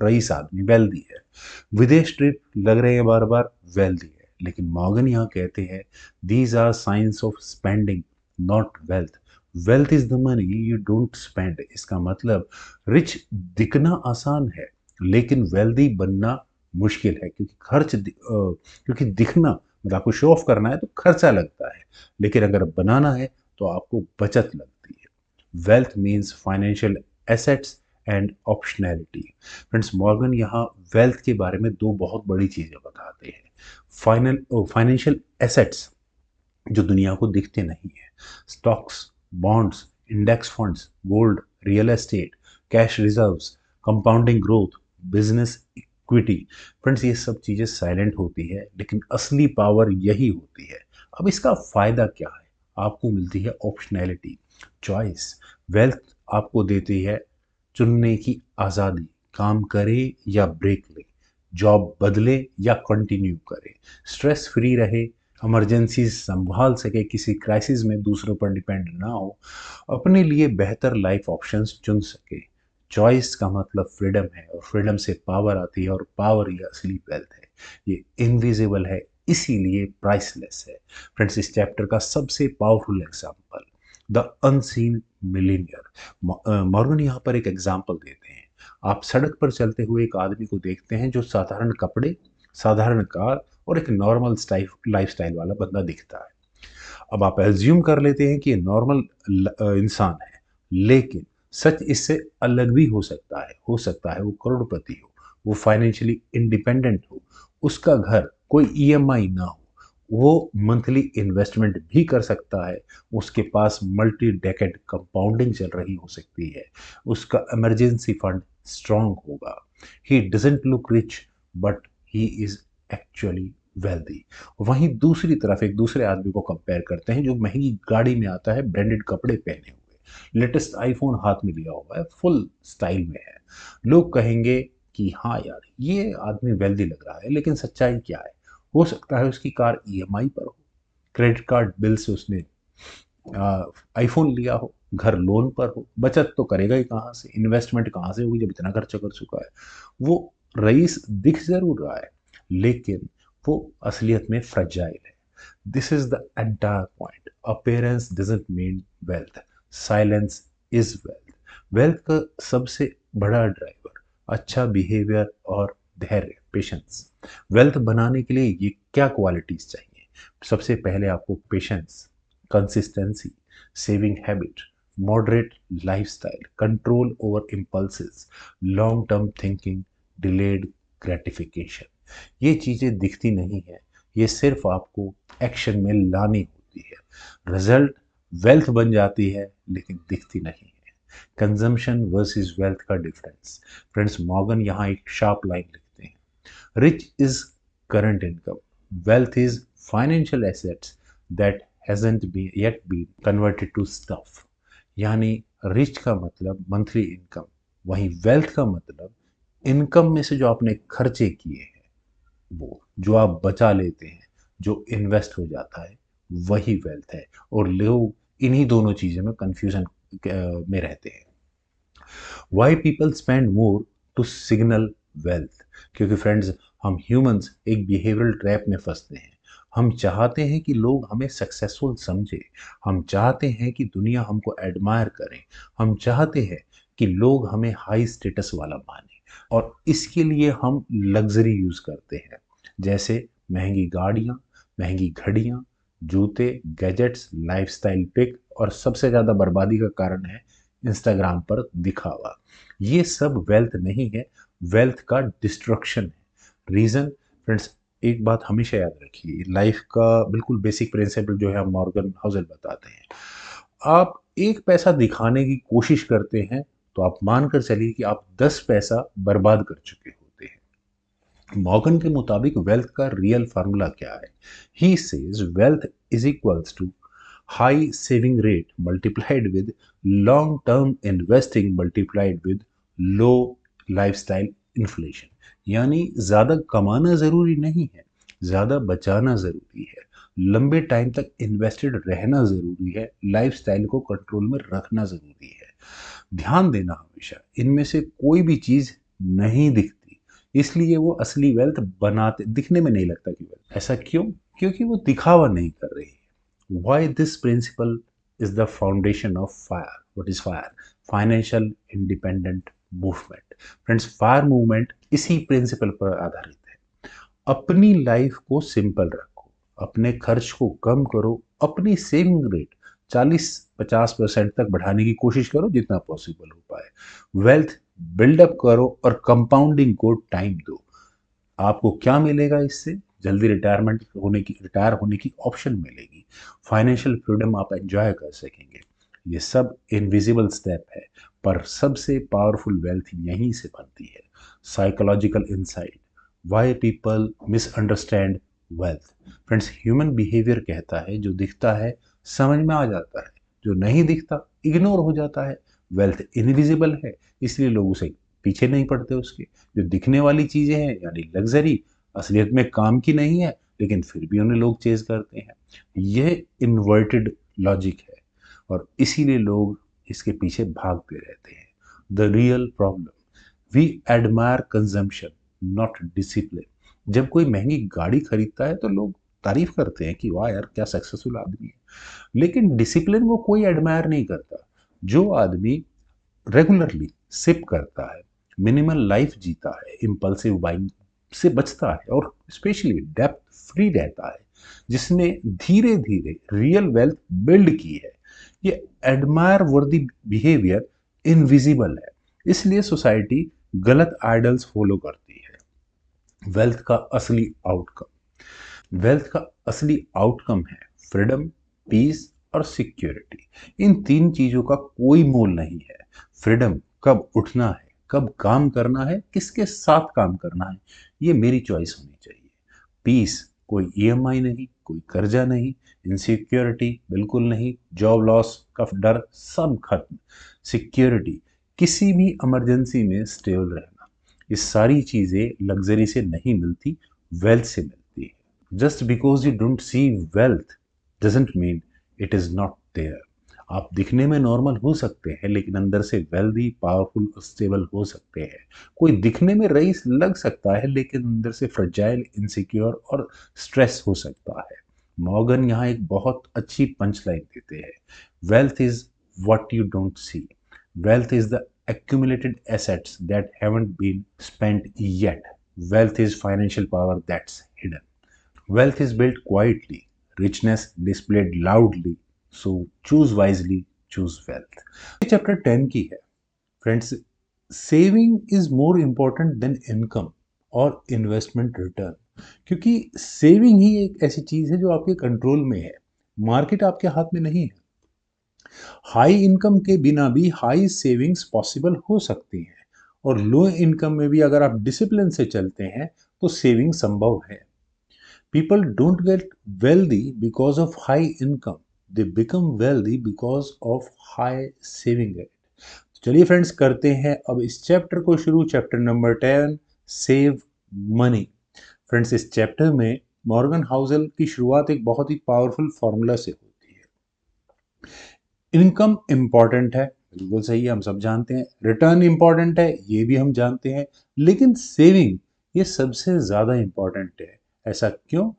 Speaker 1: रईस आदमी वेल्दी है, विदेश ट्रिप लग रहे हैं बार बार वेल्दी है। लेकिन मॉर्गन यहाँ कहते हैं these are science of spending not wealth. Wealth is the money you don't spend. इसका मतलब रिच दिखना आसान है, लेकिन वेल्दी बनना मुश्किल है, क्योंकि क्योंकि दिखना मतलब आपको शो ऑफ करना है तो खर्चा लगता है, लेकिन अगर बनाना है तो आपको बचत लगती है। Wealth means financial assets and optionality. Friends Morgan यहाँ वेल्थ के बारे में दो बहुत बड़ी चीज़ें बताते हैं। फाइनेंशियल एसेट्स जो दुनिया को दिखते नहीं है, stocks, bonds, index funds, gold, real estate, cash reserves, compounding growth, business equity. Friends ये सब चीज़ें साइलेंट होती है, लेकिन असली पावर यही होती है। अब इसका फायदा क्या है? आपको मिलती है ऑप्शनैलिटी, चॉइस। वेल्थ आपको देती है चुनने की आज़ादी, काम करे या ब्रेक ले, जॉब बदले या कंटिन्यू करे, स्ट्रेस फ्री रहे, इमरजेंसी संभाल सके, किसी क्राइसिस में दूसरों पर डिपेंड ना हो, अपने लिए बेहतर लाइफ ऑप्शंस चुन सके। चॉइस का मतलब फ्रीडम है, और फ्रीडम से पावर आती है, और पावर ही असली वेल्थ है। ये इनविजिबल है, इसीलिए प्राइसलेस है। फ्रेंड्स इस चैप्टर का सबसे powerful example the unseen millionaire. Morgan यहाँ पर एक एग्जाम्पल देते हैं। आप सड़क पर चलते हुए एक आदमी को देखते हैं जो साधारण कपड़े, साधारण कार और एक नॉर्मल लाइफस्टाइल वाला बंदा दिखता है। अब आप एज्यूम कर लेते हैं कि ये नॉर्मल इंसान है, लेकिन सच इससे अलग भी हो सकता है वो करोड़पति हो, वो फाइनेंशियली इंडिपेंडेंट हो, उसका घर कोई ईएमआई ना हो, वो मंथली इन्वेस्टमेंट भी कर सकता है, उसके पास मल्टी डेकेड कंपाउंडिंग चल रही हो सकती है, उसका इमरजेंसी फंड स्ट्रांग होगा। He doesn't look rich, but he is actually wealthy. वहीं दूसरी तरफ एक दूसरे आदमी को कंपेयर करते हैं जो महंगी गाड़ी में आता है, ब्रांडेड कपड़े पहने हुए, लेटेस्ट आईफोन हाथ में लिया हुआ है, फुल स्टाइल में है। लोग कहेंगे कि हाँ यार ये आदमी वेल्दी लग रहा है, लेकिन सच्चाई क्या है? हो सकता है उसकी कार ईएमआई पर हो, क्रेडिट कार्ड बिल से उसने आईफोन लिया हो, घर लोन पर हो, बचत तो करेगा ही कहाँ से, इन्वेस्टमेंट कहाँ से होगी जब इतना खर्चा कर चुका है। वो रईस दिख जरूर रहा है, लेकिन वो असलियत में फ्रजाइल है। This is the entire point. Appearance doesn't mean wealth, silence is wealth. Wealth का सबसे बड़ा ड्राइवर अच्छा बिहेवियर और धैर्य, पेशेंस। वेल्थ बनाने के लिए ये क्या क्वालिटीज चाहिए? सबसे पहले आपको patience, consistency, saving habit, moderate lifestyle, control over impulses, long term thinking, delayed gratification. ये चीज़ें दिखती नहीं है, ये सिर्फ आपको एक्शन में लानी होती है। रिजल्ट वेल्थ बन जाती है, लेकिन दिखती नहीं है। कंजम्पशन वर्सेस वेल्थ का डिफरेंस। फ्रेंड्स मॉर्गन यहाँ एक शार्प लाइन लिखते हैं, rich is current income, wealth is financial assets that hasn't been yet been converted to stuff। यानी रिच का मतलब मंथली इनकम, वहीं वेल्थ का मतलब इनकम में से जो आपने खर्चे किए हैं, वो जो आप बचा लेते हैं, जो इन्वेस्ट हो जाता है, वही वेल्थ है। और लोग इन्हीं दोनों चीज़ों में कंफ्यूजन में रहते हैं। Why people spend more to signal wealth? क्योंकि फ्रेंड्स हम ह्यूमंस एक बिहेवियरल ट्रैप में फंसते हैं। हम चाहते हैं कि लोग हमें सक्सेसफुल समझे, हम चाहते हैं कि दुनिया हमको एडमायर करे, हम चाहते हैं कि लोग हमें हाई स्टेटस वाला माने, और इसके लिए हम लग्जरी यूज़ करते हैं, जैसे महंगी गाड़ियाँ, महंगी घड़ियाँ, जूते, गैजेट्स, लाइफस्टाइल पिक, और सबसे ज़्यादा बर्बादी का कारण है इंस्टाग्राम पर दिखावा। ये सब वेल्थ नहीं है, वेल्थ का डिस्ट्रक्शन है। रीज़न फ्रेंड्स एक बात हमेशा याद रखिए, लाइफ का बिल्कुल बेसिक प्रिंसिपल जो है हम मॉर्गन हाउसल बताते हैं। आप एक पैसा दिखाने की कोशिश करते हैं तो आप मानकर चलिए कि आप 10 पैसा बर्बाद कर चुके होते हैं। मॉर्गन के मुताबिक वेल्थ का रियल फार्मूला क्या है? He says wealth is equals to high saving rate multiplied with long term investing multiplied with low lifestyle inflation. यानी ज़्यादा कमाना ज़रूरी नहीं है, ज़्यादा बचाना ज़रूरी है, लंबे टाइम तक इन्वेस्टेड रहना ज़रूरी है, लाइफस्टाइल को कंट्रोल में रखना ज़रूरी है। ध्यान देना हमेशा, इनमें से कोई भी चीज़ नहीं दिखती, इसलिए वो असली वेल्थ बनाते दिखने में नहीं लगता कि वेल्थ। ऐसा क्यों? क्योंकि वो दिखावा नहीं कर रही है। Why this principle is the foundation of fire. What is fire? Financial independent movement. Friends, fire movement इसी प्रिंसिपल पर आधारित है। अपनी लाइफ को सिंपल रखो, अपने खर्च को कम करो, अपनी सेविंग रेट 40-50% तक बढ़ाने की कोशिश करो जितना पॉसिबल हो पाए। वेल्थ बिल्डअप करो और कंपाउंडिंग को टाइम दो। आपको क्या मिलेगा इससे? जल्दी रिटायर होने की ऑप्शन मिलेगी, फाइनेंशियल फ्रीडम आप एंजॉय कर सकेंगे। ये सब इनविजिबल स्टेप है, पर सबसे पावरफुल वेल्थ यहीं से बनती है। Psychological insight, why people misunderstand wealth. Friends, human behaviour कहता है जो दिखता है समझ में आ जाता है, जो नहीं दिखता इग्नोर हो जाता है। वेल्थ इनविजिबल है, इसलिए लोग उसे पीछे नहीं पड़ते उसके। जो दिखने वाली चीजें हैं यानी लग्जरी, असलियत में काम की नहीं है, लेकिन फिर भी उन्हें लोग चेज करते हैं। यह इन्वर्टेड लॉजिक है और इसीलिए लोग इसके पीछे भागते रहते हैं। The real problem, we admire consumption not discipline. जब कोई महंगी गाड़ी खरीदता है तो लोग तारीफ करते हैं कि वाह यार क्या सक्सेसफुल आदमी है, लेकिन डिसिप्लिन को कोई एडमायर नहीं करता। जो आदमी रेगुलरली सिप करता है, मिनिमल लाइफ जीता है, इम्पल्सिव बाइंग से बचता है और स्पेशली डेप्थ फ्री रहता है, जिसने धीरे धीरे रियल वेल्थ बिल्ड की है, ये एडमायर वर्दी बिहेवियर इनविजिबल है। इसलिए सोसाइटी गलत आइडल्स फॉलो करती है। वेल्थ का असली आउटकम, वेल्थ का असली आउटकम है फ्रीडम, पीस और सिक्योरिटी। इन तीन चीजों का कोई मोल नहीं है। फ्रीडम, कब उठना है, कब काम करना है, किसके साथ काम करना है, ये मेरी चॉइस होनी चाहिए। पीस, कोई ईएमआई नहीं, कोई कर्जा नहीं। इनसिक्योरिटी, बिल्कुल नहीं, जॉब लॉस का डर, सब खत्म। सिक्योरिटी, किसी भी इमरजेंसी में स्टेबल रहना। ये सारी चीजें लग्जरी से नहीं मिलती, वेल्थ से मिलती है। Just because you don't see wealth doesn't mean it is not there. आप दिखने में नॉर्मल हो सकते हैं लेकिन अंदर से वेल्दी, पावरफुल और स्टेबल हो सकते हैं। कोई दिखने में रईस लग सकता है लेकिन अंदर से फ्रजाइल, इनसिक्योर और स्ट्रेस हो सकता है। मॉर्गन यहाँ एक बहुत अच्छी पंच लाइन देते हैं। Wealth is what you don't see. Wealth is the accumulated assets that haven't been spent yet. Wealth is financial power that's hidden. Wealth is built quietly, richness displayed loudly. So choose wisely, choose wealth. ये chapter 10 की है। Friends, saving is more important then income और investment return. क्योंकि saving ही एक ऐसी चीज है जो आपके कंट्रोल में है, मार्केट आपके हाथ में नहीं है। हाई इनकम के बिना भी हाई सेविंग्स पॉसिबल हो सकती हैं और लो इनकम में भी अगर आप डिसिप्लिन से चलते हैं तो सेविंग संभव है। People don't get wealthy because of high income. They become wealthy because of high saving rate. चलिए फ्रेंड्स, करते हैं अब इस चैप्टर को शुरू। Chapter number 10, save money. Friends, इस चैप्टर में मॉर्गन हाउसल की शुरुआत एक बहुत ही पावरफुल फॉर्मूला से होती है। इनकम इंपॉर्टेंट है, बिल्कुल सही है, हम सब जानते हैं। रिटर्न इंपॉर्टेंट है, ये भी हम जानते हैं। लेकिन सेविंग, ये सबसे ज्यादा इंपॉर्टेंट है। ऐसा क्यों?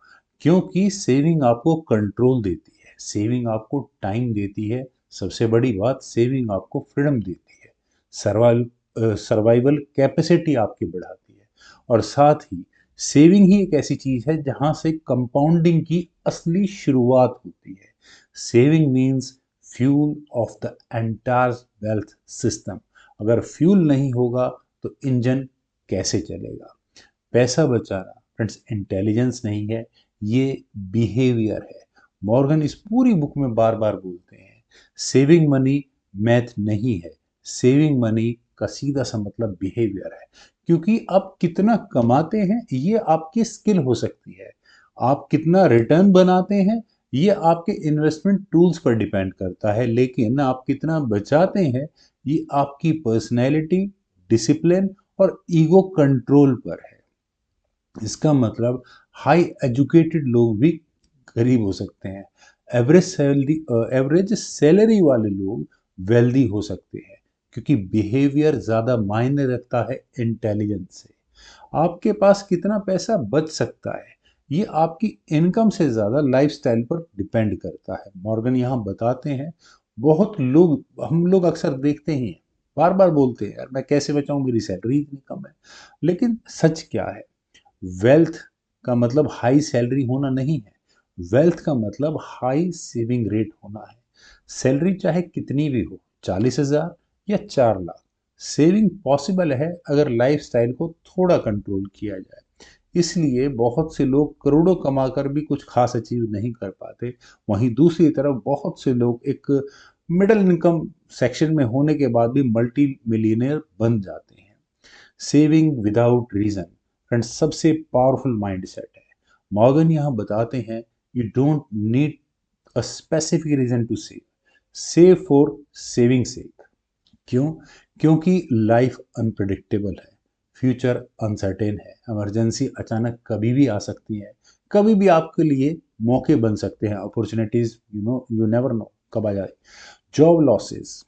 Speaker 1: क्योंकि सेविंग आपको कंट्रोल देती है, सेविंग आपको टाइम देती है, सबसे बड़ी बात सेविंग आपको फ्रीडम देती है, सर्वाइवल कैपेसिटी आपकी बढ़ाती है, और साथ ही सेविंग ही एक ऐसी चीज है जहां से कंपाउंडिंग की असली शुरुआत होती है। Saving means fuel of the entire wealth system. अगर फ्यूल नहीं होगा तो इंजन कैसे चलेगा? पैसा बचाना, फ्रेंड्स, इंटेलिजेंस नहीं है, ये बिहेवियर है। मॉर्गन इस पूरी बुक में बार बार बोलते हैं, सेविंग मनी मैथ नहीं है, सेविंग मनी का सीधा सा मतलब बिहेवियर है। क्योंकि आप कितना कमाते हैं ये आपकी स्किल हो सकती है, आप कितना रिटर्न बनाते हैं ये आपके इन्वेस्टमेंट टूल्स पर डिपेंड करता है, लेकिन आप कितना बचाते हैं ये आपकी पर्सनैलिटी, डिसिप्लिन और ईगो कंट्रोल पर है। इसका मतलब हाई एजुकेटेड लोग भी गरीब हो सकते हैं, एवरेज सैलरी वाले लोग वेल्दी हो सकते हैं, क्योंकि बिहेवियर ज़्यादा मायने रखता है इंटेलिजेंस से। आपके पास कितना पैसा बच सकता है ये आपकी इनकम से ज़्यादा लाइफस्टाइल पर डिपेंड करता है। मॉर्गन यहाँ बताते हैं, बहुत लोग, हम लोग अक्सर देखते ही हैं, बार बार बोलते हैं यार मैं कैसे बचाऊं, मेरी सैलरी इतनी कम है। लेकिन सच क्या है? वेल्थ का मतलब हाई सैलरी होना नहीं है, वेल्थ का मतलब हाई सेविंग रेट होना है। सैलरी चाहे कितनी भी हो, 40,000 या 4 लाख, सेविंग पॉसिबल है अगर लाइफस्टाइल को थोड़ा कंट्रोल किया जाए। इसलिए बहुत से लोग करोड़ों कमाकर भी कुछ खास अचीव नहीं कर पाते। वहीं दूसरी तरफ बहुत से लोग एक मिडिल इनकम सेक्शन में होने के बाद भी मल्टी मिलियनियर बन जाते हैं। सेविंग विदाउट रीजन, फ्रेंड्स, सबसे पावरफुल माइंडसेट है। मॉर्गन यहाँ बताते हैं, you don't need a specific reason to save, save for saving sake. क्यों? क्योंकि लाइफ अनप्रडिक्टेबल है, फ्यूचर अनसर्टेन है, इमरजेंसी अचानक कभी भी आ सकती है, कभी भी आपके लिए मौके बन सकते हैं, अपॉर्चुनिटीज यू नेवर नो कब आ जाए। Job losses,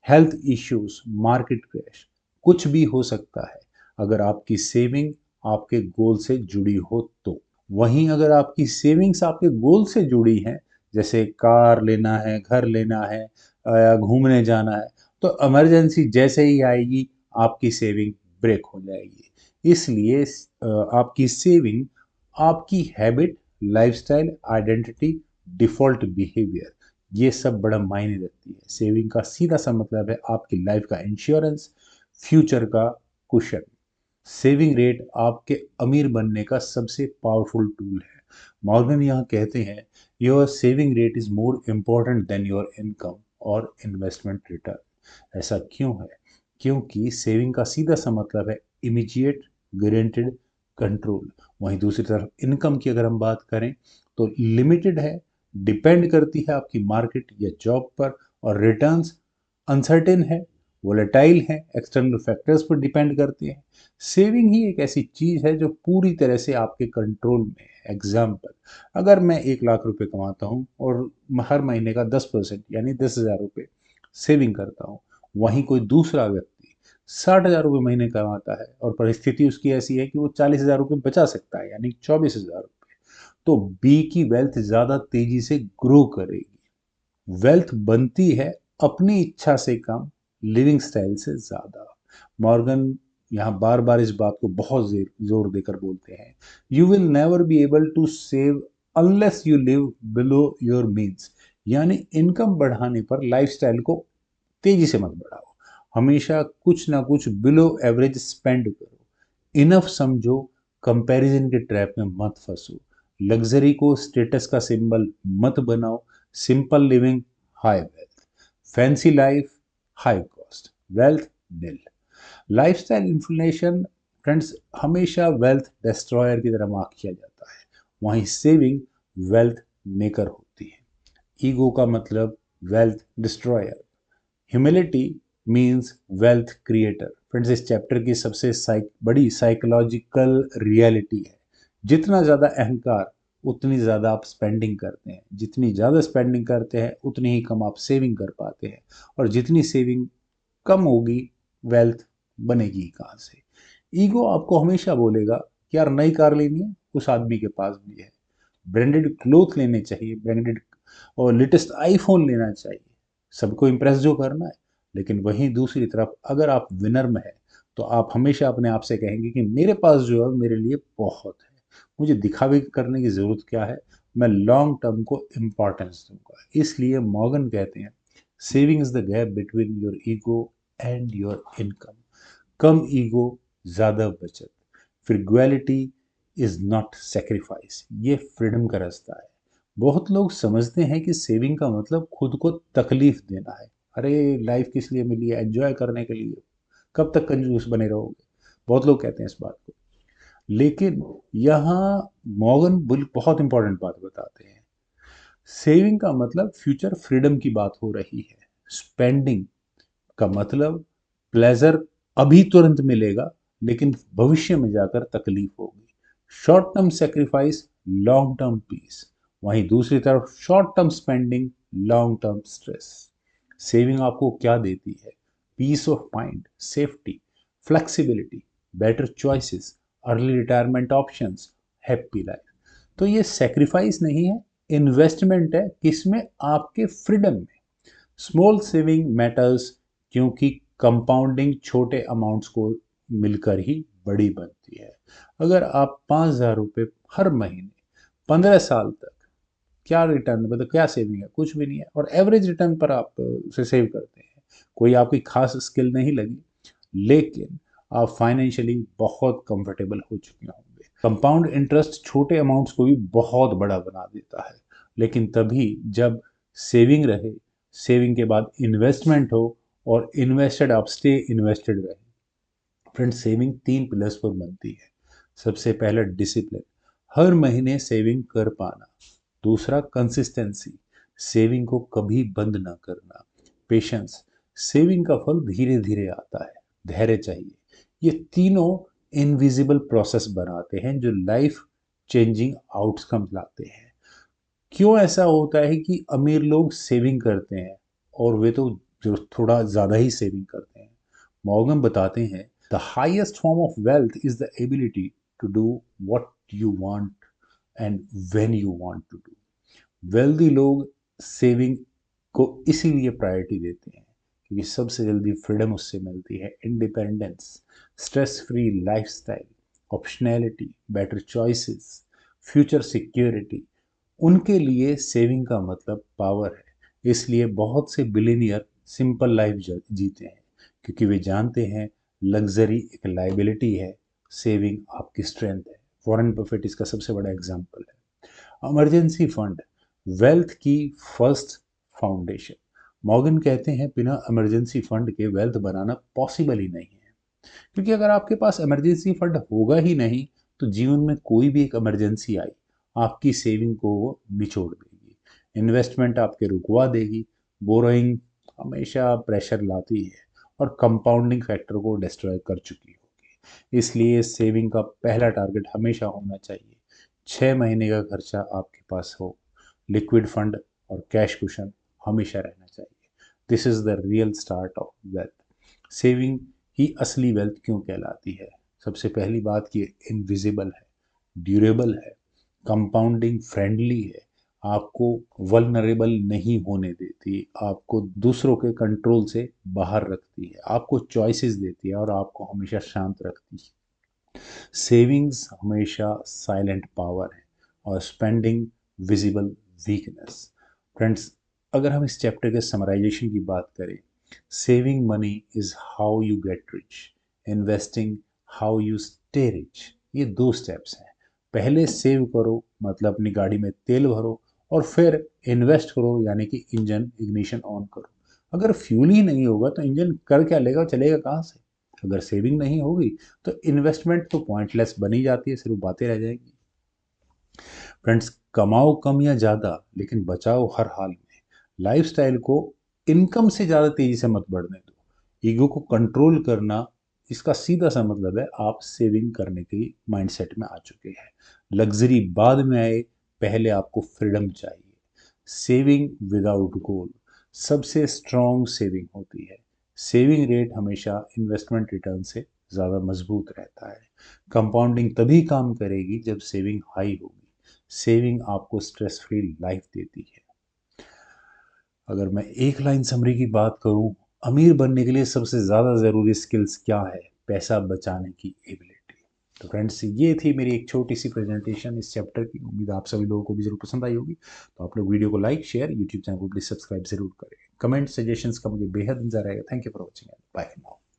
Speaker 1: health issues, market crash, कुछ भी हो सकता है अगर आपकी सेविंग आपके गोल से जुड़ी हो तो। वहीं अगर आपकी सेविंग्स आपके गोल से जुड़ी हैं, जैसे कार लेना है, घर लेना है, या घूमने जाना है, तो इमरजेंसी जैसे ही आएगी आपकी सेविंग ब्रेक हो जाएगी। इसलिए आपकी सेविंग आपकी habit, lifestyle, identity, default behaviour, ये सब बड़ा मायने रखती है। सेविंग का सीधा सा मतलब है आपकी लाइफ का इंश्योरेंस, फ्यूचर का कुशन। सेविंग रेट आपके अमीर बनने का सबसे पावरफुल टूल है। मॉर्गन यहाँ कहते हैं, your saving rate is more important then your income और इन्वेस्टमेंट रिटर्न। ऐसा क्यों है? क्योंकि सेविंग का सीधा सा मतलब है इमीडिएट गारंटेड कंट्रोल। वहीं दूसरी तरफ इनकम की अगर हम बात करें तो लिमिटेड है, डिपेंड करती है आपकी मार्केट या जॉब पर, और रिटर्न्स अनसर्टेन है, वोलेटाइल है, एक्सटर्नल फैक्टर्स पर डिपेंड करते हैं। सेविंग ही एक ऐसी चीज है जो पूरी तरह से आपके कंट्रोल में है। एग्जाम्पल, अगर मैं 1 लाख रुपए कमाता हूँ और हर महीने का 10% यानी 10,000 रुपये सेविंग करता हूँ, वहीं कोई दूसरा व्यक्ति 60,000 रुपये महीने कमाता है और परिस्थिति उसकी ऐसी है कि वो 40,000 रुपये बचा सकता है, यानी 24,000 रुपये, तो बी की वेल्थ ज्यादा तेजी से ग्रो करेगी। वेल्थ बनती है अपनी इच्छा से कम, लिविंग स्टाइल से ज्यादा। मॉर्गन यहाँ बार बार इस बात को बहुत जोर देकर बोलते हैं, you will never be able to save unless you live below your means. यानी इनकम बढ़ाने पर लाइफस्टाइल को तेजी से मत बढ़ाओ, हमेशा कुछ ना कुछ बिलो एवरेज स्पेंड करो, इनफ समझो, कंपैरिजन के ट्रैप में मत फंसो, लग्जरी को स्टेटस का सिंबल मत बनाओ, simple living high wealth, fancy life high cost, wealth nil. Lifestyle inflation, friends, हमेशा वेल्थ डिस्ट्रॉयर की तरह मार्क किया जाता है, वहीं सेविंग वेल्थ मेकर होती है। ईगो का मतलब wealth destroyer, humility means wealth creator. Friends, इस चैप्टर की सबसे बड़ी साइकोलॉजिकल रियलिटी है, जितना ज़्यादा अहंकार उतनी ज़्यादा आप स्पेंडिंग करते हैं, जितनी ज़्यादा स्पेंडिंग करते हैं उतनी ही कम आप सेविंग कर पाते हैं, और जितनी सेविंग कम होगी वेल्थ बनेगी कहाँ से। ईगो आपको हमेशा बोलेगा कि यार नई कार लेनी है, उस आदमी के पास भी है, ब्रांडेड क्लोथ लेने चाहिए, ब्रांडेड और लेटेस्ट आईफोन लेना चाहिए, सबको इम्प्रेस जो करना है। लेकिन वहीं दूसरी तरफ अगर आप विनर में है तो आप हमेशा अपने आप से कहेंगे कि मेरे पास जो है मेरे लिए बहुत है, मुझे दिखावे करने की ज़रूरत क्या है, मैं लॉन्ग टर्म को इम्पॉर्टेंस दूंगा। इसलिए मॉर्गन कहते हैं, saving is the gap between your ego and your income. Come ego, ज़्यादा बचत, फ्रिगुअलिटी इज नॉट सेक्रीफाइस, ये फ्रीडम का रास्ता है। बहुत लोग समझते हैं कि सेविंग का मतलब खुद को तकलीफ देना है। अरे लाइफ किस लिए मिली है? एंजॉय करने के लिए। कब तक कंजूस बने रहोगे? बहुत लोग कहते हैं इस बात को। लेकिन यहाँ मॉर्गन बुल बहुत इंपॉर्टेंट बात बताते हैं। सेविंग का मतलब फ्यूचर फ्रीडम की बात हो रही है। स्पेंडिंग का मतलब प्लेजर अभी तुरंत मिलेगा, लेकिन भविष्य में जाकर तकलीफ होगी। Short term sacrifice, long term peace. वहीं दूसरी तरफ short term spending, long term stress. Saving आपको क्या देती है? Peace of mind, safety, flexibility, better choices, early retirement options, happy life. तो ये सेक्रीफाइस नहीं है, इन्वेस्टमेंट है। किसमें? आपके फ्रीडम में। स्मॉल सेविंग मैटर्स, क्योंकि कंपाउंडिंग छोटे अमाउंट्स को मिलकर ही बड़ी बनती है। अगर आप 5,000 रुपये हर महीने 15 साल तक, क्या रिटर्न, मतलब क्या सेविंग है? कुछ भी नहीं है। और एवरेज रिटर्न पर आप उसे सेव करते हैं। कोई आपकी खास स्किल नहीं लगी, लेकिन आप फाइनेंशियली बहुत कंफर्टेबल हो चुके होंगे। कंपाउंड इंटरेस्ट छोटे अमाउंट्स को भी बहुत बड़ा बना देता है, लेकिन तभी जब सेविंग रहे, सेविंग के बाद इन्वेस्टमेंट हो, और इन्वेस्टेड आप स्टे इन्वेस्टेड रहे। फ्रेंड, सेविंग 3 पिलर्स पर बनती है। सबसे पहला डिसिप्लिन, हर महीने सेविंग कर पाना। दूसरा कंसिस्टेंसी, सेविंग को कभी बंद ना करना। पेशेंस, सेविंग का फल धीरे धीरे आता है। धैर्य चाहिए। ये तीनों इनविजिबल प्रोसेस बनाते हैं जो लाइफ चेंजिंग आउटकम लाते हैं। क्यों ऐसा होता है कि अमीर लोग सेविंग करते हैं और वे तो जो थोड़ा ज़्यादा ही सेविंग करते हैं? मॉर्गन बताते हैं, the highest form of wealth is the ability to do what you want and when you want to do. Wealthy लोग सेविंग को इसीलिए प्रायोरिटी देते हैं क्योंकि सबसे जल्दी फ्रीडम उससे मिलती है। Independence, stress free lifestyle, optionality, better choices, future security. उनके लिए सेविंग का मतलब पावर है। इसलिए बहुत से बिलियनियर सिंपल लाइफ जीते हैं, क्योंकि वे जानते हैं लग्जरी एक लाइबिलिटी है, सेविंग आपकी स्ट्रेंथ है। वॉरेन बफेट इसका सबसे बड़ा एग्जाम्पल है। इमरजेंसी फंड, वेल्थ की फर्स्ट फाउंडेशन। मॉर्गन कहते हैं बिना इमरजेंसी फंड के वेल्थ बनाना पॉसिबल ही नहीं है। क्योंकि अगर आपके पास इमरजेंसी फंड होगा ही नहीं, तो जीवन में कोई भी एक इमरजेंसी आई, आपकी सेविंग को वो निचोड़ देगी। इन्वेस्टमेंट आपके रुकवा देगी। बोरोइंग हमेशा प्रेशर लाती है और कंपाउंडिंग फैक्टर को डिस्ट्रॉय कर चुकी होगी। इसलिए सेविंग का पहला टारगेट हमेशा होना चाहिए 6 महीने का खर्चा आपके पास हो। लिक्विड फंड और कैश कुशन हमेशा रहना चाहिए। This is the real start of wealth. Saving ही असली वेल्थ क्यों कहलाती है? सबसे पहली बात कि इनविजिबल है, ड्यूरेबल है, कंपाउंडिंग फ्रेंडली है, आपको वल्नरेबल नहीं होने देती, आपको दूसरों के कंट्रोल से बाहर रखती है, आपको चॉइसेस देती है और आपको हमेशा शांत रखती है। सेविंग्स हमेशा साइलेंट पावर है और स्पेंडिंग विजिबल वीकनेस। फ्रेंड्स, अगर हम इस चैप्टर के समराइजेशन की बात करें, saving money is how you get rich, investing how you stay rich. ये 2 स्टेप्स हैं। पहले सेव करो, मतलब अपनी गाड़ी में तेल भरो, और फिर इन्वेस्ट करो, यानी कि इंजन इग्निशन ऑन करो। अगर फ्यूल ही नहीं होगा तो इंजन कर क्या लेगा, चलेगा कहाँ से? अगर सेविंग नहीं होगी तो इन्वेस्टमेंट तो पॉइंटलेस बनी जाती है, सिर्फ बातें रह जाएंगी। फ्रेंड्स, कमाओ कम या ज़्यादा, लेकिन बचाओ हर हाल में। लाइफस्टाइल को इनकम से ज़्यादा तेज़ी से मत बढ़ने दो। ईगो को कंट्रोल करना, इसका सीधा सा मतलब है आप सेविंग करने के माइंडसेट में आ चुके हैं। लग्जरी बाद में आए, पहले आपको फ्रीडम चाहिए। सेविंग विदाउट गोल सबसे स्ट्रॉन्ग सेविंग होती है। सेविंग रेट हमेशा इन्वेस्टमेंट रिटर्न से ज़्यादा मजबूत रहता है। कंपाउंडिंग तभी काम करेगी जब सेविंग हाई होगी। सेविंग आपको स्ट्रेस फ्री लाइफ देती है। अगर मैं एक लाइन समरी की बात करूं, अमीर बनने के लिए सबसे ज़्यादा ज़रूरी स्किल्स क्या है? पैसा बचाने की एबिलिटी। तो फ्रेंड्स, ये थी मेरी एक छोटी सी प्रेजेंटेशन इस चैप्टर की। उम्मीद आप सभी लोगों को भी जरूर पसंद आई होगी। तो आप लोग वीडियो को लाइक, शेयर, यूट्यूब चैनल को प्लीज सब्सक्राइब जरूर करें। कमेंट सजेशंस का मुझे बेहद इंतजार रहेगा। Thank you for watching, bye now.